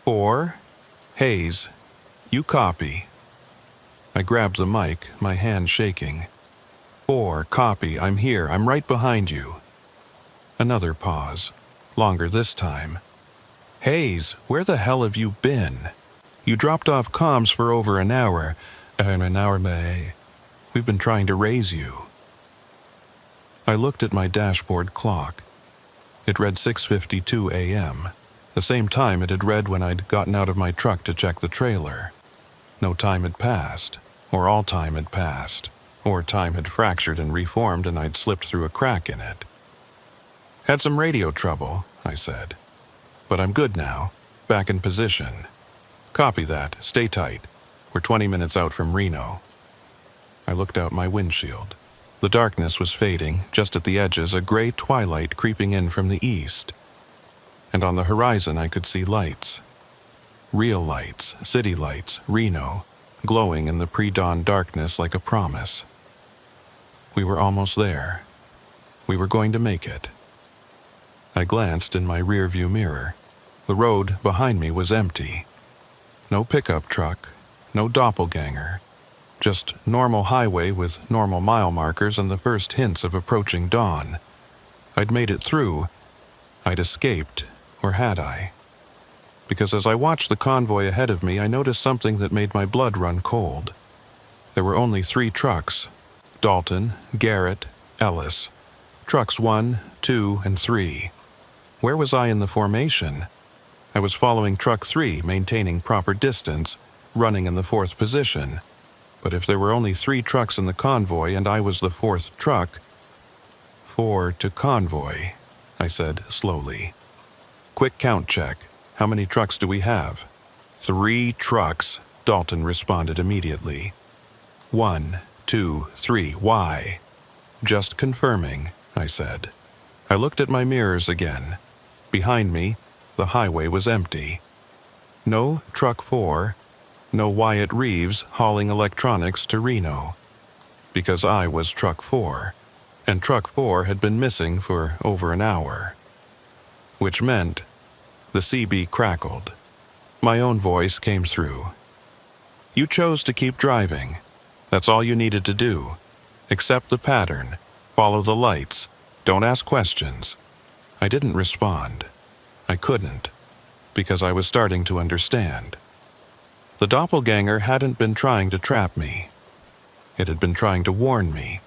4, Hayes, you copy. I grabbed the mic, my hand shaking. 4, copy, I'm here, I'm right behind you. Another pause, longer this time. Hayes, where the hell have you been? You dropped off comms for over an hour. An hour, May. We've been trying to raise you. I looked at my dashboard clock. It read 6:52 a.m., the same time it had read when I'd gotten out of my truck to check the trailer. No time had passed, or all time had passed, or time had fractured and reformed and I'd slipped through a crack in it. Had some radio trouble, I said. But I'm good now, back in position. Copy that, stay tight. We're 20 minutes out from Reno. I looked out my windshield. The darkness was fading, just at the edges, a gray twilight creeping in from the east. And on the horizon I could see lights. Real lights, city lights, Reno, glowing in the pre-dawn darkness like a promise. We were almost there. We were going to make it. I glanced in my rearview mirror. The road behind me was empty. No pickup truck, no doppelganger. Just normal highway with normal mile markers and the first hints of approaching dawn. I'd made it through. I'd escaped, or had I? Because as I watched the convoy ahead of me, I noticed something that made my blood run cold. There were only 3 trucks. Dalton, Garrett, Ellis. Trucks 1, 2, and 3. Where was I in the formation? I was following truck 3, maintaining proper distance, running in the 4th position. But if there were only 3 trucks in the convoy and I was the 4th truck... 4 to convoy, I said slowly. Quick count check. How many trucks do we have? 3 trucks, Dalton responded immediately. 1, 2, 3, why? Just confirming, I said. I looked at my mirrors again. Behind me, the highway was empty. No truck 4, no Wyatt Reeves hauling electronics to Reno. Because I was truck 4, and truck 4 had been missing for over an hour. Which meant the CB crackled. My own voice came through. You chose to keep driving. That's all you needed to do. Accept the pattern. Follow the lights. Don't ask questions. I didn't respond. I couldn't, because I was starting to understand. The doppelganger hadn't been trying to trap me. It had been trying to warn me.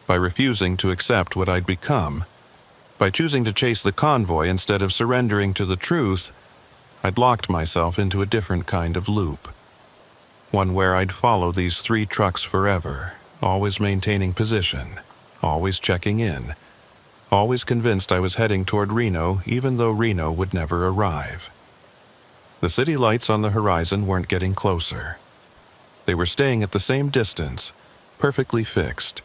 By refusing to accept what I'd become, by choosing to chase the convoy instead of surrendering to the truth, I'd locked myself into a different kind of loop. One where I'd follow these 3 trucks forever, always maintaining position, always checking in, always convinced I was heading toward Reno even though Reno would never arrive. The city lights on the horizon weren't getting closer. They were staying at the same distance, perfectly fixed,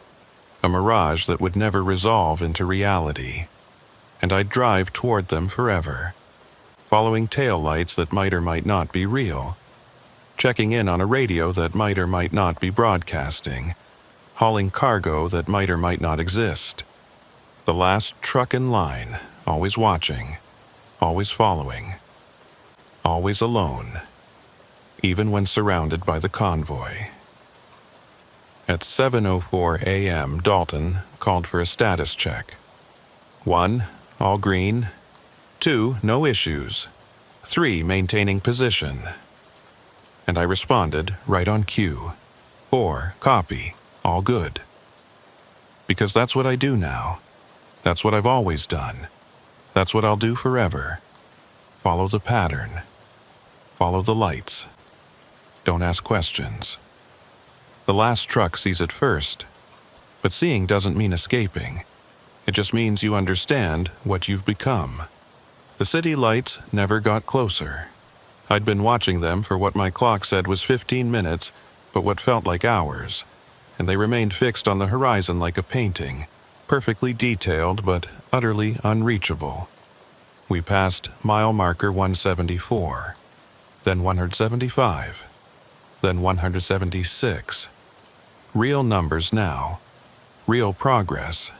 a mirage that would never resolve into reality. And I'd drive toward them forever, following tail lights that might or might not be real, checking in on a radio that might or might not be broadcasting, hauling cargo that might or might not exist. The last truck in line, always watching, always following, always alone, even when surrounded by the convoy. At 7:04 a.m., Dalton called for a status check. 1, all green. 2, no issues. 3, maintaining position. And I responded right on cue. 4, copy, all good. Because that's what I do now. That's what I've always done. That's what I'll do forever. Follow the pattern. Follow the lights. Don't ask questions. The last truck sees it first. But seeing doesn't mean escaping. It just means you understand what you've become. The city lights never got closer. I'd been watching them for what my clock said was 15 minutes, but what felt like hours, and they remained fixed on the horizon like a painting, perfectly detailed but utterly unreachable. We passed mile marker 174, then 175, then 176. Real numbers now. Real progress.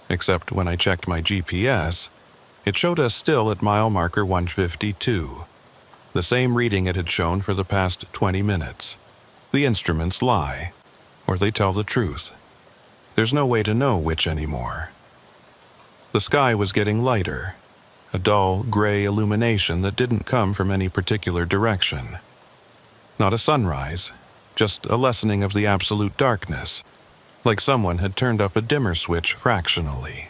Except when I checked my GPS, it showed us still at mile marker 152. The same reading it had shown for the past 20 minutes. The instruments lie, or they tell the truth. There's no way to know which anymore. The sky was getting lighter, a dull, gray illumination that didn't come from any particular direction. Not a sunrise, just a lessening of the absolute darkness, like someone had turned up a dimmer switch fractionally.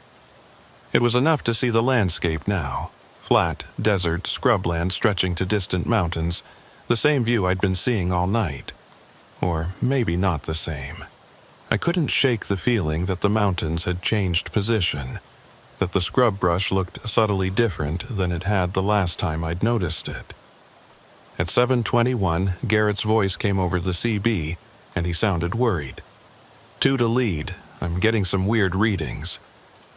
It was enough to see the landscape now, flat, desert, scrubland stretching to distant mountains, the same view I'd been seeing all night. Or maybe not the same. I couldn't shake the feeling that the mountains had changed position, that the scrub brush looked subtly different than it had the last time I'd noticed it. At 7:21, Garrett's voice came over the CB, and he sounded worried. 2 to lead. I'm getting some weird readings.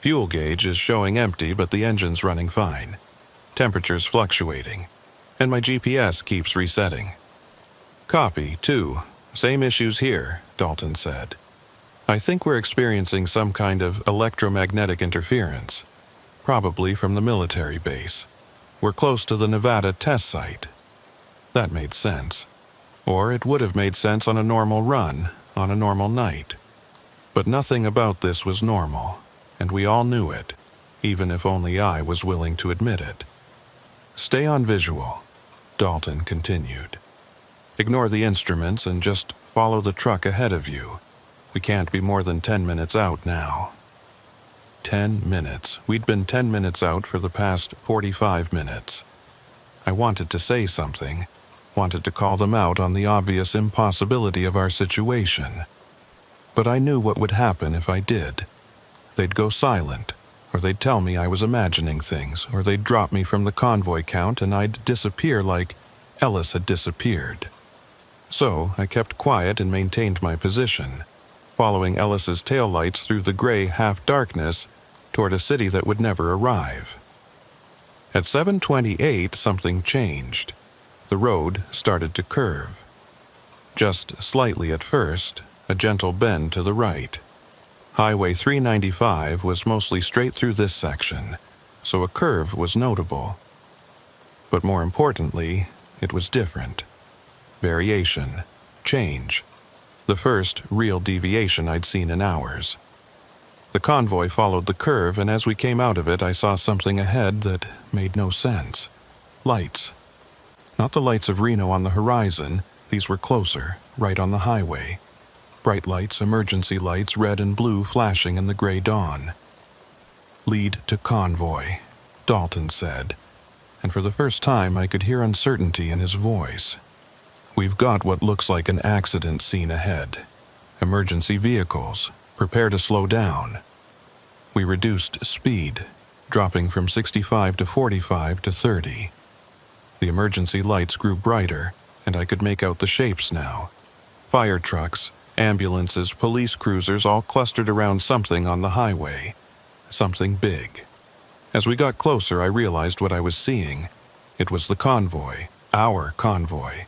Fuel gauge is showing empty, but the engine's running fine. Temperature's fluctuating, and my GPS keeps resetting. Copy, 2. Same issues here, Dalton said. I think we're experiencing some kind of electromagnetic interference, probably from the military base. We're close to the Nevada test site. That made sense. Or it would have made sense on a normal run, on a normal night. But nothing about this was normal, and we all knew it, even if only I was willing to admit it. Stay on visual, Dalton continued. Ignore the instruments and just follow the truck ahead of you. We can't be more than 10 minutes out now. 10 minutes. We'd been 10 minutes out for the past 45 minutes. I wanted to say something, wanted to call them out on the obvious impossibility of our situation. But I knew what would happen if I did. They'd go silent, or they'd tell me I was imagining things, or they'd drop me from the convoy count and I'd disappear like Ellis had disappeared. So I kept quiet and maintained my position, following Ellis's taillights through the gray half-darkness toward a city that would never arrive. At 7:28, something changed. The road started to curve. Just slightly at first, a gentle bend to the right. Highway 395 was mostly straight through this section, so a curve was notable. But more importantly, it was different. Variation. Change. The first real deviation I'd seen in hours. The convoy followed the curve, and as we came out of it, I saw something ahead that made no sense. Lights. Not the lights of Reno on the horizon. These were closer, right on the highway. Bright lights, emergency lights, red and blue flashing in the gray dawn. Lead to convoy, Dalton said, and for the first time I could hear uncertainty in his voice. We've got what looks like an accident scene ahead. Emergency vehicles. Prepare to slow down. We reduced speed, dropping from 65 to 45 to 30. The emergency lights grew brighter, and I could make out the shapes now. Fire trucks, ambulances, police cruisers all clustered around something on the highway. Something big. As we got closer, I realized what I was seeing. It was the convoy, our convoy.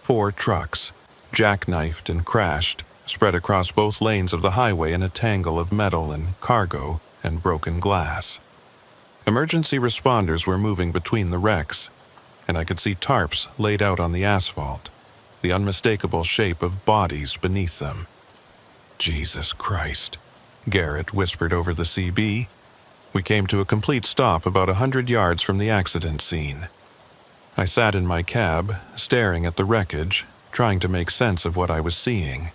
4 trucks, jackknifed and crashed, spread across both lanes of the highway in a tangle of metal and cargo and broken glass. Emergency responders were moving between the wrecks, and I could see tarps laid out on the asphalt, the unmistakable shape of bodies beneath them. Jesus Christ, Garrett whispered over the CB. We came to a complete stop about 100 yards from the accident scene. I sat in my cab, staring at the wreckage, trying to make sense of what I was seeing.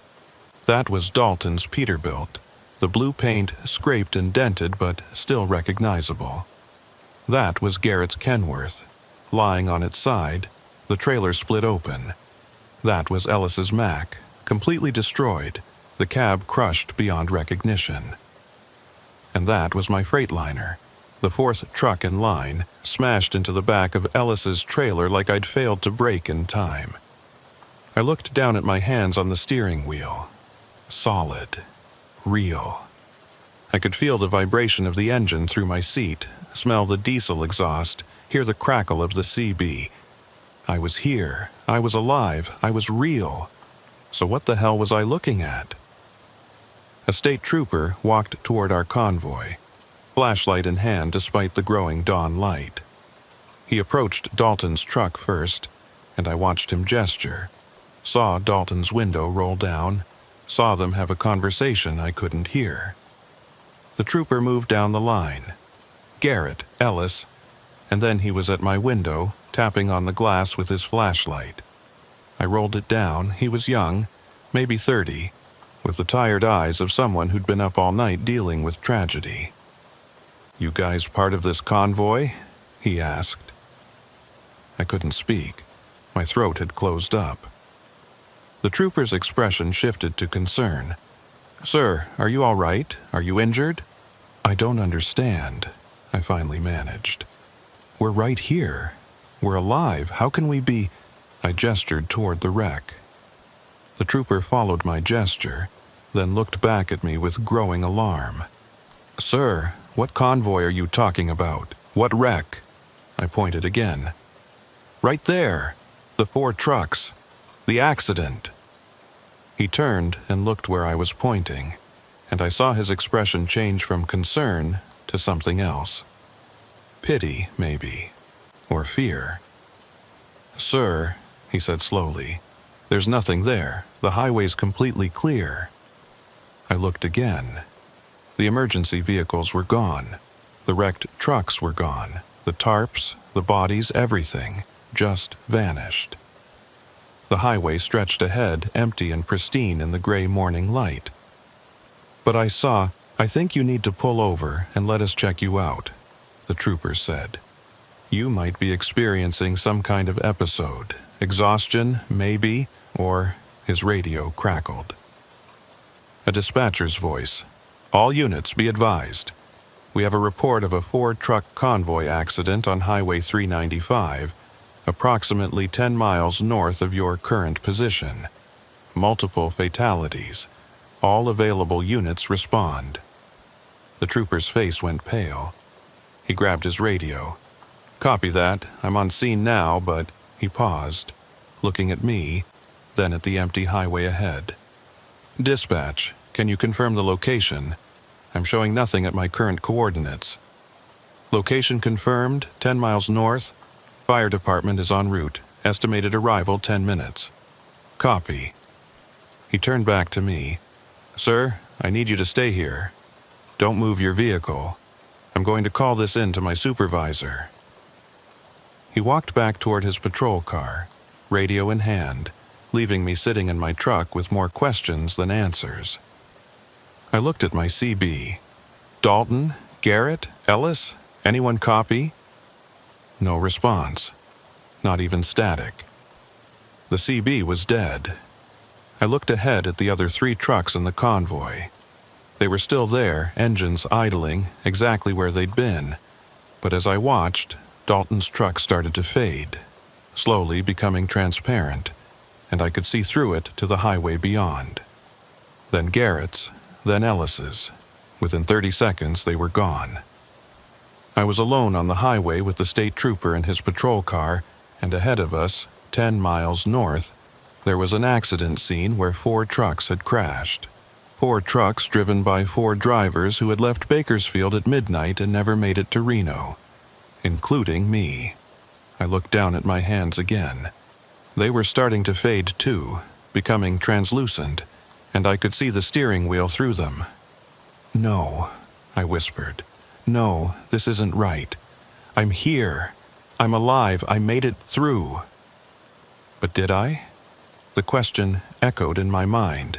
That was Dalton's Peterbilt, the blue paint scraped and dented but still recognizable. That was Garrett's Kenworth, lying on its side, the trailer split open. That was Ellis's Mack, completely destroyed, the cab crushed beyond recognition. And that was my Freightliner, the 4th truck in line, smashed into the back of Ellis's trailer like I'd failed to brake in time. I looked down at my hands on the steering wheel. Solid. Real. I could feel the vibration of the engine through my seat, smell the diesel exhaust, hear the crackle of the CB. I was here. I was alive. I was real. So what the hell was I looking at? A state trooper walked toward our convoy, flashlight in hand despite the growing dawn light. He approached Dalton's truck first, and I watched him gesture, saw Dalton's window roll down, saw them have a conversation I couldn't hear. The trooper moved down the line. Garrett, Ellis, and then he was at my window, tapping on the glass with his flashlight. I rolled it down. He was young, maybe 30, with the tired eyes of someone who'd been up all night dealing with tragedy. "You guys part of this convoy?" he asked. I couldn't speak. My throat had closed up. The trooper's expression shifted to concern. "Sir, are you all right? Are you injured?" "I don't understand," I finally managed. "We're right here. We're alive. How can we be—" I gestured toward the wreck. The trooper followed my gesture, then looked back at me with growing alarm. "Sir, what convoy are you talking about? What wreck?" I pointed again. "Right there. The 4 trucks. The accident." He turned and looked where I was pointing, and I saw his expression change from concern to something else. Pity, maybe, or fear. "Sir," he said slowly, "there's nothing there. The highway's completely clear." I looked again. The emergency vehicles were gone. The wrecked trucks were gone. The tarps, the bodies, everything just vanished. The highway stretched ahead, empty and pristine in the gray morning light. But "I think you need to pull over and let us check you out," the trooper said. "You might be experiencing some kind of episode. Exhaustion, maybe, or—" his radio crackled. A dispatcher's voice. "All units be advised. We have a report of a 4-truck convoy accident on Highway 395, approximately 10 miles north of your current position. Multiple fatalities. All available units respond." The trooper's face went pale. He grabbed his radio. "Copy that. I'm on scene now, but—" he paused, looking at me, then at the empty highway ahead. "Dispatch, can you confirm the location? I'm showing nothing at my current coordinates." "Location confirmed, 10 miles north. Fire department is en route. Estimated arrival 10 minutes. Copy." He turned back to me. "Sir, I need you to stay here. Don't move your vehicle. I'm going to call this in to my supervisor." He walked back toward his patrol car, radio in hand, leaving me sitting in my truck with more questions than answers. I looked at my CB. "Dalton? Garrett? Ellis? Anyone copy?" No response. Not even static. The CB was dead. I looked ahead at the other 3 trucks in the convoy. They were still there, engines idling, exactly where they'd been. But as I watched, Dalton's truck started to fade, slowly becoming transparent, and I could see through it to the highway beyond. Then Garrett's, then Ellis's. Within 30 seconds, they were gone. I was alone on the highway with the state trooper in his patrol car, and ahead of us, 10 miles north, there was an accident scene where 4 trucks had crashed. 4 trucks driven by 4 drivers who had left Bakersfield at midnight and never made it to Reno, including me. I looked down at my hands again. They were starting to fade too, becoming translucent, and I could see the steering wheel through them. "No," I whispered. "No, this isn't right. I'm here. I'm alive. I made it through." But did I? The question echoed in my mind.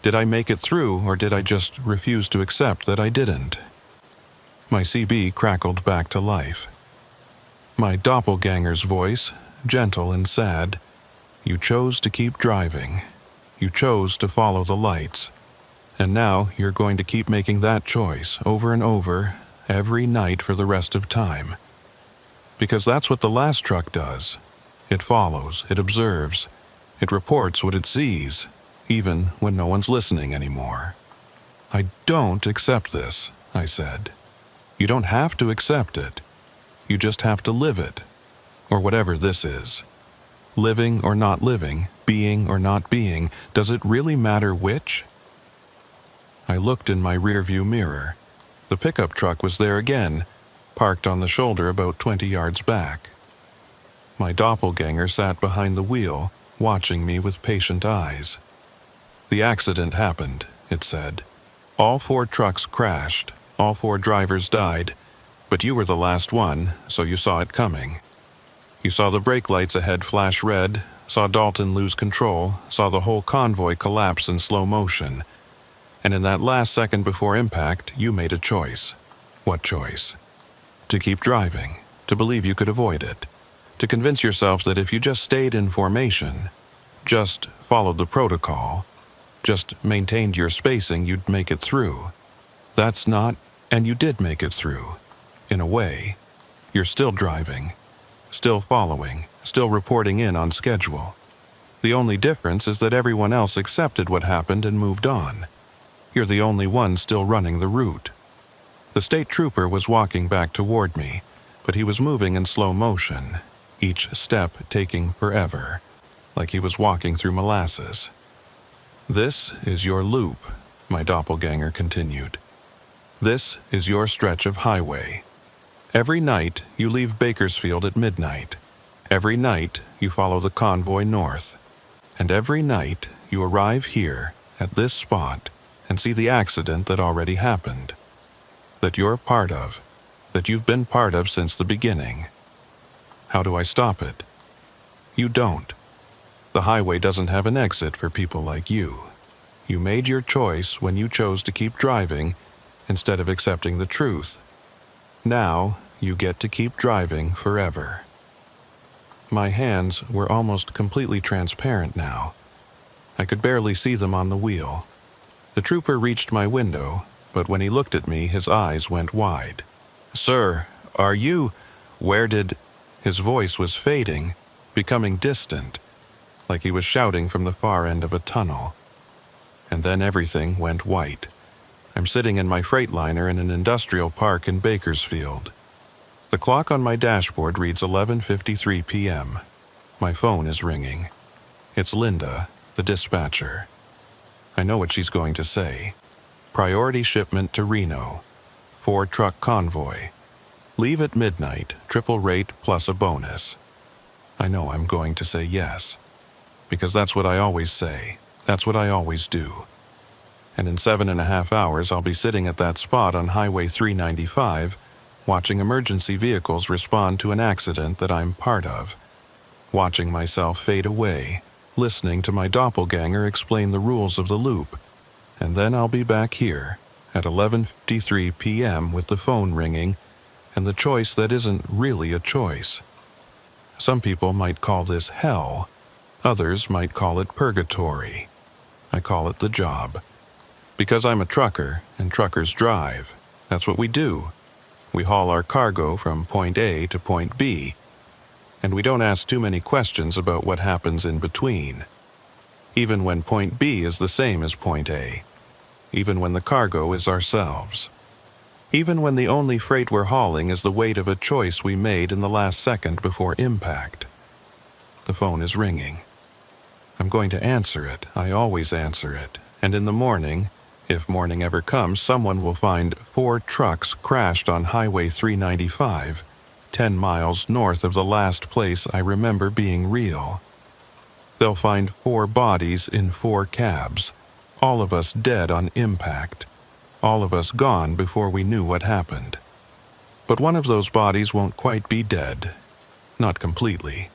Did I make it through, or did I just refuse to accept that I didn't? My CB crackled back to life. My doppelganger's voice, gentle and sad. "You chose to keep driving. You chose to follow the lights. And now you're going to keep making that choice over and over, every night for the rest of time. Because that's what the last truck does. It follows, it observes, it reports what it sees, even when no one's listening anymore." "I don't accept this," I said. "You don't have to accept it. You just have to live it. Or whatever this is. Living or not living, being or not being, does it really matter which?" I looked in my rearview mirror. The pickup truck was there again, parked on the shoulder about 20 yards back. My doppelganger sat behind the wheel, watching me with patient eyes. "The accident happened," it said. "All 4 trucks crashed, all 4 drivers died, but you were the last one, so you saw it coming. You saw the brake lights ahead flash red, saw Dalton lose control, saw the whole convoy collapse in slow motion. And in that last second before impact, you made a choice." "What choice?" "To keep driving, to believe you could avoid it, to convince yourself that if you just stayed in formation, just followed the protocol, just maintained your spacing, you'd make it through. That's not, and you did make it through. In a way, you're still driving, still following, still reporting in on schedule. The only difference is that everyone else accepted what happened and moved on. You're the only one still running the route." The state trooper was walking back toward me, but he was moving in slow motion, each step taking forever, like he was walking through molasses. "This is your loop," my doppelganger continued. "This is your stretch of highway. Every night you leave Bakersfield at midnight. Every night you follow the convoy north. And every night you arrive here, at this spot, and see the accident that already happened. That you're part of, that you've been part of since the beginning. How do I stop it? You don't. The highway doesn't have an exit for people like you. You made your choice when you chose to keep driving instead of accepting the truth. Now you get to keep driving forever." My hands were almost completely transparent now. I could barely see them on the wheel. The trooper reached my window, but when he looked at me, his eyes went wide. "Sir, are you... where did..." His voice was fading, becoming distant, like he was shouting from the far end of a tunnel. And then everything went white. I'm sitting in my Freightliner in an industrial park in Bakersfield. The clock on my dashboard reads 11:53 p.m. My phone is ringing. It's Linda, the dispatcher. I know what she's going to say. Priority shipment to Reno. 4-truck convoy. Leave at midnight, triple rate plus a bonus. I know I'm going to say yes, because that's what I always say. That's what I always do. And in 7.5 hours, I'll be sitting at that spot on Highway 395, watching emergency vehicles respond to an accident that I'm part of, watching myself fade away, listening to my doppelganger explain the rules of the loop, and then I'll be back here at 11:53 p.m. with the phone ringing and the choice that isn't really a choice. Some people might call this hell, others might call it purgatory. I call it the job. Because I'm a trucker, and truckers drive. That's what we do. We haul our cargo from point A to point B, and we don't ask too many questions about what happens in between. Even when point B is the same as point A. Even when the cargo is ourselves. Even when the only freight we're hauling is the weight of a choice we made in the last second before impact. The phone is ringing. I'm going to answer it. I always answer it. And in the morning, if morning ever comes, someone will find 4 trucks crashed on Highway 395, 10 miles north of the last place I remember being real. They'll find 4 bodies in 4 cabs, all of us dead on impact, all of us gone before we knew what happened. But one of those bodies won't quite be dead, not completely,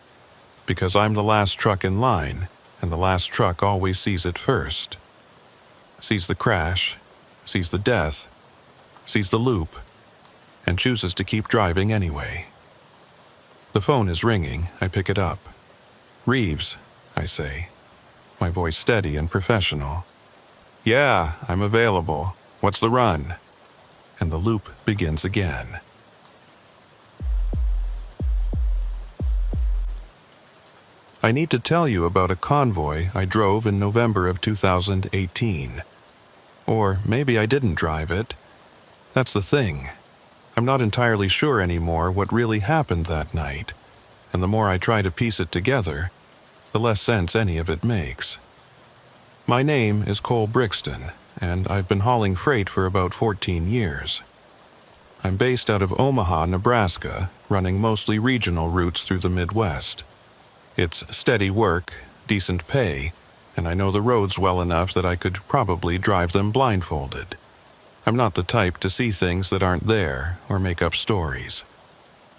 because I'm the last truck in line, and the last truck always sees it first. Sees the crash, sees the death, sees the loop, and chooses to keep driving anyway. The phone is ringing. I pick it up. "Reeves," I say, my voice steady and professional. "Yeah, I'm available. What's the run?" And the loop begins again. I need to tell you about a convoy I drove in November of 2018. Or maybe I didn't drive it. That's the thing. I'm not entirely sure anymore what really happened that night, and the more I try to piece it together, the less sense any of it makes. My name is Cole Brixton, and I've been hauling freight for about 14 years. I'm based out of Omaha, Nebraska, running mostly regional routes through the Midwest. It's steady work, decent pay, and I know the roads well enough that I could probably drive them blindfolded. I'm not the type to see things that aren't there or make up stories.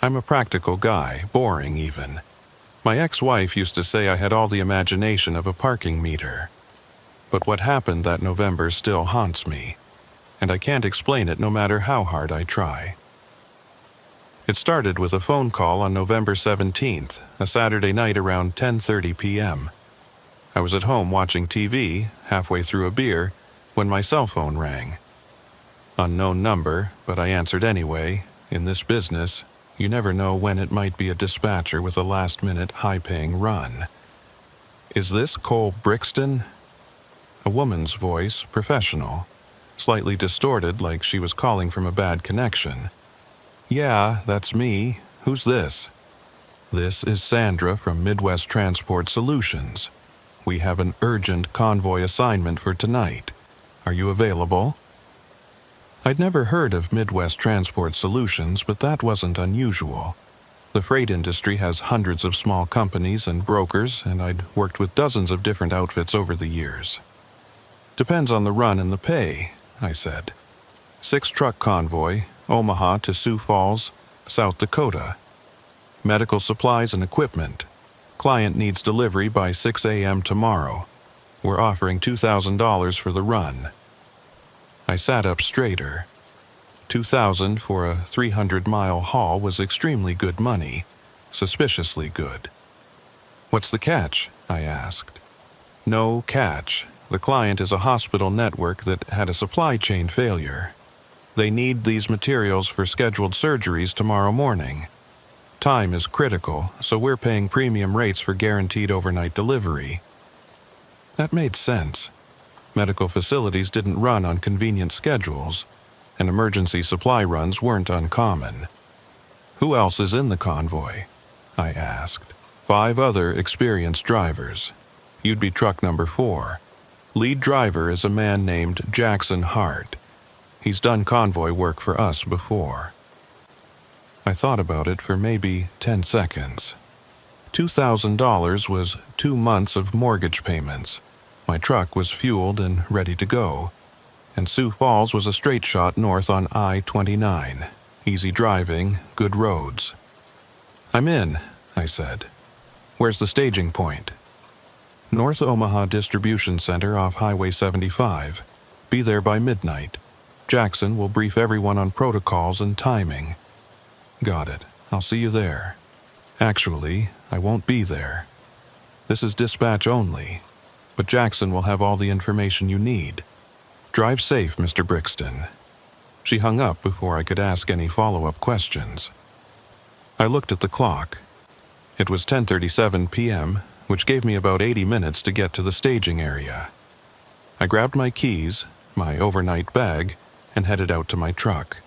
I'm a practical guy, boring even. My ex-wife used to say I had all the imagination of a parking meter. But what happened that November still haunts me, and I can't explain it no matter how hard I try. It started with a phone call on November 17th, a Saturday night around 10:30 p.m. I was at home watching TV, halfway through a beer, when my cell phone rang. Unknown number, but I answered anyway. In this business, you never know when it might be a dispatcher with a last-minute, high-paying run. "Is this Cole Brixton?" A woman's voice, professional, slightly distorted like she was calling from a bad connection. "Yeah, that's me. Who's this?" "This is Sandra from Midwest Transport Solutions. We have an urgent convoy assignment for tonight. Are you available?" I'd never heard of Midwest Transport Solutions, but that wasn't unusual. The freight industry has hundreds of small companies and brokers, and I'd worked with dozens of different outfits over the years. "Depends on the run and the pay," I said. 6-truck convoy, Omaha to Sioux Falls, South Dakota. Medical supplies and equipment. Client needs delivery by 6 a.m. tomorrow. We're offering $2,000 for the run. I sat up straighter. $2,000 for a 300-mile haul was extremely good money, suspiciously good. "What's the catch?" I asked. "No catch. The client is a hospital network that had a supply chain failure. They need these materials for scheduled surgeries tomorrow morning. Time is critical, so we're paying premium rates for guaranteed overnight delivery." That made sense. Medical facilities didn't run on convenient schedules, and emergency supply runs weren't uncommon. "Who else is in the convoy?" I asked. 5 other experienced drivers. You'd be truck number 4. Lead driver is a man named Jackson Hart. He's done convoy work for us before. I thought about it for maybe 10 seconds. $2,000 was 2 months of mortgage payments. My truck was fueled and ready to go, and Sioux Falls was a straight shot north on I-29. Easy driving, good roads. "I'm in," I said. "Where's the staging point?" "North Omaha Distribution Center off Highway 75. Be there by midnight. Jackson will brief everyone on protocols and timing." "Got it. I'll see you there." "Actually, I won't be there. This is dispatch only, but Jackson will have all the information you need. Drive safe, Mr. Brixton." She hung up before I could ask any follow-up questions. I looked at the clock. It was 10:37 p.m., which gave me about 80 minutes to get to the staging area. I grabbed my keys, my overnight bag, and headed out to my truck.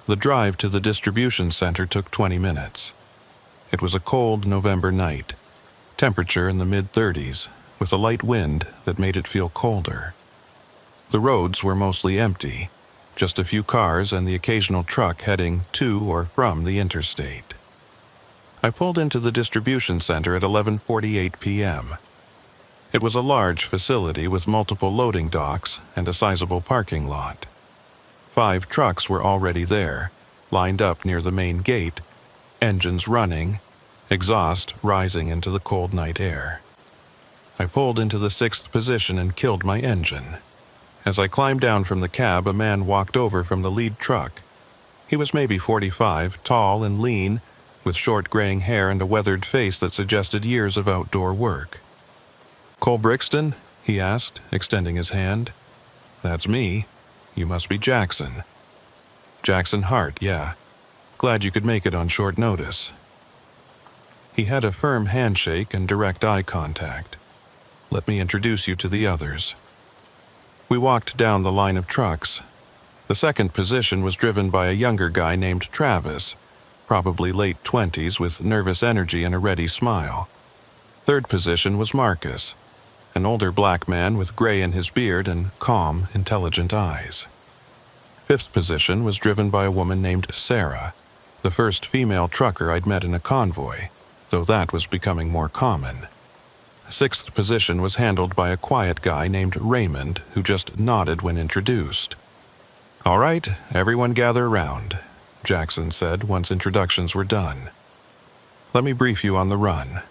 The drive to the distribution center took 20 minutes. It was a cold November night, temperature in the mid-30s, with a light wind that made it feel colder. The roads were mostly empty, just a few cars and the occasional truck heading to or from the interstate. I pulled into the distribution center at 11:48 p.m. It was a large facility with multiple loading docks and a sizable parking lot. 5 trucks were already there, lined up near the main gate, engines running, exhaust rising into the cold night air. I pulled into the 6th position and killed my engine. As I climbed down from the cab, a man walked over from the lead truck. He was maybe 45, tall and lean, with short graying hair and a weathered face that suggested years of outdoor work. "Cole Brixton?" he asked, extending his hand. "That's me. You must be Jackson." "Jackson Hart, yeah. Glad you could make it on short notice." He had a firm handshake and direct eye contact. "Let me introduce you to the others." We walked down the line of trucks. The 2nd position was driven by a younger guy named Travis, probably late 20s with nervous energy and a ready smile. 3rd position was Marcus. an older black man with gray in his beard and calm, intelligent eyes. Fifth position was driven by a woman named Sarah, the first female trucker I'd met in a convoy, though that was becoming more common. Sixth position was handled by a quiet guy named Raymond, who just nodded when introduced. "All right, everyone gather around," Jackson said once introductions were done. "Let me brief you on the run."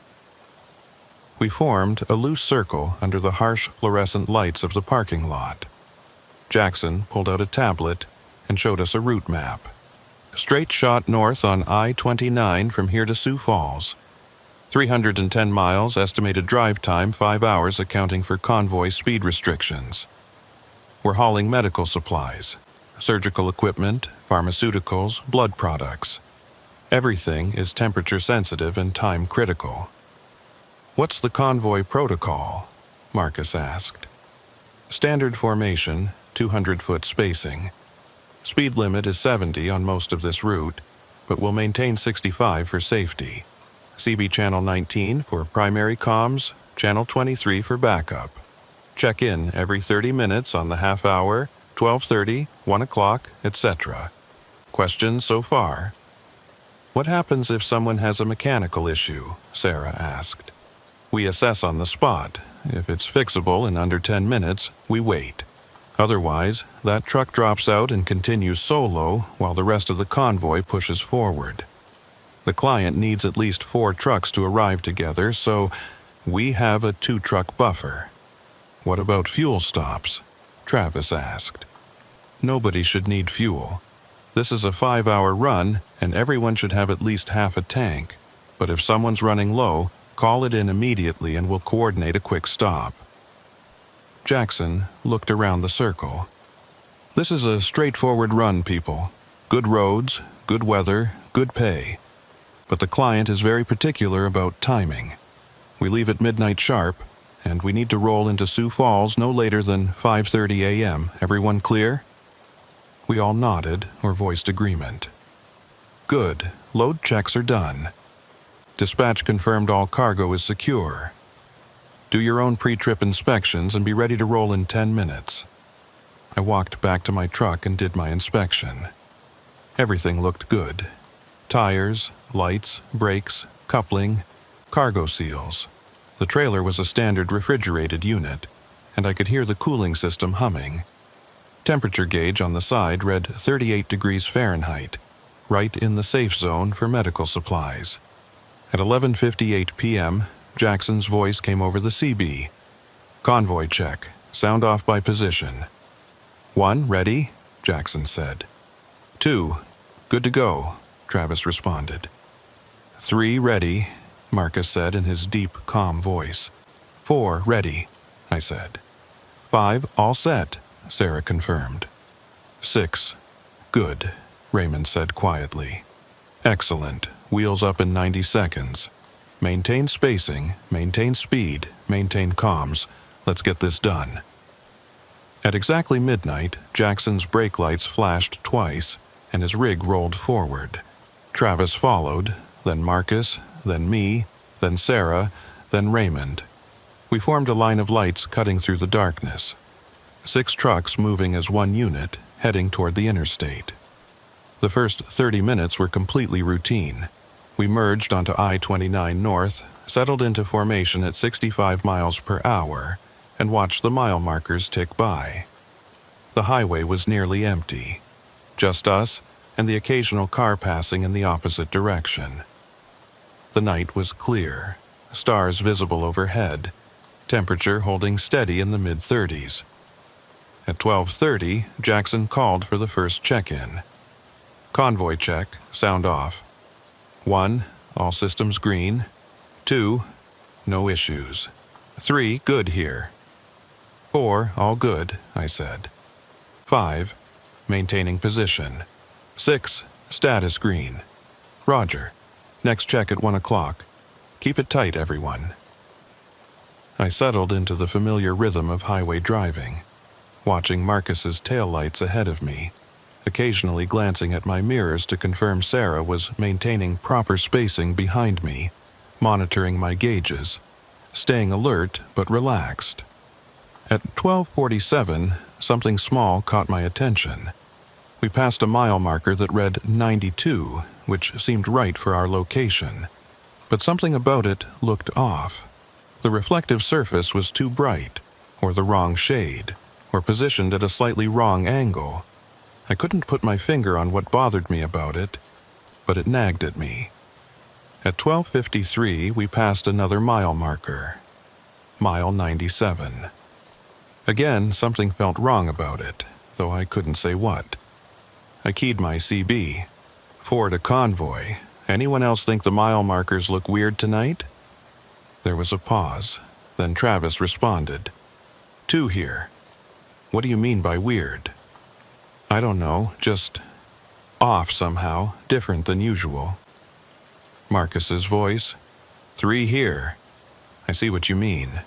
We formed a loose circle under the harsh fluorescent lights of the parking lot. Jackson pulled out a tablet and showed us a route map. Straight shot north on I-29 from here to Sioux Falls. 310 miles, estimated drive time 5 hours accounting for convoy speed restrictions. We're hauling medical supplies, surgical equipment, pharmaceuticals, blood products. Everything is temperature sensitive and time critical. "What's the convoy protocol?" Marcus asked. "Standard formation, 200-foot spacing. Speed limit is 70 on most of this route, but we'll maintain 65 for safety. CB Channel 19 for primary comms, Channel 23 for backup. Check in every 30 minutes on the half hour, 12:30, 1 o'clock, etc. Questions so far?" "What happens if someone has a mechanical issue?" Sarah asked. "We assess on the spot. If it's fixable in under 10 minutes, we wait. Otherwise, that truck drops out and continues solo while the rest of the convoy pushes forward. The client needs at least 4 trucks to arrive together, so we have a 2-truck buffer." "What about fuel stops?" Travis asked. "Nobody should need fuel. This is a 5-hour run, and everyone should have at least half a tank. But if someone's running low, call it in immediately and we'll coordinate a quick stop." Jackson looked around the circle. "This is a straightforward run, people. Good roads, good weather, good pay. But the client is very particular about timing. We leave at midnight sharp, and we need to roll into Sioux Falls no later than 5:30 a.m. Everyone clear?" We all nodded or voiced agreement. "Good. Load checks are done. Dispatch confirmed all cargo is secure. Do your own pre-trip inspections and be ready to roll in 10 minutes." I walked back to my truck and did my inspection. Everything looked good. Tires, lights, brakes, coupling, cargo seals. The trailer was a standard refrigerated unit, and I could hear the cooling system humming. Temperature gauge on the side read 38 degrees Fahrenheit, right in the safe zone for medical supplies. At 11:58 p.m., Jackson's voice came over the CB. "Convoy check. Sound off by position." "1, ready," Jackson said. 2, good to go, Travis responded. 3, ready, Marcus said in his deep, calm voice. 4, ready, I said. 5, all set, Sarah confirmed. 6, good, Raymond said quietly. Excellent. Wheels up in 90 seconds. Maintain spacing, maintain speed, maintain comms. Let's get this done. At exactly midnight, Jackson's brake lights flashed twice, and his rig rolled forward. Travis followed, then Marcus, then me, then Sarah, then Raymond. We formed a line of lights cutting through the darkness. 6 trucks moving as one unit, heading toward the interstate. The first 30 minutes were completely routine. We merged onto I-29 North, settled into formation at 65 miles per hour, and watched the mile markers tick by. The highway was nearly empty. Just us and the occasional car passing in the opposite direction. The night was clear, stars visible overhead, temperature holding steady in the mid-30s. At 12:30, Jackson called for the first check-in. Convoy check, sound off. 1, all systems green. 2, no issues. 3, good here. 4, all good, I said. 5, maintaining position. 6, status green. Roger. Next check at 1 o'clock. Keep it tight, everyone. I settled into the familiar rhythm of highway driving, watching Marcus's taillights ahead of me, occasionally glancing at my mirrors to confirm Sarah was maintaining proper spacing behind me, monitoring my gauges, staying alert but relaxed. At 12:47, something small caught my attention. We passed a mile marker that read 92, which seemed right for our location. But something about it looked off. The reflective surface was too bright, or the wrong shade, or positioned at a slightly wrong angle. I couldn't put my finger on what bothered me about it, but it nagged at me. At 12:53, we passed another mile marker. Mile 97. Again, something felt wrong about it, though I couldn't say what. I keyed my CB. 4 to Convoy. Anyone else think the mile markers look weird tonight? There was a pause. Then Travis responded. 2 here. What do you mean by weird? I don't know, just off somehow, different than usual. Marcus's voice. 3 here. I see what you mean.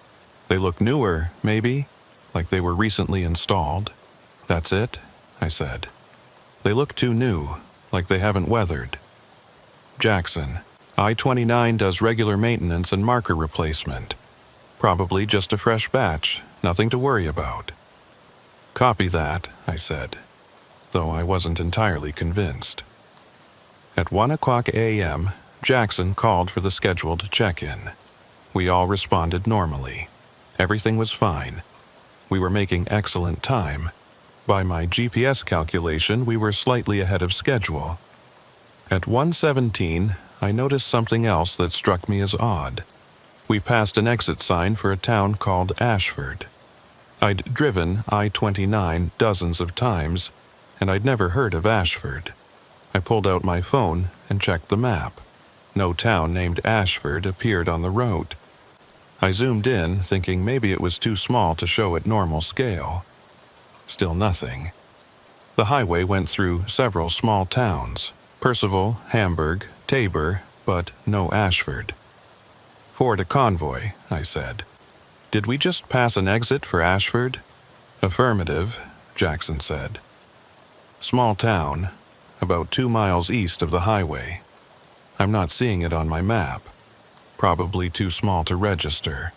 They look newer, maybe, like they were recently installed. That's it, I said. They look too new, like they haven't weathered. Jackson. I-29 does regular maintenance and marker replacement. Probably just a fresh batch, nothing to worry about. Copy that, I said, though I wasn't entirely convinced. At 1:00 a.m., Jackson called for the scheduled check-in. We all responded normally. Everything was fine. We were making excellent time. By my GPS calculation, we were slightly ahead of schedule. At 1:17, I noticed something else that struck me as odd. We passed an exit sign for a town called Ashford. I'd driven I-29 dozens of times, and I'd never heard of Ashford. I pulled out my phone and checked the map. No town named Ashford appeared on the road. I zoomed in, thinking maybe it was too small to show at normal scale. Still nothing. The highway went through several small towns, Percival, Hamburg, Tabor, but no Ashford. 4 to Convoy, I said. Did we just pass an exit for Ashford? Affirmative, Jackson said. Small town, about 2 miles east of the highway. I'm not seeing it on my map. Probably too small to register.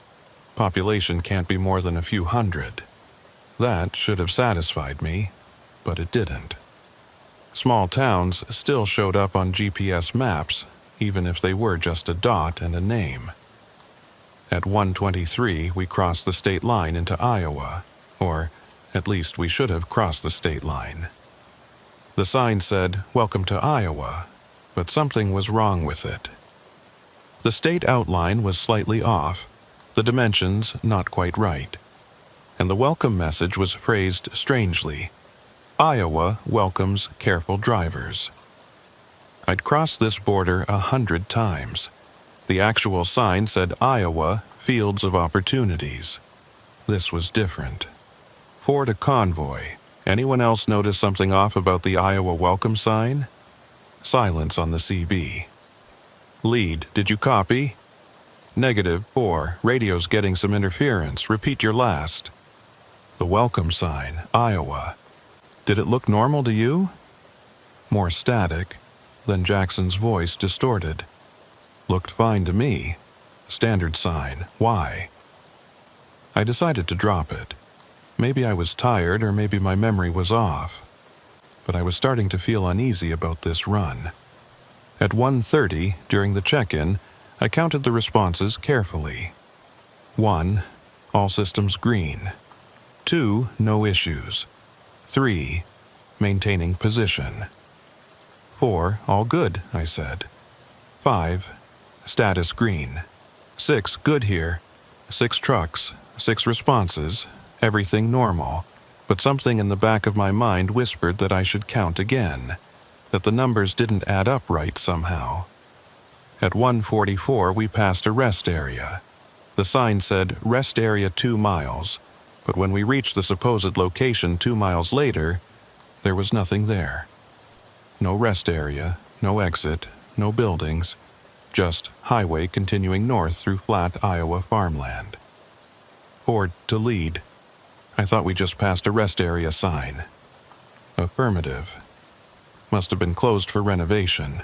Population can't be more than a few hundred. That should have satisfied me, but it didn't. Small towns still showed up on GPS maps, even if they were just a dot and a name. At 1:23, we crossed the state line into Iowa, or at least we should have crossed the state line. The sign said, "Welcome to Iowa," but something was wrong with it. The state outline was slightly off, the dimensions not quite right, and the welcome message was phrased strangely. Iowa welcomes careful drivers. I'd crossed this border 100 times. The actual sign said Iowa, Fields of Opportunities. This was different. 4 to Convoy. Anyone else notice something off about the Iowa welcome sign? Silence on the CB. Lead, did you copy? Negative, 4. Radio's getting some interference. Repeat your last. The welcome sign, Iowa. Did it look normal to you? More static, then Jackson's voice distorted. Looked fine to me. Standard sign, why? I decided to drop it. Maybe I was tired or maybe my memory was off. But I was starting to feel uneasy about this run. At 1:30, during the check-in, I counted the responses carefully. 1. All systems green. 2. No issues. 3. Maintaining position. 4. All good, I said. 5. Status green. 6. Good here. 6 trucks. 6 responses. Everything normal. But something in the back of my mind whispered that I should count again, that the numbers didn't add up right somehow. At 1:44, we passed a rest area. The sign said, "Rest area 2 miles," but when we reached the supposed location 2 miles later, there was nothing there. No rest area, no exit, no buildings, just highway continuing north through flat Iowa farmland. Ford to lead. I thought we just passed a rest area sign. Affirmative. Must have been closed for renovation.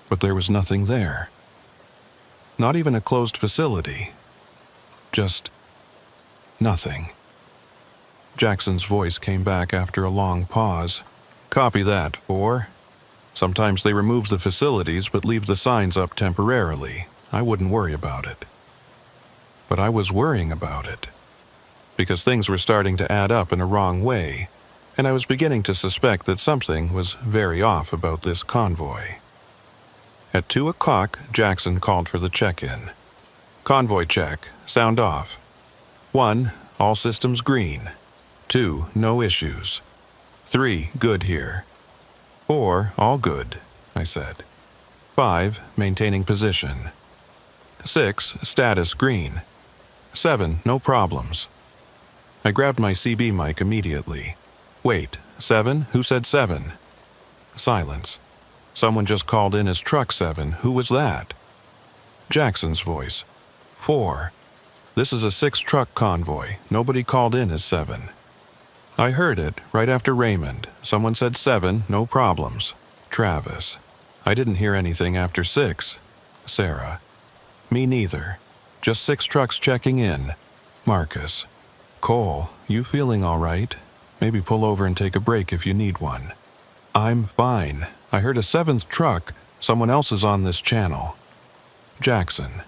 But there was nothing there. Not even a closed facility. Just nothing. Jackson's voice came back after a long pause. Copy that, 4. Sometimes they remove the facilities but leave the signs up temporarily. I wouldn't worry about it. But I was worrying about it, because things were starting to add up in a wrong way, and I was beginning to suspect that something was very off about this convoy. At 2 o'clock, Jackson called for the check-in. Convoy check, sound off. 1, all systems green. 2, no issues. 3, good here. 4, all good, I said. 5, maintaining position. 6, status green. 7, no problems. I grabbed my CB mic immediately. Wait, 7? Who said 7? Silence. Someone just called in as Truck 7. Who was that? Jackson's voice. 4. This is a 6-truck convoy. Nobody called in as 7. I heard it right after Raymond. Someone said 7, no problems. Travis. I didn't hear anything after 6. Sarah. Me neither. Just 6 trucks checking in. Marcus. Cole, you feeling all right? Maybe pull over and take a break if you need one. I'm fine. I heard a 7th truck. Someone else is on this channel. Jackson.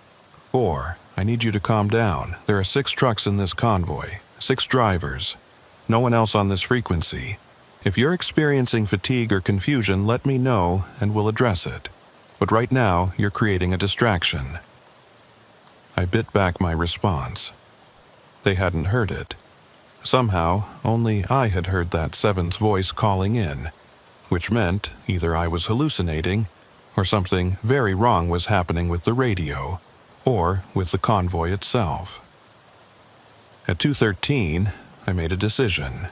4. I need you to calm down. There are 6 trucks in this convoy. 6 drivers. No one else on this frequency. If you're experiencing fatigue or confusion, let me know and we'll address it. But right now, you're creating a distraction. I bit back my response. They hadn't heard it. Somehow, only I had heard that 7th voice calling in, which meant either I was hallucinating or something very wrong was happening with the radio or with the convoy itself. At 2:13, I made a decision.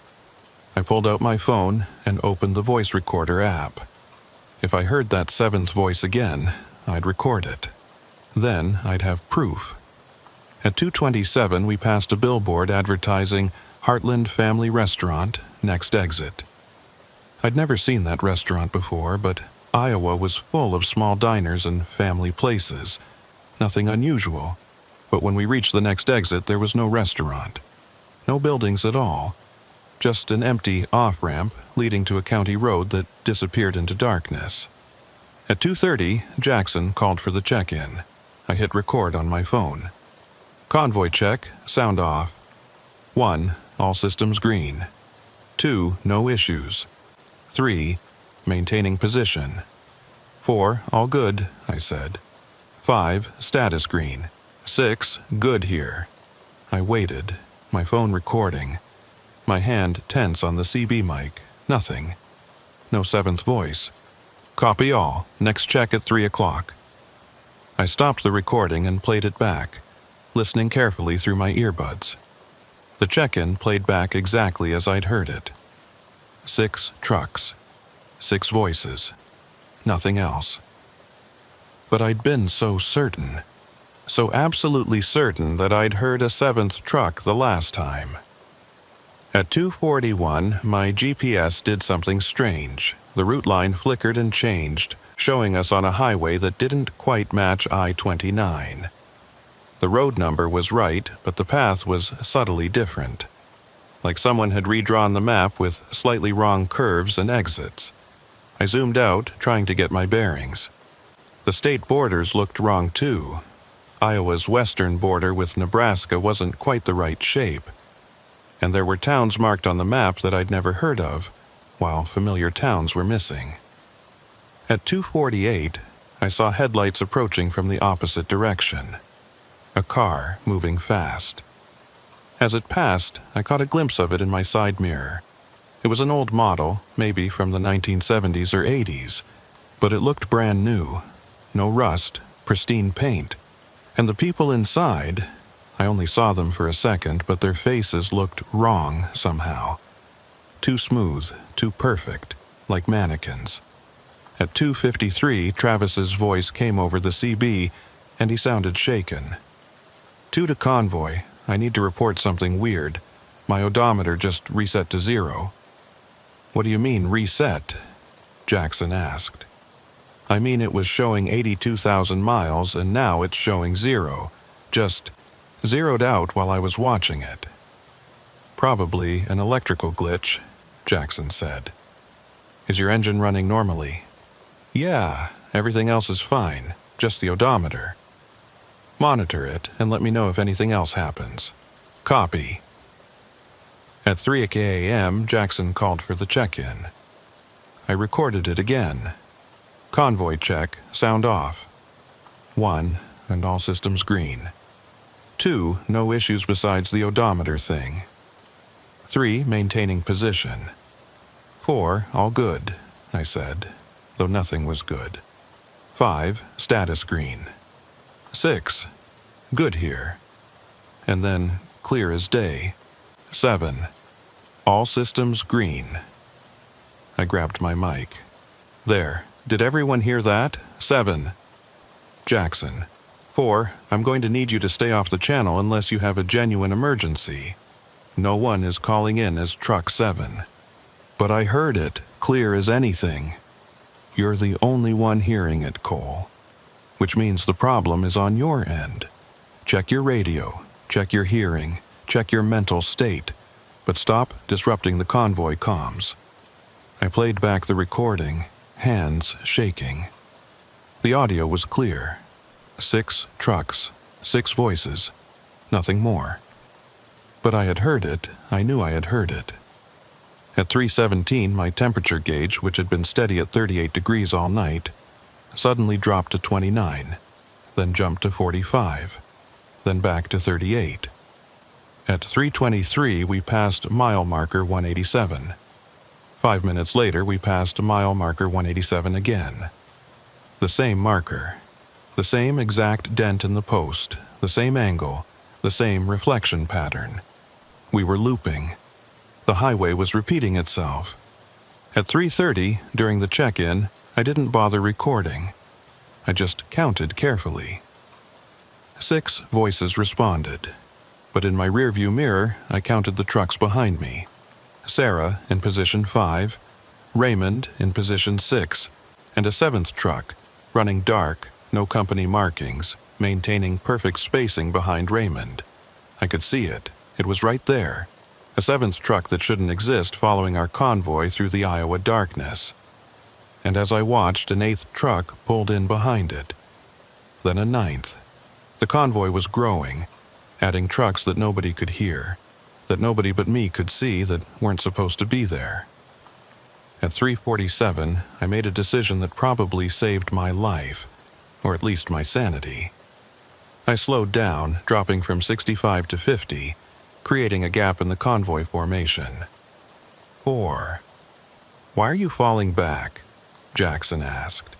I pulled out my phone and opened the voice recorder app. If I heard that 7th voice again, I'd record it. Then I'd have proof. At 2:27, we passed a billboard advertising Heartland Family Restaurant, next exit. I'd never seen that restaurant before, but Iowa was full of small diners and family places. Nothing unusual. But when we reached the next exit, there was no restaurant. No buildings at all. Just an empty off-ramp leading to a county road that disappeared into darkness. At 2:30, Jackson called for the check-in. I hit record on my phone. Convoy check, sound off. 1, all systems green. 2, no issues. 3, maintaining position. 4, all good, I said. 5, status green. 6, good here. I waited, my phone recording. My hand tense on the CB mic. Nothing. No 7th voice. Copy all. Next check at 3 o'clock. I stopped the recording and played it back, listening carefully through my earbuds. The check-in played back exactly as I'd heard it. 6 trucks. 6 voices. Nothing else. But I'd been so certain. So absolutely certain that I'd heard a 7th truck the last time. At 2:41, my GPS did something strange. The route line flickered and changed, showing us on a highway that didn't quite match I-29. The road number was right, but the path was subtly different. Like someone had redrawn the map with slightly wrong curves and exits. I zoomed out, trying to get my bearings. The state borders looked wrong too. Iowa's western border with Nebraska wasn't quite the right shape. And there were towns marked on the map that I'd never heard of, while familiar towns were missing. At 2:48, I saw headlights approaching from the opposite direction. A car moving fast. As it passed, I caught a glimpse of it in my side mirror. It was an old model, maybe from the 1970s or 80s, but it looked brand new. No rust, pristine paint. And the people inside, I only saw them for a second, but their faces looked wrong somehow. Too smooth, too perfect, like mannequins. At 2:53, Travis's voice came over the CB, and he sounded shaken. 2 to Convoy. I need to report something weird. My odometer just reset to 0. What do you mean, reset? Jackson asked. I mean, it was showing 82,000 miles, and now it's showing 0. Just zeroed out while I was watching it. "Probably an electrical glitch," Jackson said. "Is your engine running normally?" "Yeah, everything else is fine, just the odometer." "Monitor it and let me know if anything else happens." "Copy." At 3 a.m., Jackson called for the check-in. I recorded it again. "Convoy check, sound off." 1, and all systems green. 2, no issues besides the odometer thing. 3, maintaining position. 4, all good, I said, though nothing was good. 5, status green. 6, good here. And then clear as day. 7, all systems green. I grabbed my mic. "There, did everyone hear that? 7. Jackson. 4, I'm going to need you to stay off the channel unless you have a genuine emergency. No one is calling in as Truck 7. But I heard it, clear as anything. You're the only one hearing it, Cole. Which means the problem is on your end. Check your radio, check your hearing, check your mental state, but stop disrupting the convoy comms." I played back the recording, hands shaking. The audio was clear. 6 trucks, 6 voices, nothing more. But I had heard it, I knew I had heard it. At 3:17, my temperature gauge, which had been steady at 38 degrees all night, suddenly dropped to 29, then jumped to 45, then back to 38. At 3:23, we passed mile marker 187. 5 minutes later, we passed mile marker 187 again. The same marker, the same exact dent in the post, the same angle, the same reflection pattern. We were looping. The highway was repeating itself. At 3:30, during the check-in, I didn't bother recording. I just counted carefully. 6 voices responded, but in my rearview mirror, I counted the trucks behind me. Sarah in position 5, Raymond in position 6, and a 7th truck, running dark, no company markings, maintaining perfect spacing behind Raymond. I could see it. It was right there. A 7th truck that shouldn't exist following our convoy through the Iowa darkness. And as I watched, an 8th truck pulled in behind it. Then a 9th. The convoy was growing, adding trucks that nobody could hear, that nobody but me could see that weren't supposed to be there. At 3:47, I made a decision that probably saved my life, or at least my sanity. I slowed down, dropping from 65 to 50, creating a gap in the convoy formation. 4. "Why are you falling back?" Jackson asked.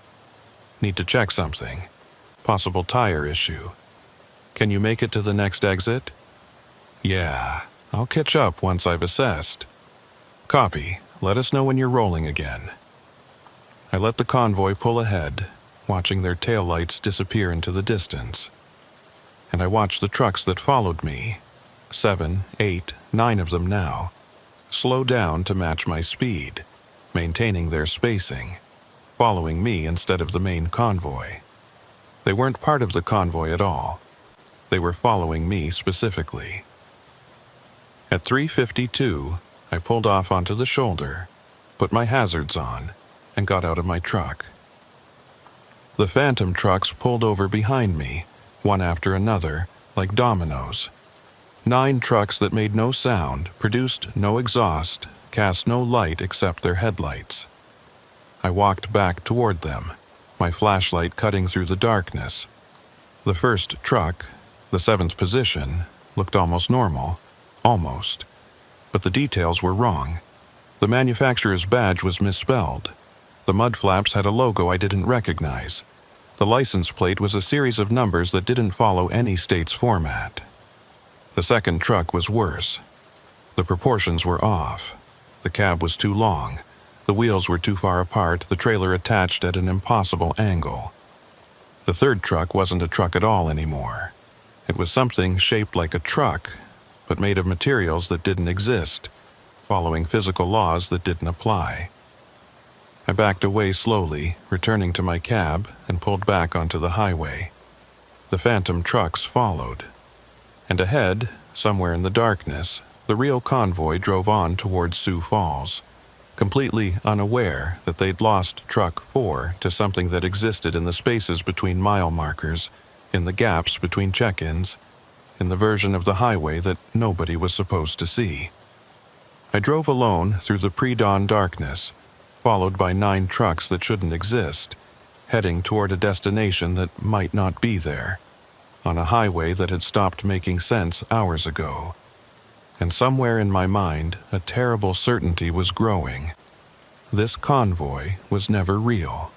"Need to check something. Possible tire issue. Can you make it to the next exit?" "Yeah, I'll catch up once I've assessed." "Copy. Let us know when you're rolling again." I let the convoy pull ahead, watching their taillights disappear into the distance. And I watched the trucks that followed me, 7, 8, 9 of them now, slow down to match my speed, maintaining their spacing, following me instead of the main convoy. They weren't part of the convoy at all. They were following me specifically. At 3:52, I pulled off onto the shoulder, put my hazards on, and got out of my truck. The phantom trucks pulled over behind me, one after another, like dominoes. 9 trucks that made no sound, produced no exhaust, cast no light except their headlights. I walked back toward them, my flashlight cutting through the darkness. The first truck, the 7th position, looked almost normal. Almost. But the details were wrong. The manufacturer's badge was misspelled. The mud flaps had a logo I didn't recognize. The license plate was a series of numbers that didn't follow any state's format. The second truck was worse. The proportions were off. The cab was too long. The wheels were too far apart, the trailer attached at an impossible angle. The third truck wasn't a truck at all anymore. It was something shaped like a truck, but made of materials that didn't exist, following physical laws that didn't apply. I backed away slowly, returning to my cab, and pulled back onto the highway. The phantom trucks followed. And ahead, somewhere in the darkness, the real convoy drove on towards Sioux Falls, completely unaware that they'd lost Truck 4 to something that existed in the spaces between mile markers, in the gaps between check-ins, in the version of the highway that nobody was supposed to see. I drove alone through the pre-dawn darkness, followed by 9 trucks that shouldn't exist, heading toward a destination that might not be there, on a highway that had stopped making sense hours ago. And somewhere in my mind, a terrible certainty was growing. This convoy was never real.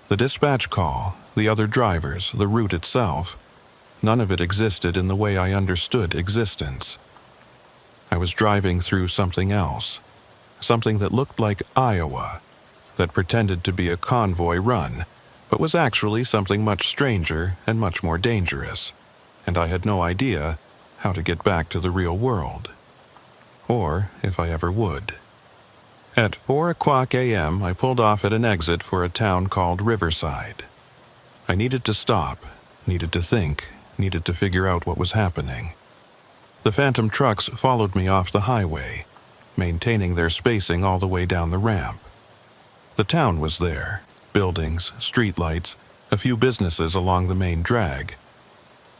The dispatch call, the other drivers, the route itself, none of it existed in the way I understood existence. I was driving through something else, something that looked like Iowa, that pretended to be a convoy run, but was actually something much stranger and much more dangerous, and I had no idea how to get back to the real world, or if I ever would. At 4:00 a.m., I pulled off at an exit for a town called Riverside. I needed to stop, needed to think, needed to figure out what was happening. The phantom trucks followed me off the highway, maintaining their spacing all the way down the ramp. The town was there, buildings, streetlights, a few businesses along the main drag,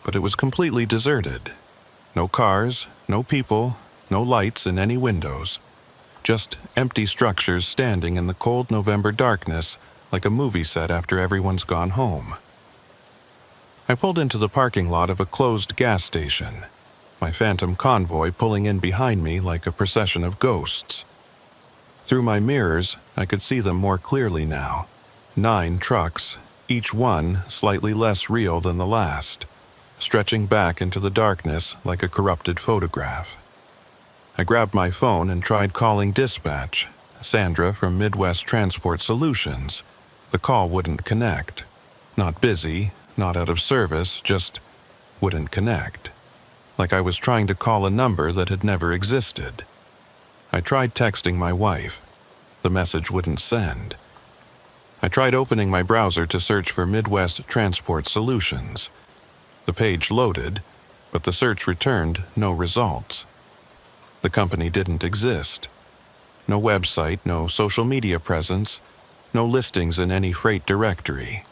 but it was completely deserted. No cars, no people, no lights in any windows. Just empty structures standing in the cold November darkness like a movie set after everyone's gone home. I pulled into the parking lot of a closed gas station, my phantom convoy pulling in behind me like a procession of ghosts. Through my mirrors, I could see them more clearly now. 9 trucks, each one slightly less real than the last, stretching back into the darkness like a corrupted photograph. I grabbed my phone and tried calling dispatch, Sandra from Midwest Transport Solutions. The call wouldn't connect. Not busy, not out of service, just wouldn't connect. Like I was trying to call a number that had never existed. I tried texting my wife. The message wouldn't send. I tried opening my browser to search for Midwest Transport Solutions. The page loaded, but the search returned no results. The company didn't exist. No website, no social media presence, no listings in any freight directory.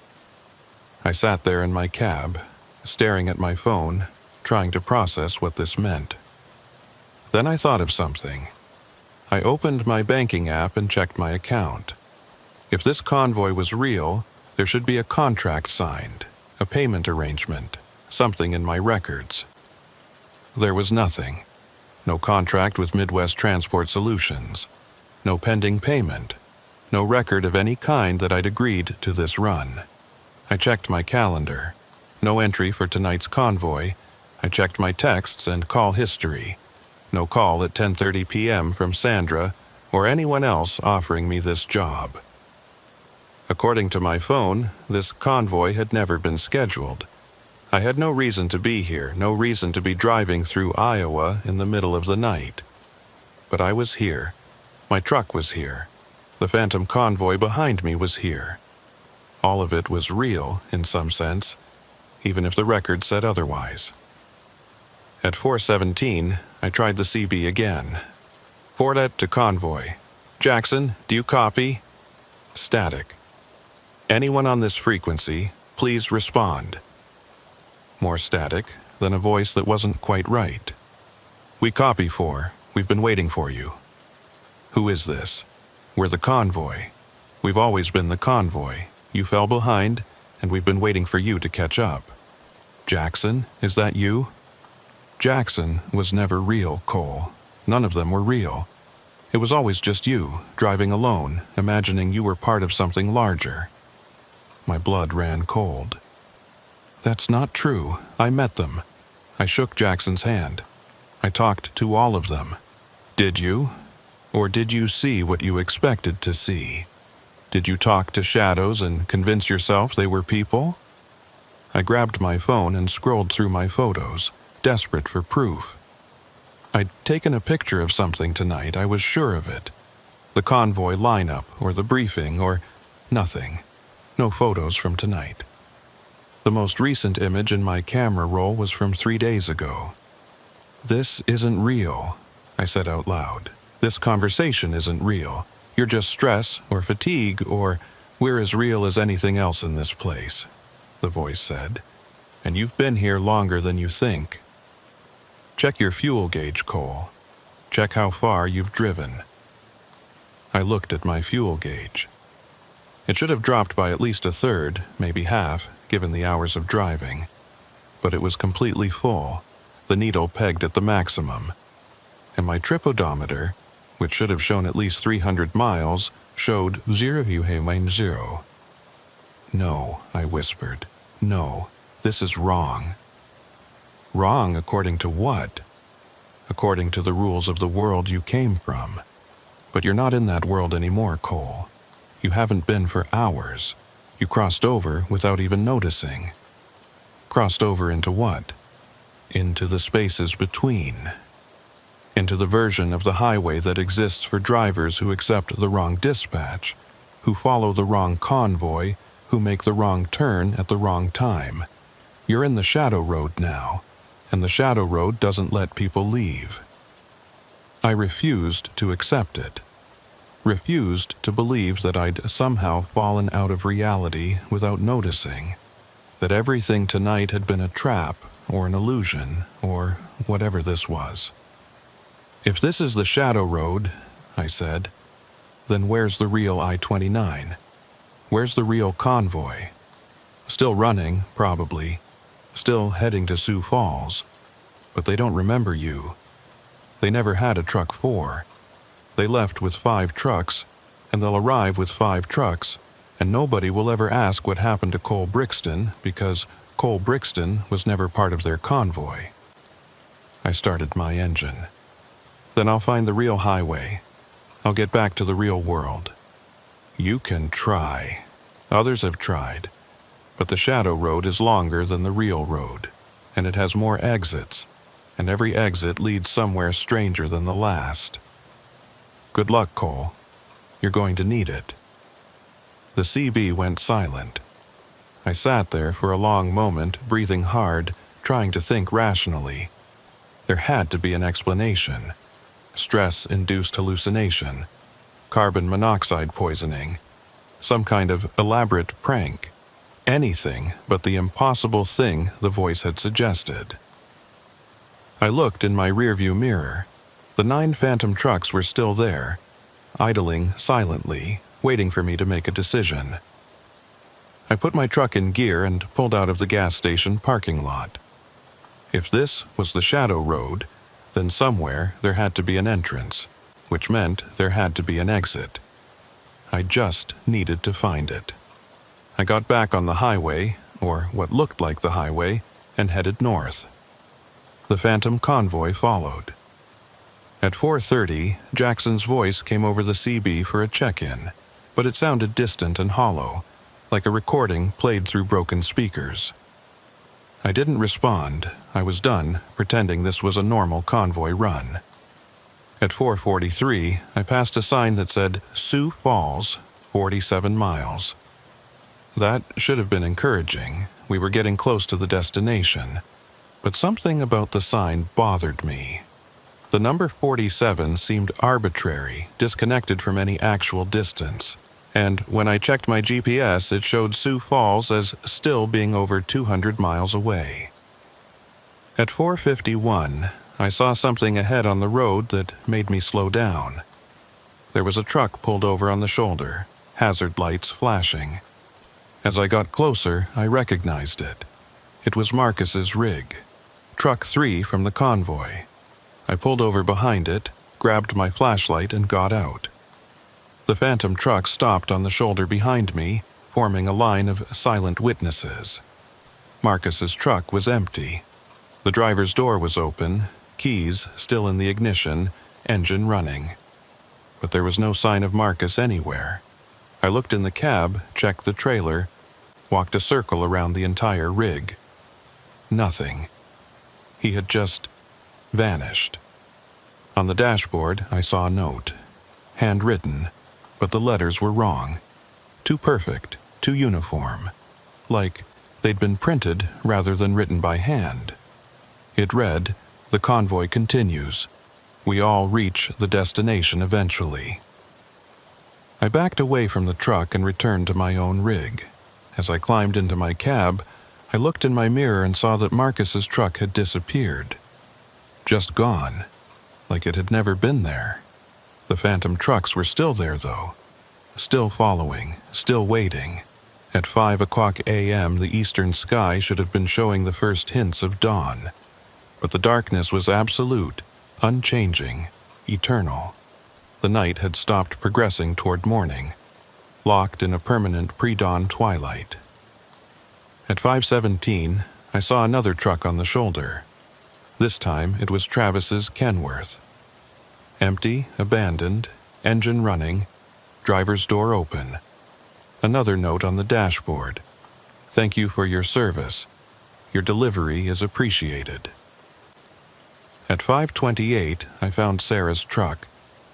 I sat there in my cab, staring at my phone, trying to process what this meant. Then I thought of something. I opened my banking app and checked my account. If this convoy was real, there should be a contract signed, a payment arrangement, something in my records. There was nothing. No contract with Midwest Transport Solutions. No pending payment. No record of any kind that I'd agreed to this run. I checked my calendar. No entry for tonight's convoy. I checked my texts and call history. No call at 10:30 p.m. from Sandra or anyone else offering me this job. According to my phone, this convoy had never been scheduled. I had no reason to be here, no reason to be driving through Iowa in the middle of the night. But I was here. My truck was here. The phantom convoy behind me was here. All of it was real, in some sense, even if the record said otherwise. At 4:17, I tried the CB again. Fordet to Convoy. Jackson, do you copy? Static. Anyone on this frequency, please respond. More static, then a voice that wasn't quite right. We copy 4. We've been waiting for you. Who is this? We're the convoy. We've always been the convoy. You fell behind, and we've been waiting for you to catch up. Jackson, is that you? Jackson was never real, Cole. None of them were real. It was always just you, driving alone, imagining you were part of something larger. My blood ran cold. That's not true. I met them. I shook Jackson's hand. I talked to all of them. Did you? Or did you see what you expected to see? Did you talk to shadows and convince yourself they were people? I grabbed my phone and scrolled through my photos, desperate for proof. I'd taken a picture of something tonight, I was sure of it. The convoy lineup, or the briefing, or nothing. No photos from tonight. The most recent image in my camera roll was from 3 days ago. "This isn't real," I said out loud. "This conversation isn't real. You're just stress or fatigue, or we're as real as anything else in this place," the voice said. "And you've been here longer than you think. Check your fuel gauge, Cole. Check how far you've driven." I looked at my fuel gauge. It should have dropped by at least a third, maybe half, given the hours of driving. But it was completely full, the needle pegged at the maximum. And my trip odometer, which should have shown at least 300 miles, showed 0. "No," I whispered. "No, this is wrong." "Wrong according to what?" "According to the rules of the world you came from. But you're not in that world anymore, Cole. You haven't been for hours. You crossed over without even noticing." "Crossed over into what?" "Into the spaces between. Into the version of the highway that exists for drivers who accept the wrong dispatch, who follow the wrong convoy, who make the wrong turn at the wrong time. You're in the shadow road now, and the shadow road doesn't let people leave." I refused to accept it. Refused to believe that I'd somehow fallen out of reality without noticing, that everything tonight had been a trap or an illusion or whatever this was. "If this is the shadow road," I said, "then where's the real I-29? Where's the real convoy? Still running, probably. Still heading to Sioux Falls. But they don't remember you. They never had a truck 4. They left with 5 trucks, and they'll arrive with 5 trucks, and nobody will ever ask what happened to Cole Brixton because Cole Brixton was never part of their convoy." I started my engine. "Then I'll find the real highway. I'll get back to the real world." "You can try. Others have tried. But the shadow road is longer than the real road, and it has more exits, and every exit leads somewhere stranger than the last. Good luck, Cole. You're going to need it." The CB went silent. I sat there for a long moment, breathing hard, trying to think rationally. There had to be an explanation. Stress-induced hallucination. Carbon monoxide poisoning. Some kind of elaborate prank. Anything but the impossible thing the voice had suggested. I looked in my rearview mirror. The 9 phantom trucks were still there, idling silently, waiting for me to make a decision. I put my truck in gear and pulled out of the gas station parking lot. If this was the shadow road, then somewhere there had to be an entrance, which meant there had to be an exit. I just needed to find it. I got back on the highway, or what looked like the highway, and headed north. The phantom convoy followed. At 4:30, Jackson's voice came over the CB for a check-in, but it sounded distant and hollow, like a recording played through broken speakers. I didn't respond. I was done pretending this was a normal convoy run. At 4:43, I passed a sign that said Sioux Falls, 47 miles. That should have been encouraging. We were getting close to the destination. But something about the sign bothered me. The number 47 seemed arbitrary, disconnected from any actual distance. And when I checked my GPS, it showed Sioux Falls as still being over 200 miles away. At 4:51, I saw something ahead on the road that made me slow down. There was a truck pulled over on the shoulder, hazard lights flashing. As I got closer, I recognized it. It was Marcus's rig, Truck 3 from the convoy. I pulled over behind it, grabbed my flashlight, and got out. The phantom truck stopped on the shoulder behind me, forming a line of silent witnesses. Marcus's truck was empty. The driver's door was open, keys still in the ignition, engine running. But there was no sign of Marcus anywhere. I looked in the cab, checked the trailer, walked a circle around the entire rig. Nothing. He had just vanished. On the dashboard, I saw a note. Handwritten, but the letters were wrong. Too perfect, too uniform. Like They'd been printed rather than written by hand. It read, "The convoy continues. We all reach the destination eventually." I backed away from the truck and returned to my own rig. As I climbed into my cab, I looked in my mirror and saw that Marcus's truck had disappeared. Just gone, like it had never been there. The phantom trucks were still there, though. Still following, still waiting. At 5 o'clock a.m., the eastern sky should have been showing the first hints of dawn. But the darkness was absolute, unchanging, eternal. The night had stopped progressing toward morning, locked in a permanent pre-dawn twilight. At 5:17, I saw another truck on the shoulder. This time, it was Travis's Kenworth. Empty, abandoned, engine running, driver's door open. Another note on the dashboard. "Thank you for your service. Your delivery is appreciated." At 5:28, I found Sarah's truck.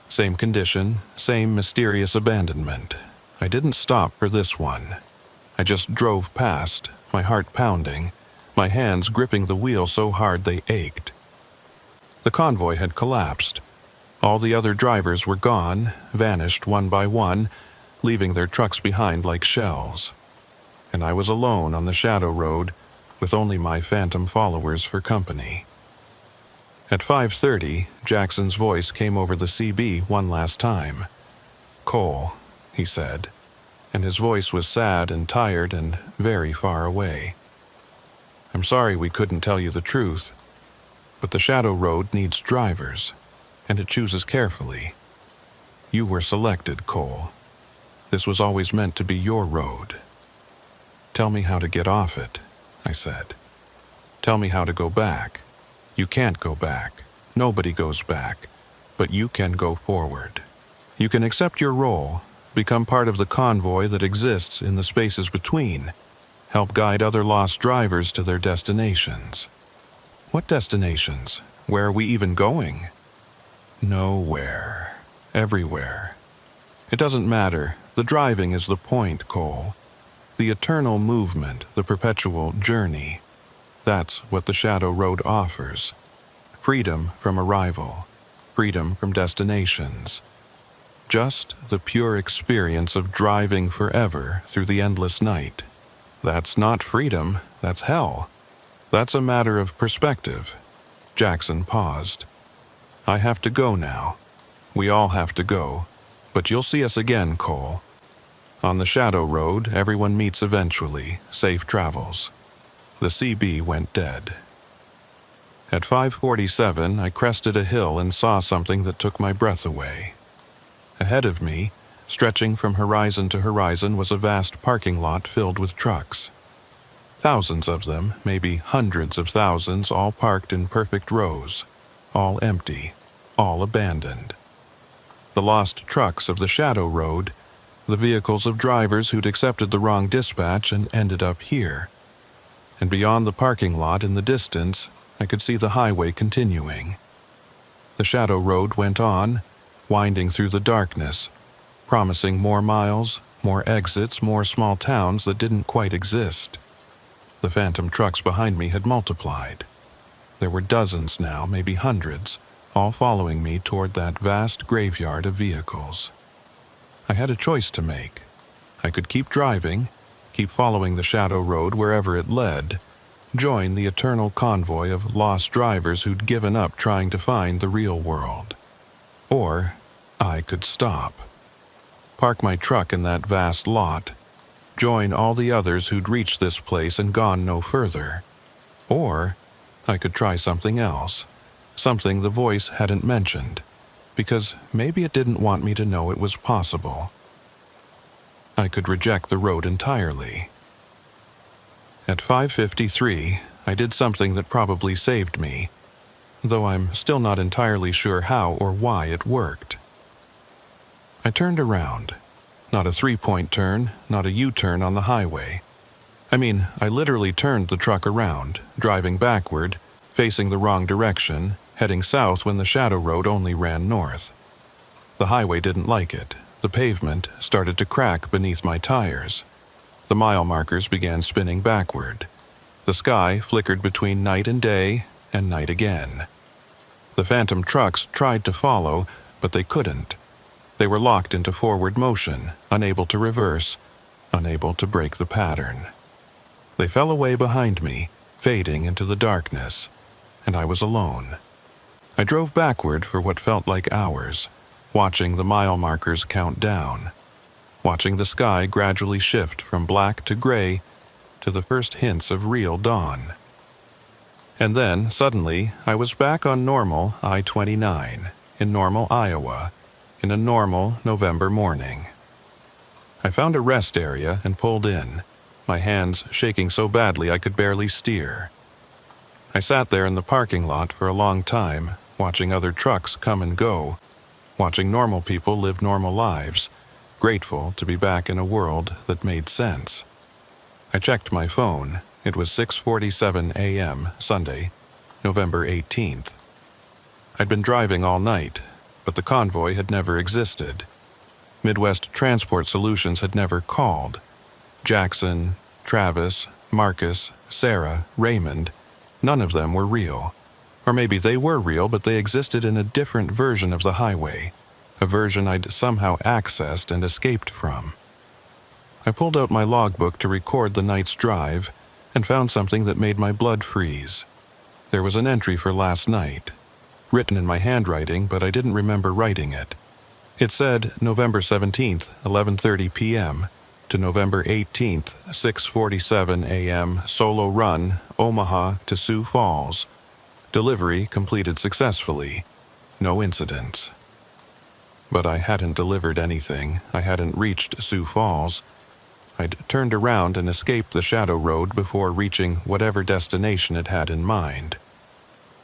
Same condition, same mysterious abandonment. I didn't stop for this one. I just drove past, my heart pounding, my hands gripping the wheel so hard they ached. The convoy had collapsed. All the other drivers were gone, vanished one by one, leaving their trucks behind like shells. And I was alone on the shadow road, with only my phantom followers for company. At 5:30, Jackson's voice came over the CB one last time. "Cole," he said, and his voice was sad and tired and very far away. "I'm sorry we couldn't tell you the truth, but the shadow road needs drivers, and it chooses carefully. You were selected, Cole. This was always meant to be your road." "Tell me how to get off it," I said. "Tell me how to go back. You can't go back. Nobody goes back. But you can go forward. You can accept your role, become part of the convoy that exists in the spaces between, help guide other lost drivers to their destinations." "What destinations? Where are we even going?" "Nowhere. Everywhere. It doesn't matter. The driving is the point, Cole. The eternal movement, the perpetual journey. That's what the Shadow Road offers. Freedom from arrival. Freedom from destinations. Just the pure experience of driving forever through the endless night. That's not freedom, that's hell. That's a matter of perspective." Jackson paused. "I have to go now. We all have to go. But you'll see us again, Cole. On the Shadow Road, everyone meets eventually. Safe travels." The CB went dead. At 5:47, I crested a hill and saw something that took my breath away. Ahead of me, stretching from horizon to horizon, was a vast parking lot filled with trucks. Thousands of them, maybe hundreds of thousands, all parked in perfect rows, all empty, all abandoned. The lost trucks of the Shadow Road, the vehicles of drivers who'd accepted the wrong dispatch and ended up here. And beyond the parking lot in the distance, I could see the highway continuing. The Shadow Road went on, winding through the darkness, promising more miles, more exits, more small towns that didn't quite exist. The phantom trucks behind me had multiplied. There were dozens now, maybe hundreds, all following me toward that vast graveyard of vehicles. I had a choice to make. I could keep driving, keep following the Shadow Road wherever it led, join the eternal convoy of lost drivers who'd given up trying to find the real world. Or I could stop. Park my truck in that vast lot, join all the others who'd reached this place and gone no further. Or I could try something else, something the voice hadn't mentioned, because maybe it didn't want me to know it was possible. I could reject the road entirely. At 5:53, I did something that probably saved me, though I'm still not entirely sure how or why it worked. I turned around. Not a three-point turn, not a U-turn on the highway. I literally turned the truck around, driving backward, facing the wrong direction, heading south when the Shadow Road only ran north. The highway didn't like it. The pavement started to crack beneath my tires. The mile markers began spinning backward. The sky flickered between night and day, and night again. The phantom trucks tried to follow, but they couldn't. They were locked into forward motion, unable to reverse, unable to break the pattern. They fell away behind me, fading into the darkness, and I was alone. I drove backward for what felt like hours, watching the mile markers count down, watching the sky gradually shift from black to gray to the first hints of real dawn. And then, suddenly, I was back on normal I-29, in Normal, Iowa, in a normal November morning. I found a rest area and pulled in, my hands shaking so badly I could barely steer. I sat there in the parking lot for a long time, watching other trucks come and go, watching normal people live normal lives, grateful to be back in a world that made sense. I checked my phone. It was 6:47 a.m. Sunday, November 18th. I'd been driving all night, but the convoy had never existed. Midwest Transport Solutions had never called. Jackson, Travis, Marcus, Sarah, Raymond, none of them were real. Or maybe they were real, but they existed in a different version of the highway, a version I'd somehow accessed and escaped from. I pulled out my logbook to record the night's drive and found something that made my blood freeze. There was an entry for last night, written in my handwriting, but I didn't remember writing it. It said November 17th, 11:30 p.m. to November 18th, 6:47 a.m. solo run, Omaha to Sioux Falls. Delivery completed successfully. No incidents. But I hadn't delivered anything. I hadn't reached Sioux Falls. I'd turned around and escaped the shadow road before reaching whatever destination it had in mind.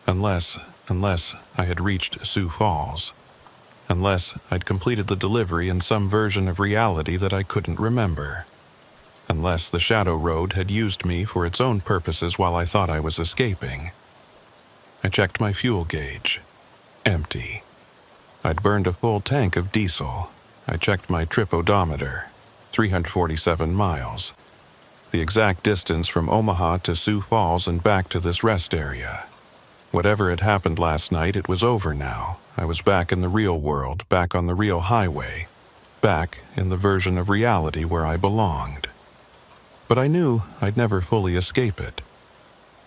Unless I had reached Sioux Falls. Unless I'd completed the delivery in some version of reality that I couldn't remember. Unless the shadow road had used me for its own purposes while I thought I was escaping. I checked my fuel gauge. Empty. I'd burned a full tank of diesel. I checked my trip odometer. 347 miles. The exact distance from Omaha to Sioux Falls and back to this rest area. Whatever had happened last night, it was over now. I was back in the real world, back on the real highway, back in the version of reality where I belonged. But I knew I'd never fully escape it.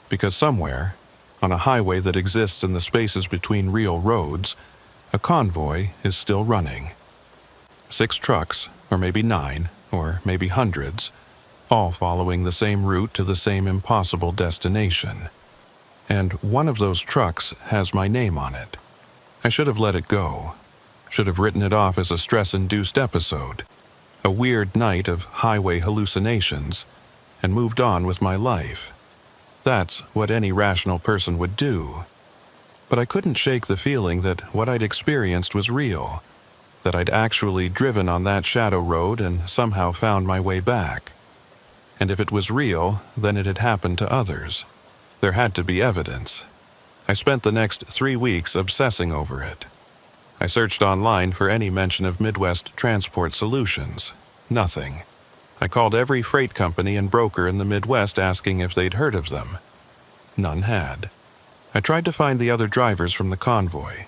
Because somewhere, on a highway that exists in the spaces between real roads, a convoy is still running. 6 trucks, or maybe 9, or maybe hundreds, all following the same route to the same impossible destination. And one of those trucks has my name on it. I should have let it go. Should have written it off as a stress-induced episode, a weird night of highway hallucinations, and moved on with my life. That's what any rational person would do. But I couldn't shake the feeling that what I'd experienced was real, that I'd actually driven on that shadow road and somehow found my way back. And if it was real, then it had happened to others. There had to be evidence. I spent the next 3 weeks obsessing over it. I searched online for any mention of Midwest Transport Solutions. Nothing. I called every freight company and broker in the Midwest asking if they'd heard of them. None had. I tried to find the other drivers from the convoy.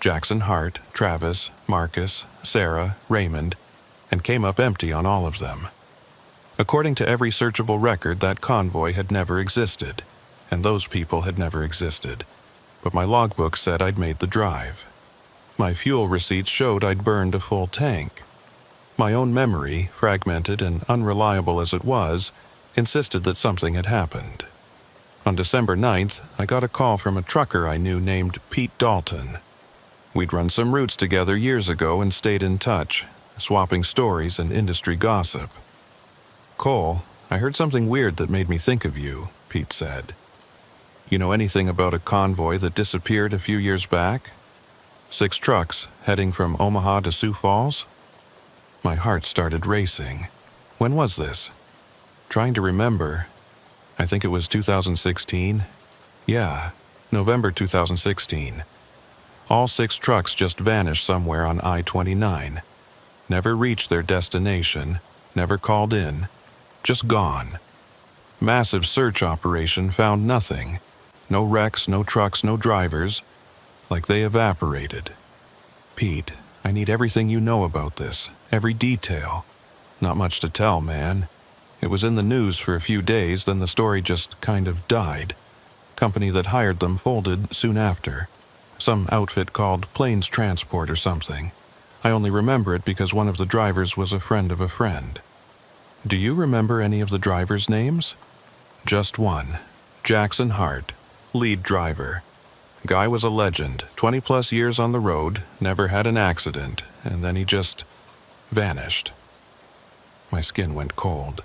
Jackson Hart, Travis, Marcus, Sarah, Raymond, and came up empty on all of them. According to every searchable record, that convoy had never existed, and those people had never existed, but my logbook said I'd made the drive. My fuel receipts showed I'd burned a full tank. My own memory, fragmented and unreliable as it was, insisted that something had happened. On December 9th, I got a call from a trucker I knew named Pete Dalton. We'd run some routes together years ago and stayed in touch, swapping stories and industry gossip. "Cole, I heard something weird that made me think of you," Pete said. "You know anything about a convoy that disappeared a few years back? 6 trucks heading from Omaha to Sioux Falls?" My heart started racing. When was this? Trying to remember. I think it was 2016. Yeah, November 2016. All 6 trucks just vanished somewhere on I-29. Never reached their destination, never called in, just gone. Massive search operation found nothing. No wrecks, no trucks, no drivers. Like they evaporated. Pete, I need everything you know about this, every detail. Not much to tell, man. It was in the news for a few days, then the story just kind of died. Company that hired them folded soon after. Some outfit called Plains Transport or something. I only remember it because one of the drivers was a friend of a friend. Do you remember any of the drivers' names? Just one. Jackson Hart, lead driver. Guy was a legend, 20+ years on the road, never had an accident, and then he just vanished. My skin went cold.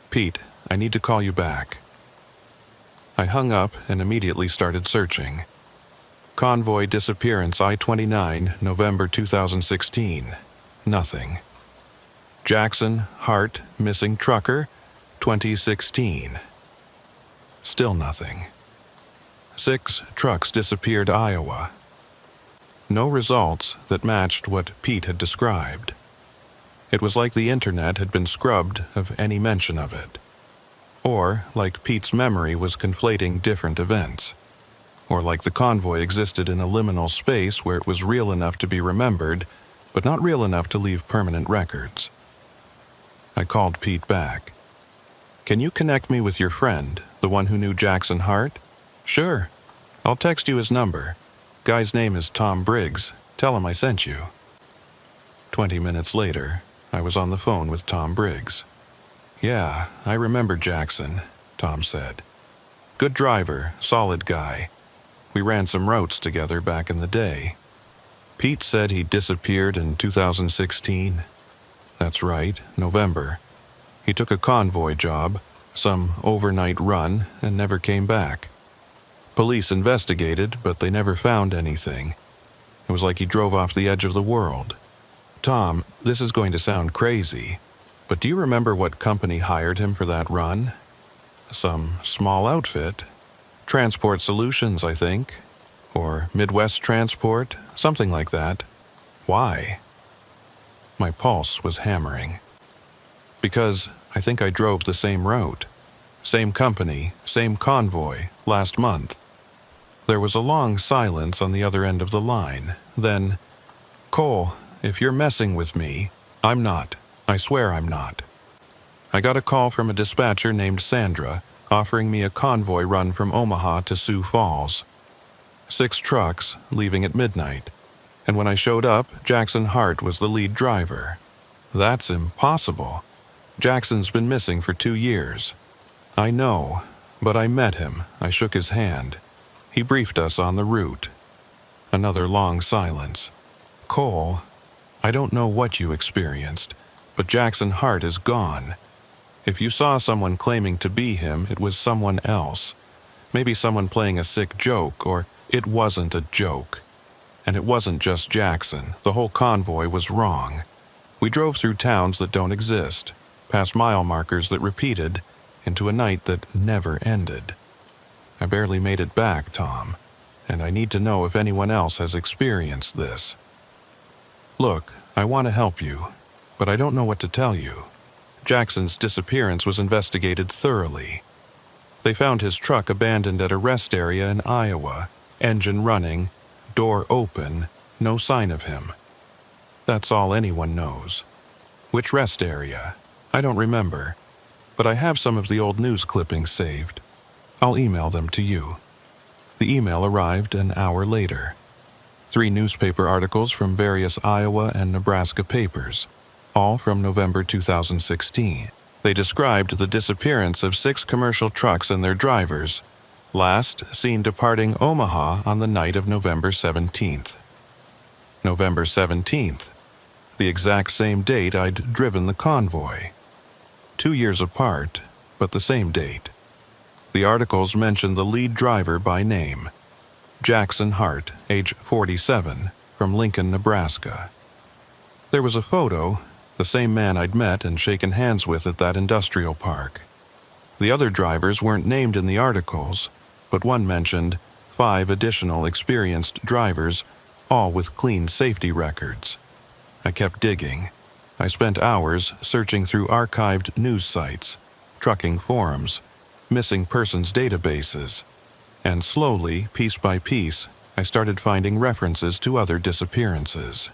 Pete, I need to call you back. I hung up and immediately started searching. Convoy disappearance I-29, November 2016. Nothing. Jackson Hart missing trucker, 2016. Still nothing. 6 trucks disappeared Iowa. No results that matched what Pete had described. It was like the internet had been scrubbed of any mention of it. Or like Pete's memory was conflating different events. Or like the convoy existed in a liminal space where it was real enough to be remembered, but not real enough to leave permanent records. I called Pete back. Can you connect me with your friend, the one who knew Jackson Hart? Sure. I'll text you his number. Guy's name is Tom Briggs. Tell him I sent you. 20 minutes later, I was on the phone with Tom Briggs. Yeah, I remember Jackson, Tom said. Good driver, solid guy. We ran some routes together back in the day. Pete said he disappeared in 2016. That's right, November. He took a convoy job, some overnight run, and never came back. Police investigated, but they never found anything. It was like he drove off the edge of the world. Tom, this is going to sound crazy, but do you remember what company hired him for that run? Some small outfit. Transport Solutions, I think. Or Midwest Transport, something like that. Why? My pulse was hammering. Because I think I drove the same route. Same company, same convoy, last month. There was a long silence on the other end of the line. Then, Cole, if you're messing with me, I'm not. I swear I'm not. I got a call from a dispatcher named Sandra, offering me a convoy run from Omaha to Sioux Falls. 6 trucks, leaving at midnight. And when I showed up, Jackson Hart was the lead driver. That's impossible. Jackson's been missing for 2 years. I know, but I met him. I shook his hand. He briefed us on the route. Another long silence. Cole, I don't know what you experienced, but Jackson Hart is gone. If you saw someone claiming to be him, it was someone else. Maybe someone playing a sick joke, or it wasn't a joke. And it wasn't just Jackson. The whole convoy was wrong. We drove through towns that don't exist, past mile markers that repeated, into a night that never ended. I barely made it back, Tom, and I need to know if anyone else has experienced this. Look, I want to help you, but I don't know what to tell you. Jackson's disappearance was investigated thoroughly. They found his truck abandoned at a rest area in Iowa, engine running, door open, no sign of him. That's all anyone knows. Which rest area? I don't remember, but I have some of the old news clippings saved. I'll email them to you. The email arrived an hour later. 3 newspaper articles from various Iowa and Nebraska papers, all from November 2016. They described the disappearance of 6 commercial trucks and their drivers, last seen departing Omaha on the night of November 17th. November 17th, the exact same date I'd driven the convoy. 2 years apart, but the same date. The articles mentioned the lead driver by name, Jackson Hart, age 47, from Lincoln, Nebraska. There was a photo, the same man I'd met and shaken hands with at that industrial park. The other drivers weren't named in the articles, but one mentioned 5 additional experienced drivers, all with clean safety records. I kept digging. I spent hours searching through archived news sites, trucking forums, missing persons databases, and slowly, piece by piece, I started finding references to other disappearances.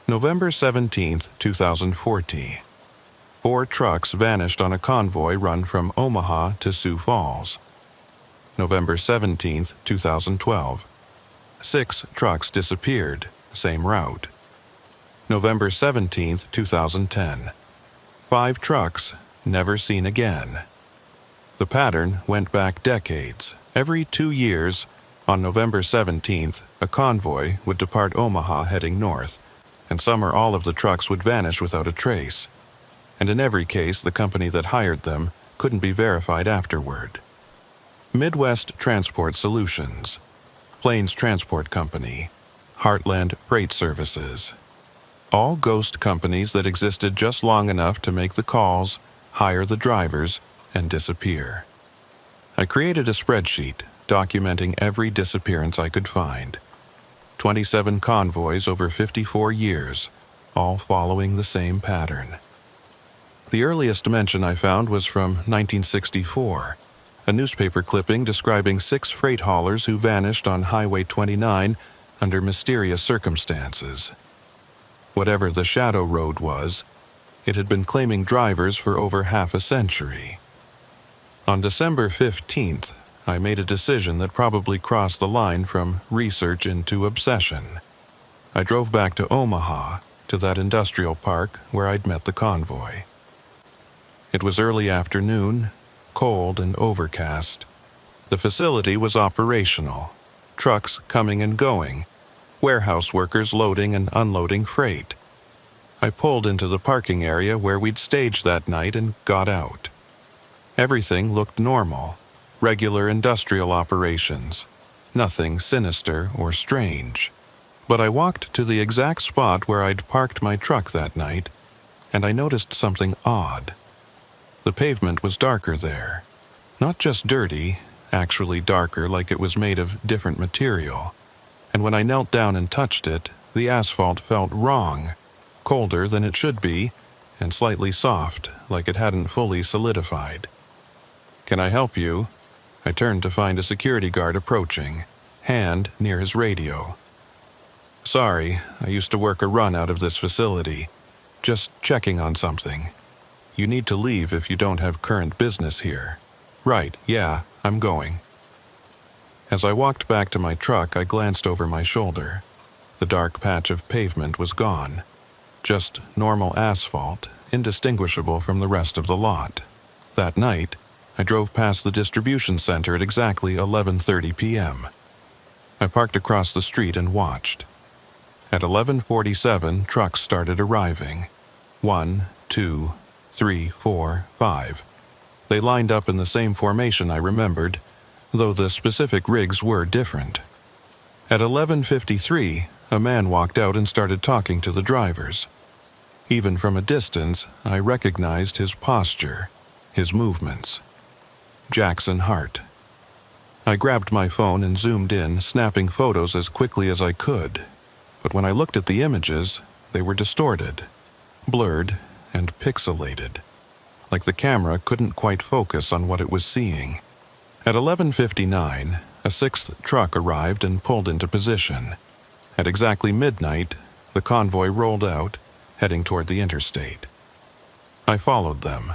November 17, 2014. 4 trucks vanished on a convoy run from Omaha to Sioux Falls. November 17, 2012. 6 trucks disappeared, same route. November 17, 2010. 5 trucks never seen again. The pattern went back decades. Every 2 years, on November 17th, a convoy would depart Omaha heading north, and some or all of the trucks would vanish without a trace. And in every case, the company that hired them couldn't be verified afterward. Midwest Transport Solutions, Plains Transport Company, Heartland Freight Services. All ghost companies that existed just long enough to make the calls, hire the drivers, and disappear. I created a spreadsheet documenting every disappearance I could find. 27 convoys over 54 years, all following the same pattern. The earliest mention I found was from 1964, a newspaper clipping describing 6 freight haulers who vanished on Highway 29 under mysterious circumstances. Whatever the Shadow Road was, it had been claiming drivers for over half a century. On December 15th, I made a decision that probably crossed the line from research into obsession. I drove back to Omaha, to that industrial park where I'd met the convoy. It was early afternoon, cold and overcast. The facility was operational, trucks coming and going, warehouse workers loading and unloading freight. I pulled into the parking area where we'd staged that night and got out. Everything looked normal, regular industrial operations, nothing sinister or strange. But I walked to the exact spot where I'd parked my truck that night, and I noticed something odd. The pavement was darker there. Not just dirty, actually darker like it was made of different material. And when I knelt down and touched it, the asphalt felt wrong, colder than it should be, and slightly soft, like it hadn't fully solidified. "Can I help you?" I turned to find a security guard approaching, hand near his radio. "Sorry, I used to work a run out of this facility. Just checking on something. You need to leave if you don't have current business here." "Right, yeah, I'm going." As I walked back to my truck, I glanced over my shoulder. The dark patch of pavement was gone. Just normal asphalt, indistinguishable from the rest of the lot. That night, I drove past the distribution center at exactly 11:30 p.m. I parked across the street and watched. At 11:47, trucks started arriving. 1, 2, 3, 4, 5. They lined up in the same formation I remembered, though the specific rigs were different. At 11:53, a man walked out and started talking to the drivers. Even from a distance, I recognized his posture, his movements. Jackson Hart. I grabbed my phone and zoomed in, snapping photos as quickly as I could. But when I looked at the images, they were distorted, blurred, and pixelated, like the camera couldn't quite focus on what it was seeing. At 11:59, a 6th truck arrived and pulled into position. At exactly midnight, the convoy rolled out, heading toward the interstate. I followed them,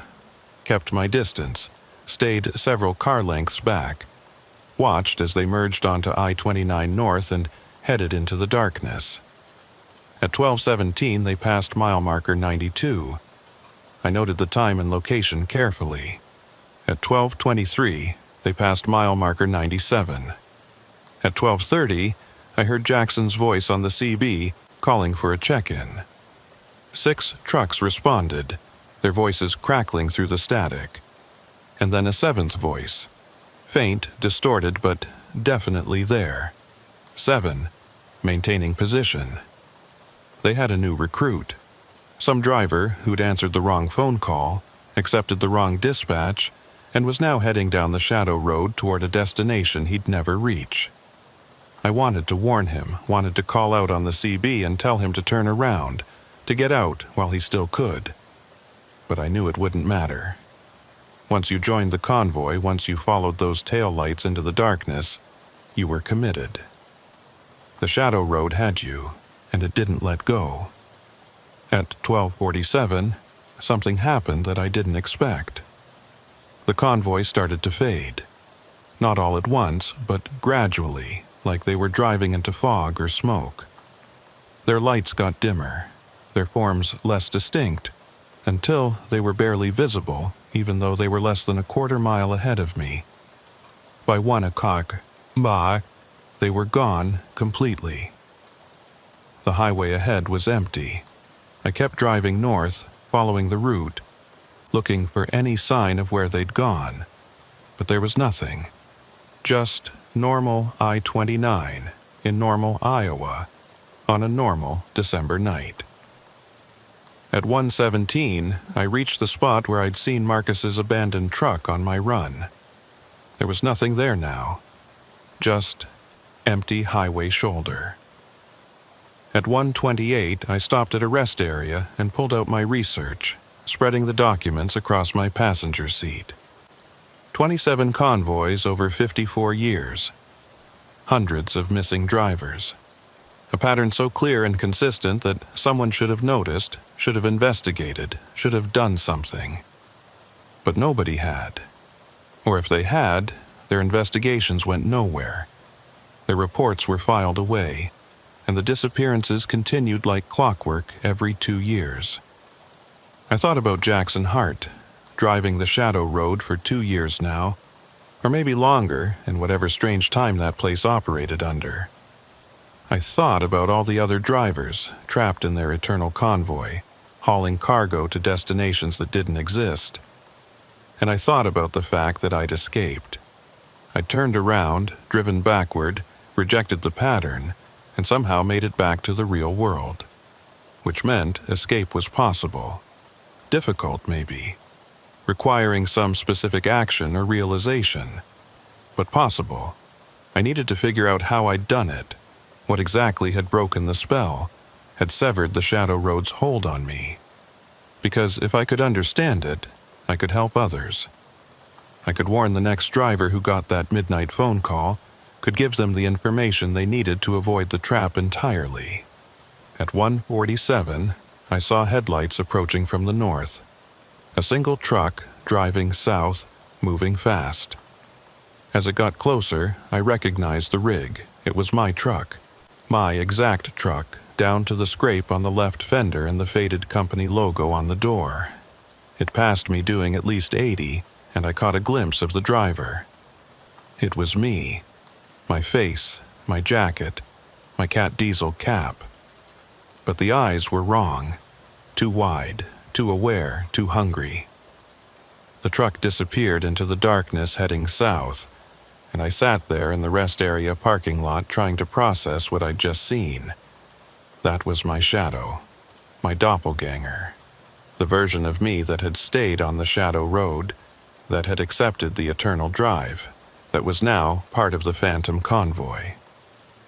kept my distance, stayed several car lengths back, watched as they merged onto I-29 North and headed into the darkness. At 12:17, they passed mile marker 92. I noted the time and location carefully. At 12:23, they passed mile marker 97. At 12:30, I heard Jackson's voice on the CB calling for a check-in. 6 trucks responded, their voices crackling through the static. And then a 7th voice, faint, distorted, but definitely there. 7, maintaining position. They had a new recruit. Some driver who'd answered the wrong phone call, accepted the wrong dispatch, and was now heading down the Shadow Road toward a destination he'd never reach. I wanted to warn him, wanted to call out on the CB and tell him to turn around, to get out while he still could. But I knew it wouldn't matter. Once you joined the convoy, once you followed those taillights into the darkness, you were committed. The shadow road had you, and it didn't let go. At 12:47, something happened that I didn't expect. The convoy started to fade. Not all at once, but gradually, like they were driving into fog or smoke. Their lights got dimmer, their forms less distinct, until they were barely visible, even though they were less than a quarter mile ahead of me. By 1 o'clock, they were gone completely. The highway ahead was empty. I kept driving north, following the route, looking for any sign of where they'd gone. But there was nothing. Just normal I-29 in normal Iowa on a normal December night. At 1:17, I reached the spot where I'd seen Marcus's abandoned truck on my run. There was nothing there now. Just empty highway shoulder. At 1:28, I stopped at a rest area and pulled out my research, spreading the documents across my passenger seat. 27 convoys over 54 years. Hundreds of missing drivers. A pattern so clear and consistent that someone should have noticed, should have investigated, should have done something. But nobody had. Or if they had, their investigations went nowhere. Their reports were filed away, and the disappearances continued like clockwork every 2 years. I thought about Jackson Hart, driving the Shadow Road for 2 years now, or maybe longer in whatever strange time that place operated under. I thought about all the other drivers trapped in their eternal convoy, hauling cargo to destinations that didn't exist. And I thought about the fact that I'd escaped. I'd turned around, driven backward, rejected the pattern, and somehow made it back to the real world. Which meant escape was possible. Difficult, maybe. Requiring some specific action or realization. But possible. I needed to figure out how I'd done it. What exactly had broken the spell, had severed the Shadow Road's hold on me. Because if I could understand it, I could help others. I could warn the next driver who got that midnight phone call, could give them the information they needed to avoid the trap entirely. At 1:47, I saw headlights approaching from the north. A single truck driving south, moving fast. As it got closer, I recognized the rig. It was my truck. My exact truck, down to the scrape on the left fender and the faded company logo on the door. It passed me doing at least 80, and I caught a glimpse of the driver. It was me. My face, my jacket, my Cat Diesel cap. But the eyes were wrong. Too wide, too aware, too hungry. The truck disappeared into the darkness heading south, and I sat there in the rest area parking lot trying to process what I'd just seen. That was my shadow, my doppelganger, the version of me that had stayed on the Shadow Road, that had accepted the eternal drive, that was now part of the phantom convoy,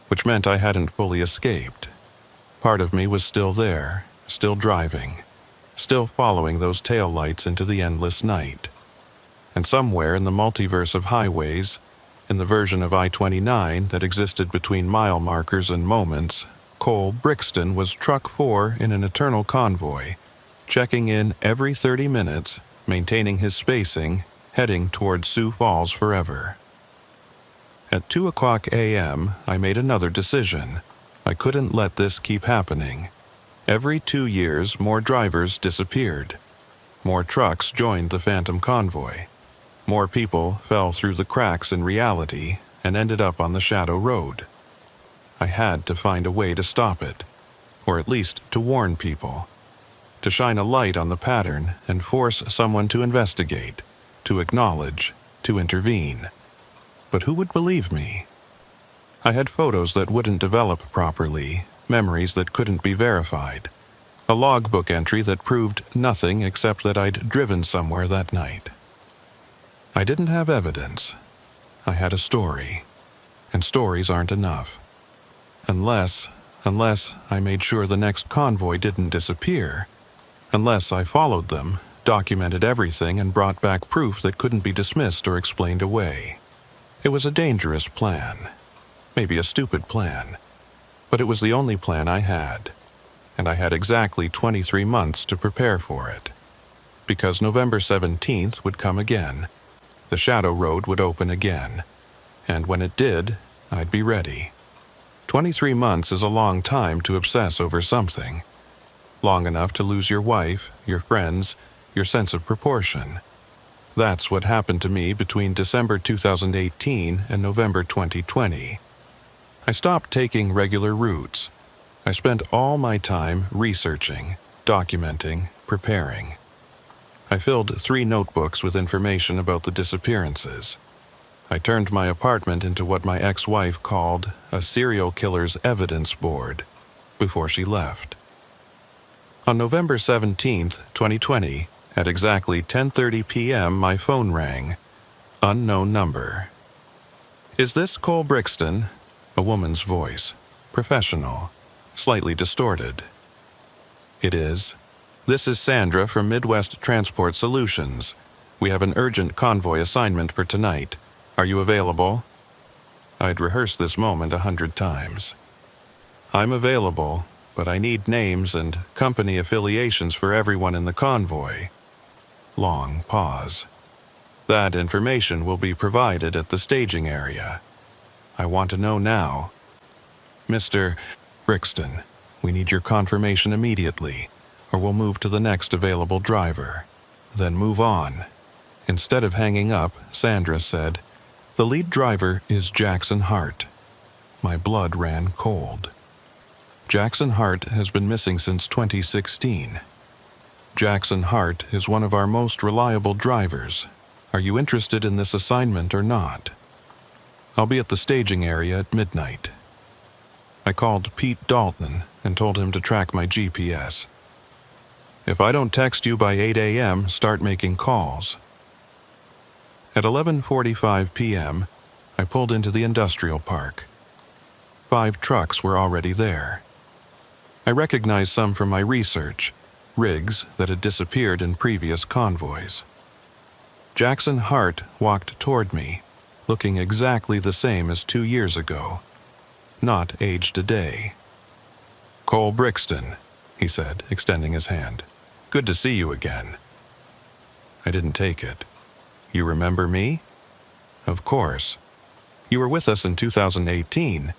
which meant I hadn't fully escaped. Part of me was still there, still driving, still following those taillights into the endless night. And somewhere in the multiverse of highways, in the version of I-29 that existed between mile markers and moments, Cole Brixton was truck 4 in an eternal convoy, checking in every 30 minutes, maintaining his spacing, heading toward Sioux Falls forever. At 2:00 a.m., I made another decision. I couldn't let this keep happening. Every 2 years, more drivers disappeared. More trucks joined the phantom convoy. More people fell through the cracks in reality and ended up on the Shadow Road. I had to find a way to stop it, or at least to warn people, to shine a light on the pattern and force someone to investigate, to acknowledge, to intervene. But who would believe me? I had photos that wouldn't develop properly, memories that couldn't be verified, a logbook entry that proved nothing except that I'd driven somewhere that night. I didn't have evidence. I had a story, and stories aren't enough. Unless Unless I made sure the next convoy didn't disappear. Unless I followed them, documented everything, and brought back proof that couldn't be dismissed or explained away. It was a dangerous plan. Maybe a stupid plan. But it was the only plan I had. And I had exactly 23 months to prepare for it. Because November 17th would come again. The Shadow Road would open again. And when it did, I'd be ready. 23 months is a long time to obsess over something. Long enough to lose your wife, your friends, your sense of proportion. That's what happened to me between December 2018 and November 2020. I stopped taking regular routes. I spent all my time researching, documenting, preparing. I filled 3 notebooks with information about the disappearances. I turned my apartment into what my ex-wife called a serial killer's evidence board before she left. On November 17th, 2020, at exactly 10:30 p.m., my phone rang. Unknown number. "Is this Cole Brixton?" A woman's voice. Professional. Slightly distorted. "It is. This is Sandra from Midwest Transport Solutions. We have an urgent convoy assignment for tonight. Are you available?" I'd rehearsed this moment 100 times. "I'm available, but I need names and company affiliations for everyone in the convoy." Long pause. "That information will be provided at the staging area. I want to know now." "Mr. Brixton, we need your confirmation immediately, or we'll move to the next available driver. Then move on." Instead of hanging up, Sandra said, "The lead driver is Jackson Hart." My blood ran cold. Jackson Hart has been missing since 2016. Jackson Hart is one of our most reliable drivers. Are you interested in this assignment or not? I'll be at the staging area at midnight. I called Pete Dalton and told him to track my GPS. If I don't text you by 8 a.m., start making calls. At 11:45 p.m., I pulled into the industrial park. 5 trucks were already there. I recognized some from my research, rigs that had disappeared in previous convoys. Jackson Hart walked toward me, looking exactly the same as 2 years ago, not aged a day. "Cole Brixton," he said, extending his hand. "Good to see you again." I didn't take it. "You remember me?" "Of course. You were with us in 2018.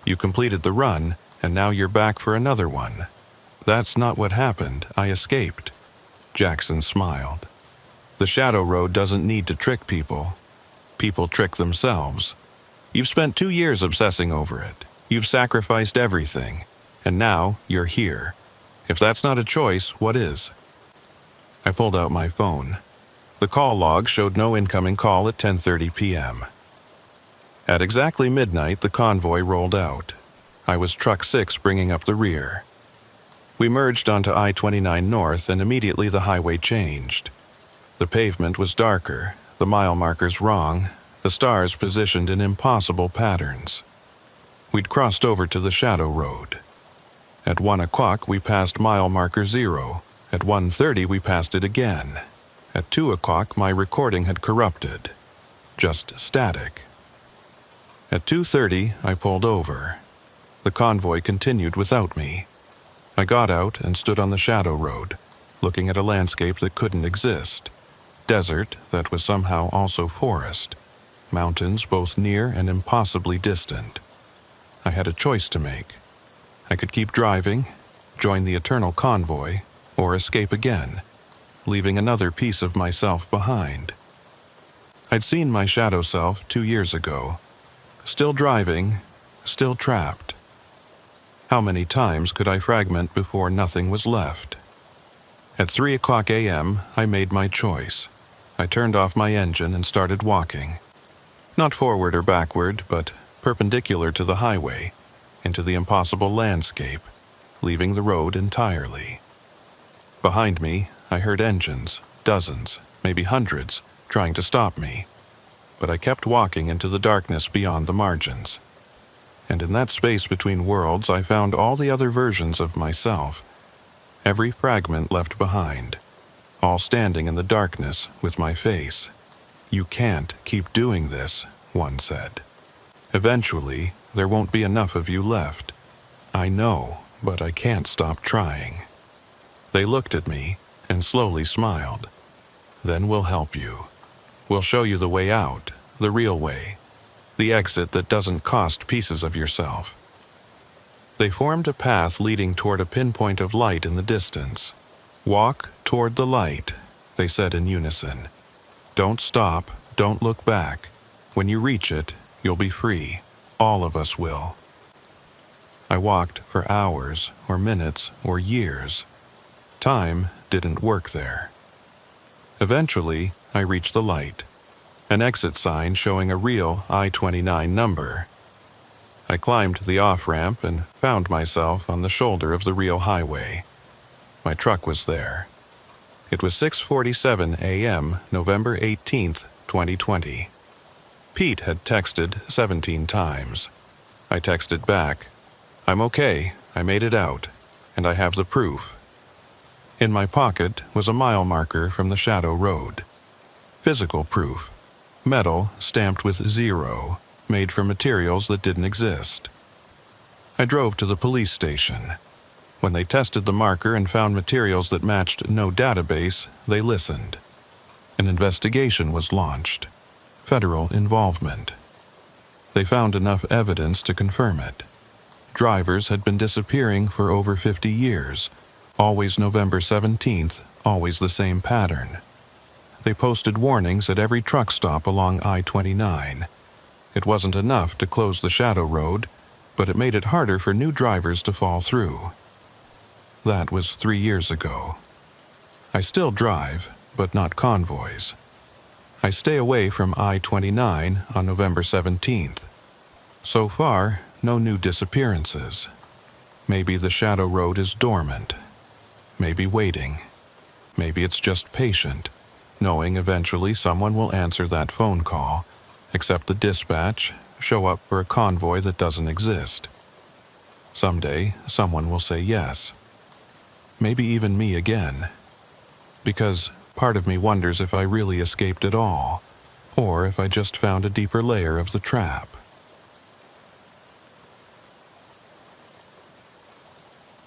You completed the run, and now you're back for another one." "That's not what happened. I escaped." Jackson smiled. "The Shadow Road doesn't need to trick people. People trick themselves. You've spent 2 years obsessing over it. You've sacrificed everything. And now you're here. If that's not a choice, what is?" I pulled out my phone. The call log showed no incoming call at 10:30 p.m. At exactly midnight, the convoy rolled out. I was truck 6 bringing up the rear. We merged onto I-29 North, and immediately the highway changed. The pavement was darker, the mile markers wrong, the stars positioned in impossible patterns. We'd crossed over to the Shadow Road. At 1 o'clock, we passed mile marker 0. At 1:30, we passed it again. At 2 o'clock, my recording had corrupted. Just static. At 2:30, I pulled over. The convoy continued without me. I got out and stood on the Shadow Road, looking at a landscape that couldn't exist. Desert that was somehow also forest. Mountains both near and impossibly distant. I had a choice to make. I could keep driving, join the eternal convoy, or escape again, leaving another piece of myself behind. I'd seen my shadow self 2 years ago. Still driving, still trapped. How many times could I fragment before nothing was left? At 3 o'clock a.m., I made my choice. I turned off my engine and started walking. Not forward or backward, but perpendicular to the highway, into the impossible landscape, leaving the road entirely. Behind me, I heard engines, dozens, maybe hundreds, trying to stop me. But I kept walking into the darkness beyond the margins. And in that space between worlds, I found all the other versions of myself, every fragment left behind, all standing in the darkness with my face. "You can't keep doing this," one said. "Eventually, there won't be enough of you left." "I know, but I can't stop trying." They looked at me and slowly smiled. "Then we'll help you. We'll show you the way out, the real way, the exit that doesn't cost pieces of yourself." They formed a path leading toward a pinpoint of light in the distance. "Walk toward the light," they said in unison. "Don't stop, don't look back. When you reach it, you'll be free. All of us will." I walked for hours, or minutes, or years. Time didn't work there. Eventually, I reached the light, an exit sign showing a real I-29 number. I climbed the off-ramp and found myself on the shoulder of the real highway. My truck was there. It was 6:47 a.m., November 18th, 2020. Pete had texted 17 times. I texted back, "I'm okay, I made it out, and I have the proof." In my pocket was a mile marker from the Shadow Road. Physical proof. Metal stamped with 0, made from materials that didn't exist. I drove to the police station. When they tested the marker and found materials that matched no database, they listened. An investigation was launched. Federal involvement. They found enough evidence to confirm it. Drivers had been disappearing for over 50 years, always November 17th, always the same pattern. They posted warnings at every truck stop along I-29. It wasn't enough to close the Shadow Road, but it made it harder for new drivers to fall through. That was 3 years ago. I still drive, but not convoys. I stay away from I-29 on November 17th. So far, no new disappearances. Maybe the Shadow Road is dormant. Maybe waiting. Maybe it's just patient, knowing eventually someone will answer that phone call, accept the dispatch, show up for a convoy that doesn't exist. Someday, someone will say yes. Maybe even me again. Because part of me wonders if I really escaped at all, or if I just found a deeper layer of the trap.